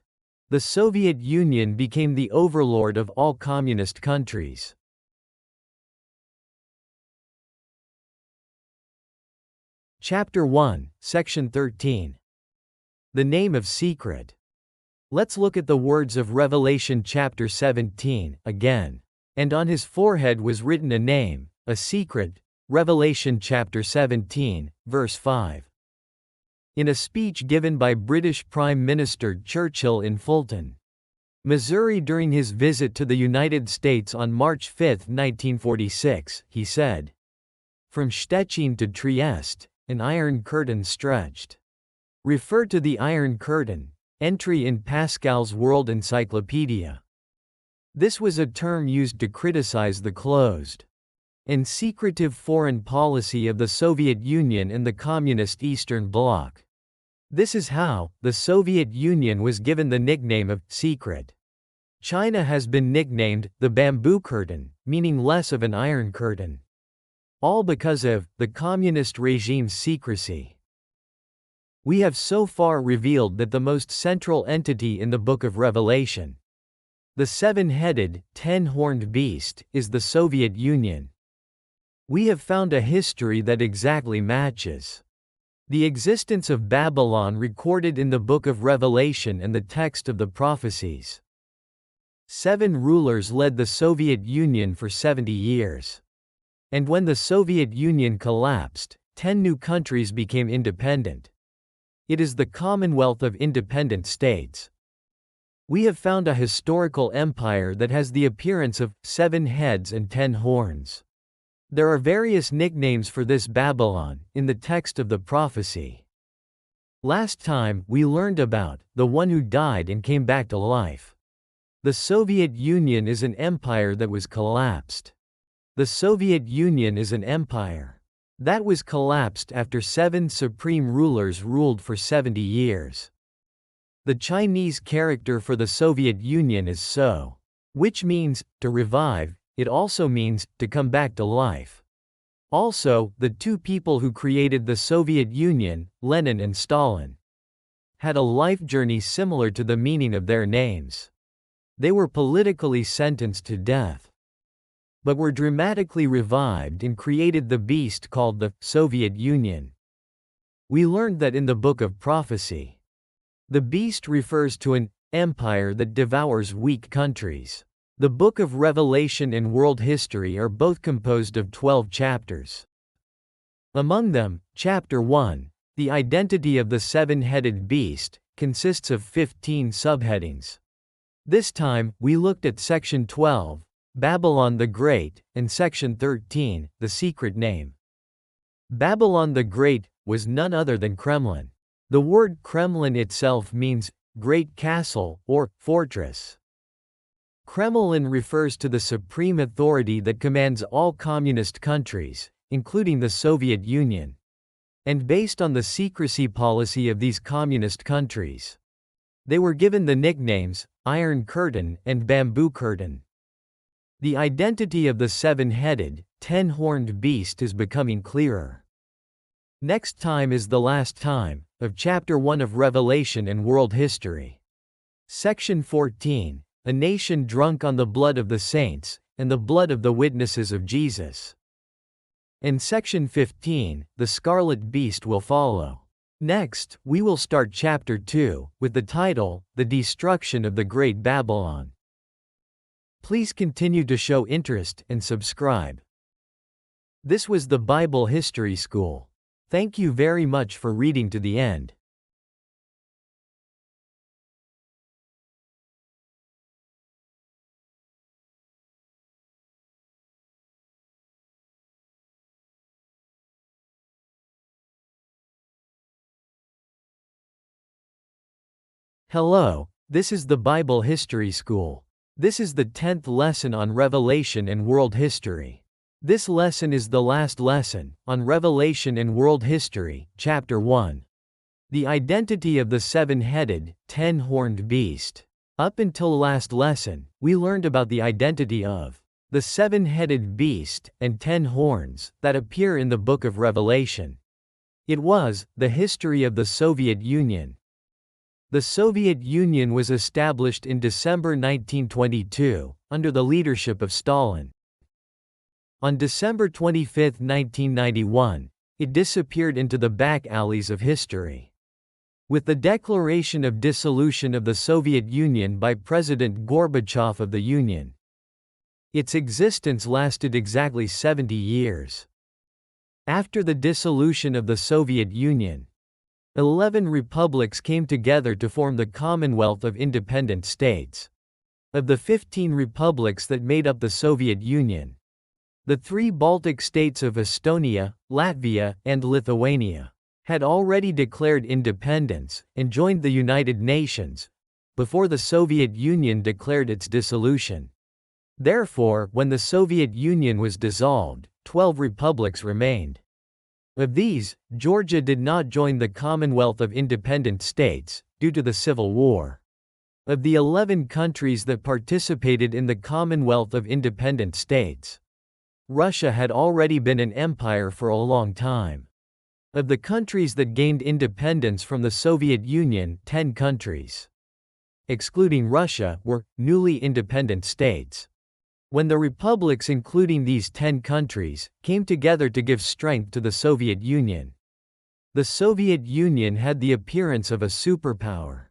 the Soviet Union became the overlord of all communist countries. Chapter 1, Section 13. The name of secret. Let's look at the words of Revelation chapter 17 again. And on his forehead was written a name, a secret. Revelation chapter 17, verse 5. In a speech given by British Prime Minister Churchill in Fulton, Missouri during his visit to the United States on March 5, 1946, he said, "From Stettin to Trieste, an iron curtain stretched." Refer to the Iron Curtain, entry in Pascal's World Encyclopedia. This was a term used to criticize the closed and secretive foreign policy of the Soviet Union and the Communist Eastern Bloc. This is how the Soviet Union was given the nickname of secret. China has been nicknamed the bamboo curtain, meaning less of an iron curtain. All because of the communist regime's secrecy. We have so far revealed that the most central entity in the book of Revelation, the 7-headed, 10-horned beast, is the Soviet Union. We have found a history that exactly matches the existence of Babylon recorded in the book of Revelation and the text of the prophecies. 7 rulers led the Soviet Union for 70 years. And when the Soviet Union collapsed, 10 new countries became independent. It is the Commonwealth of Independent States. We have found a historical empire that has the appearance of 7 heads and 10 horns. There are various nicknames for this Babylon in the text of the prophecy. Last time, we learned about the one who died and came back to life. The Soviet Union is an empire that was collapsed. The Soviet Union is an empire that was collapsed after 7 supreme rulers ruled for 70 years. The Chinese character for the Soviet Union is so, which means to revive. It also means to come back to life. Also, the two people who created the Soviet Union, Lenin and Stalin, had a life journey similar to the meaning of their names. They were politically sentenced to death, but were dramatically revived and created the beast called the Soviet Union. We learned that in the Book of Prophecy, the beast refers to an empire that devours weak countries. The Book of Revelation and World History are both composed of 12 chapters. Among them, Chapter 1, The Identity of the Seven-Headed Beast, consists of 15 subheadings. This time, we looked at Section 12, Babylon the Great, and Section 13, The Secret Name. Babylon the Great was none other than Kremlin. The word Kremlin itself means great castle or fortress. Kremlin refers to the supreme authority that commands all communist countries, including the Soviet Union, and based on the secrecy policy of these communist countries, they were given the nicknames Iron Curtain and Bamboo Curtain. The identity of the seven-headed, 10-horned beast is becoming clearer. Next time is the last time of Chapter 1 of Revelation and World History. Section 14. A nation drunk on the blood of the saints, and the blood of the witnesses of Jesus. In Section 15, the scarlet beast will follow. Next, we will start Chapter 2, with the title, The Destruction of the Great Babylon. Please continue to show interest and subscribe. This was the Bible History School. Thank you very much for reading to the end. Hello, this is the Bible History School. This is the 10th lesson on Revelation and World History. This lesson is the last lesson on Revelation and World History, Chapter 1. The identity of the seven-headed, 10-horned beast. Up until last lesson, we learned about the identity of the seven-headed beast and 10 horns that appear in the book of Revelation. It was the history of the Soviet Union. The Soviet Union was established in December 1922, under the leadership of Stalin. On December 25, 1991, it disappeared into the back alleys of history. With the declaration of dissolution of the Soviet Union by President Gorbachev of the Union, its existence lasted exactly 70 years. After the dissolution of the Soviet Union, 11 republics came together to form the Commonwealth of Independent States. Of the 15 republics that made up the Soviet Union, the 3 Baltic states of Estonia, Latvia, and Lithuania had already declared independence and joined the United Nations before the Soviet Union declared its dissolution. Therefore, when the Soviet Union was dissolved, 12 republics remained. Of these, Georgia did not join the Commonwealth of Independent States, due to the Civil War. Of the 11 countries that participated in the Commonwealth of Independent States, Russia had already been an empire for a long time. Of the countries that gained independence from the Soviet Union, 10 countries, excluding Russia, were newly independent states. When the republics including these 10 countries came together to give strength to the Soviet Union, the Soviet Union had the appearance of a superpower.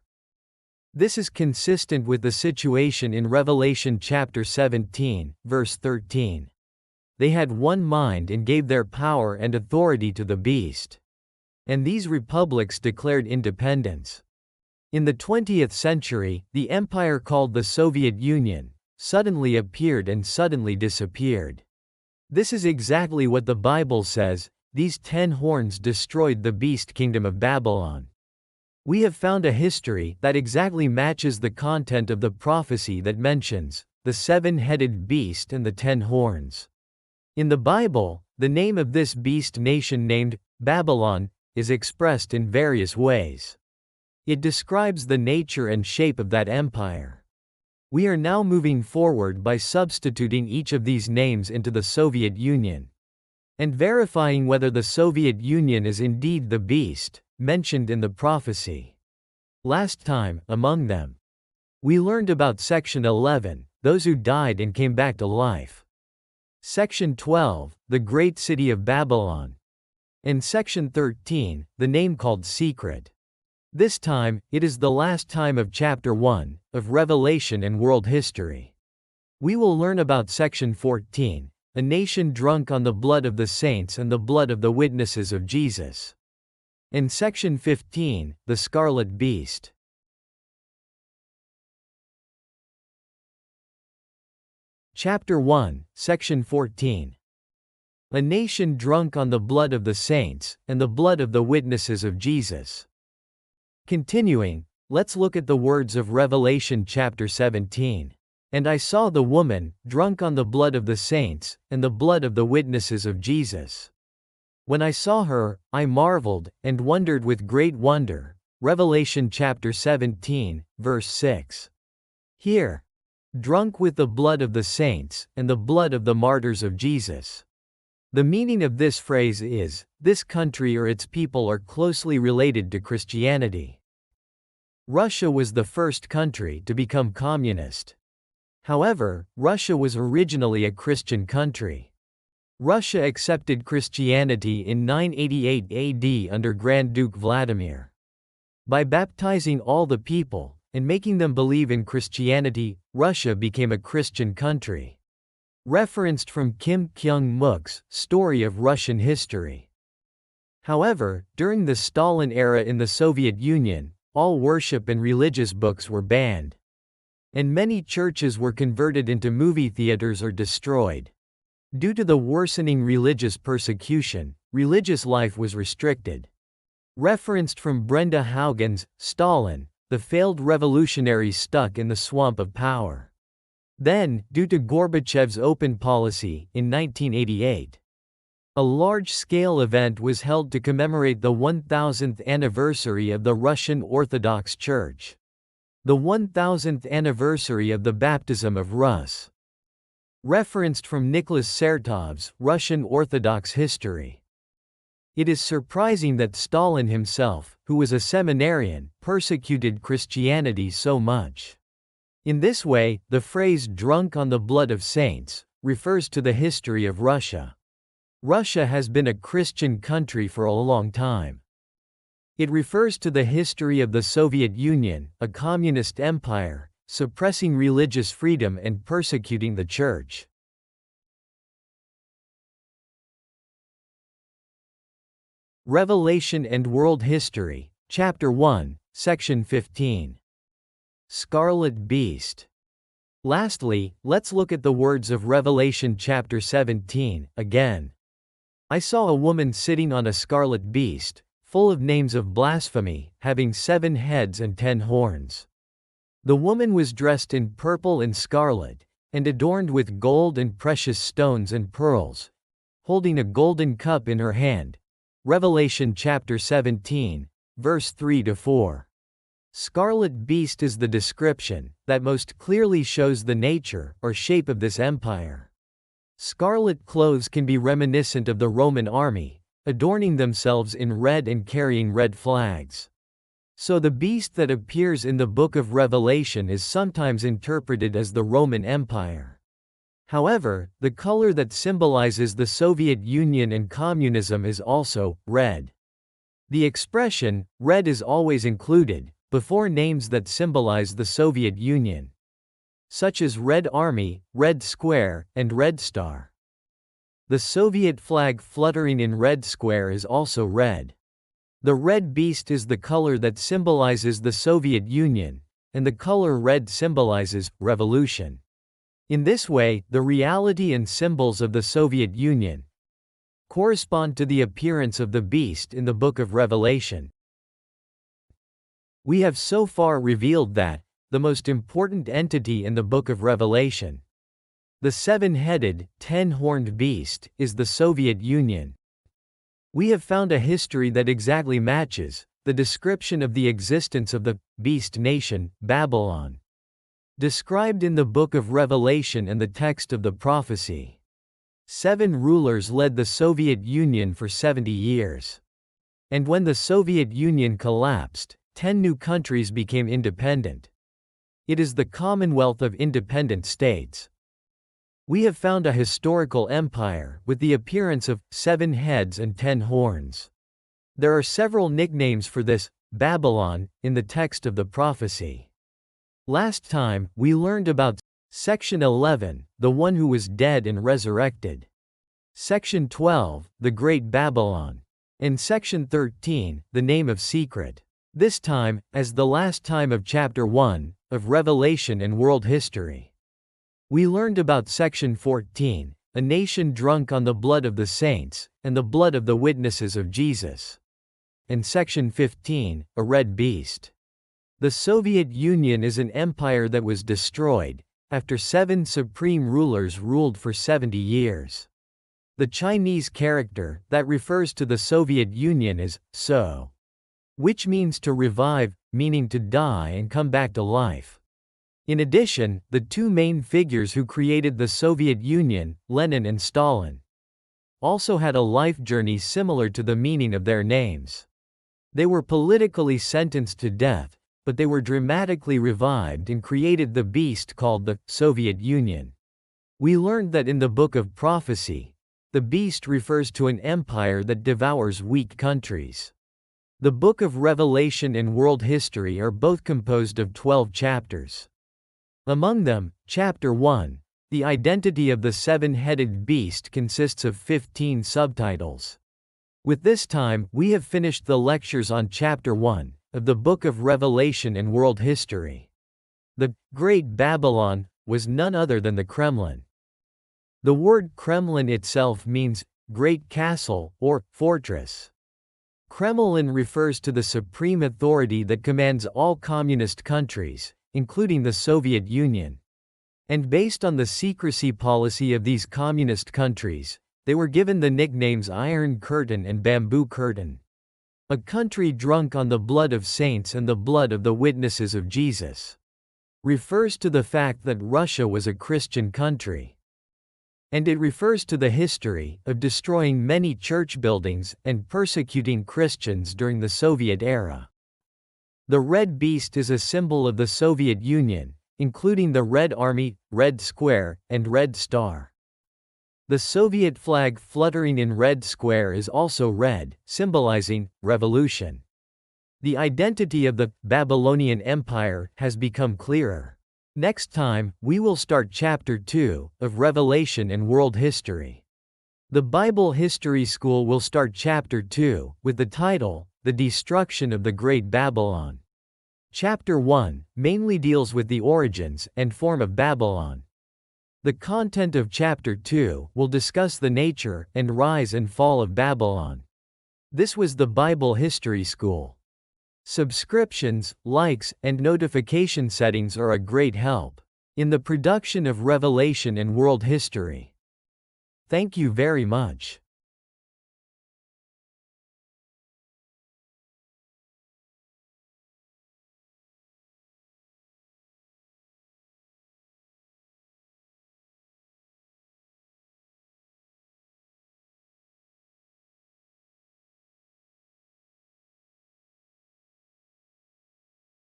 This is consistent with the situation in Revelation chapter 17, verse 13. They had one mind and gave their power and authority to the beast. And these republics declared independence. In the 20th century, the empire called the Soviet Union suddenly appeared and suddenly disappeared. This is exactly what the Bible says. These 10 horns destroyed the beast kingdom of Babylon. We have found a history that exactly matches the content of the prophecy that mentions the seven-headed beast and the 10 horns. In the Bible, the name of this beast nation named Babylon is expressed in various ways. It describes the nature and shape of that empire. We are now moving forward by substituting each of these names into the Soviet Union and verifying whether the Soviet Union is indeed the beast mentioned in the prophecy. Last time, among them, we learned about Section 11, those who died and came back to life. Section 12, the great city of Babylon. And Section 13, the name called secret. This time, it is the last time of Chapter 1, of Revelation and World History. We will learn about Section 14, a nation drunk on the blood of the saints and the blood of the witnesses of Jesus. And Section 15, the scarlet beast. Chapter 1, Section 14. A nation drunk on the blood of the saints and the blood of the witnesses of Jesus. Continuing, let's look at the words of Revelation chapter 17. And I saw the woman, drunk on the blood of the saints, and the blood of the witnesses of Jesus. When I saw her, I marveled, and wondered with great wonder. Revelation chapter 17, verse 6. Here, drunk with the blood of the saints, and the blood of the martyrs of Jesus. The meaning of this phrase is, this country or its people are closely related to Christianity. Russia was the first country to become communist. However, Russia was originally a Christian country. Russia accepted Christianity in 988 AD under Grand Duke Vladimir. By baptizing all the people, and making them believe in Christianity, Russia became a Christian country. Referenced from Kim Kyung-mook's Story of Russian History. However, during the Stalin era in the Soviet Union, all worship and religious books were banned. And many churches were converted into movie theaters or destroyed. Due to the worsening religious persecution, religious life was restricted. Referenced from Brenda Haugen's Stalin, the failed revolutionary stuck in the swamp of power. Then, due to Gorbachev's open policy, in 1988, a large-scale event was held to commemorate the 1000th anniversary of the Russian Orthodox Church. The 1000th anniversary of the baptism of Rus. Referenced from Nicholas Sertov's Russian Orthodox History. It is surprising that Stalin himself, who was a seminarian, persecuted Christianity so much. In this way, the phrase drunk on the blood of saints refers to the history of Russia. Russia has been a Christian country for a long time. It refers to the history of the Soviet Union, a communist empire, suppressing religious freedom and persecuting the church. Revelation and World History, Chapter 1, Section 15. Scarlet Beast. Lastly, let's look at the words of Revelation chapter 17, again. I saw a woman sitting on a scarlet beast, full of names of blasphemy, having 7 heads and 10 horns. The woman was dressed in purple and scarlet, and adorned with gold and precious stones and pearls, holding a golden cup in her hand. Revelation chapter 17, verse 3-4. Scarlet beast is the description that most clearly shows the nature or shape of this empire. Scarlet clothes can be reminiscent of the Roman army, adorning themselves in red and carrying red flags. So the beast that appears in the book of Revelation is sometimes interpreted as the Roman Empire. However, the color that symbolizes the Soviet Union and communism is also red. The expression, red, is always included before names that symbolize the Soviet Union, such as Red Army, Red Square, and Red Star. The Soviet flag fluttering in Red Square is also red. The red beast is the color that symbolizes the Soviet Union, and the color red symbolizes revolution. In this way, the reality and symbols of the Soviet Union correspond to the appearance of the beast in the book of Revelation. We have so far revealed that the most important entity in the book of Revelation, the seven-headed, 10-horned beast, is the Soviet Union. We have found a history that exactly matches the description of the existence of the beast nation, Babylon, described in the book of Revelation and the text of the prophecy. 7 rulers led the Soviet Union for 70 years. And when the Soviet Union collapsed, 10 new countries became independent. It is the Commonwealth of Independent States. We have found a historical empire with the appearance of 7 heads and 10 horns. There are several nicknames for this Babylon in the text of the prophecy. Last time, we learned about Section 11, the one who was dead and resurrected. Section 12, the Great Babylon. And Section 13, the name of secret. This time, as the last time of Chapter 1, of Revelation and World History, we learned about Section 14, a nation drunk on the blood of the saints, and the blood of the witnesses of Jesus. And Section 15, a red beast. The Soviet Union is an empire that was destroyed after 7 supreme rulers ruled for 70 years. The Chinese character that refers to the Soviet Union is so, which means to revive, meaning to die and come back to life. In addition, the 2 main figures who created the Soviet Union, Lenin and Stalin, also had a life journey similar to the meaning of their names. They were politically sentenced to death, but they were dramatically revived and created the beast called the Soviet Union. We learned that in the book of prophecy, the beast refers to an empire that devours weak countries. The book of Revelation and world history are both composed of 12 chapters. Among them, Chapter 1, the identity of the 7-headed beast, consists of 15 subtitles. With this time, we have finished the lectures on Chapter 1 of the book of Revelation and world history. The Great Babylon was none other than the Kremlin. The word Kremlin itself means great castle or fortress. Kremlin refers to the supreme authority that commands all communist countries, including the Soviet Union. And based on the secrecy policy of these communist countries, they were given the nicknames Iron Curtain and Bamboo Curtain. A country drunk on the blood of saints and the blood of the witnesses of Jesus refers to the fact that Russia was a Christian country. And it refers to the history of destroying many church buildings and persecuting Christians during the Soviet era. The red beast is a symbol of the Soviet Union, including the Red Army, Red Square, and Red Star. The Soviet flag fluttering in Red Square is also red, symbolizing revolution. The identity of the Babylonian Empire has become clearer. Next time, we will start Chapter 2 of Revelation and World History. The Bible History School will start Chapter 2 with the title, The Destruction of the Great Babylon. Chapter 1 mainly deals with the origins and form of Babylon. The content of Chapter 2 will discuss the nature and rise and fall of Babylon. This was the Bible History School. Subscriptions, likes, and notification settings are a great help in the production of Revelation and world history. Thank you very much.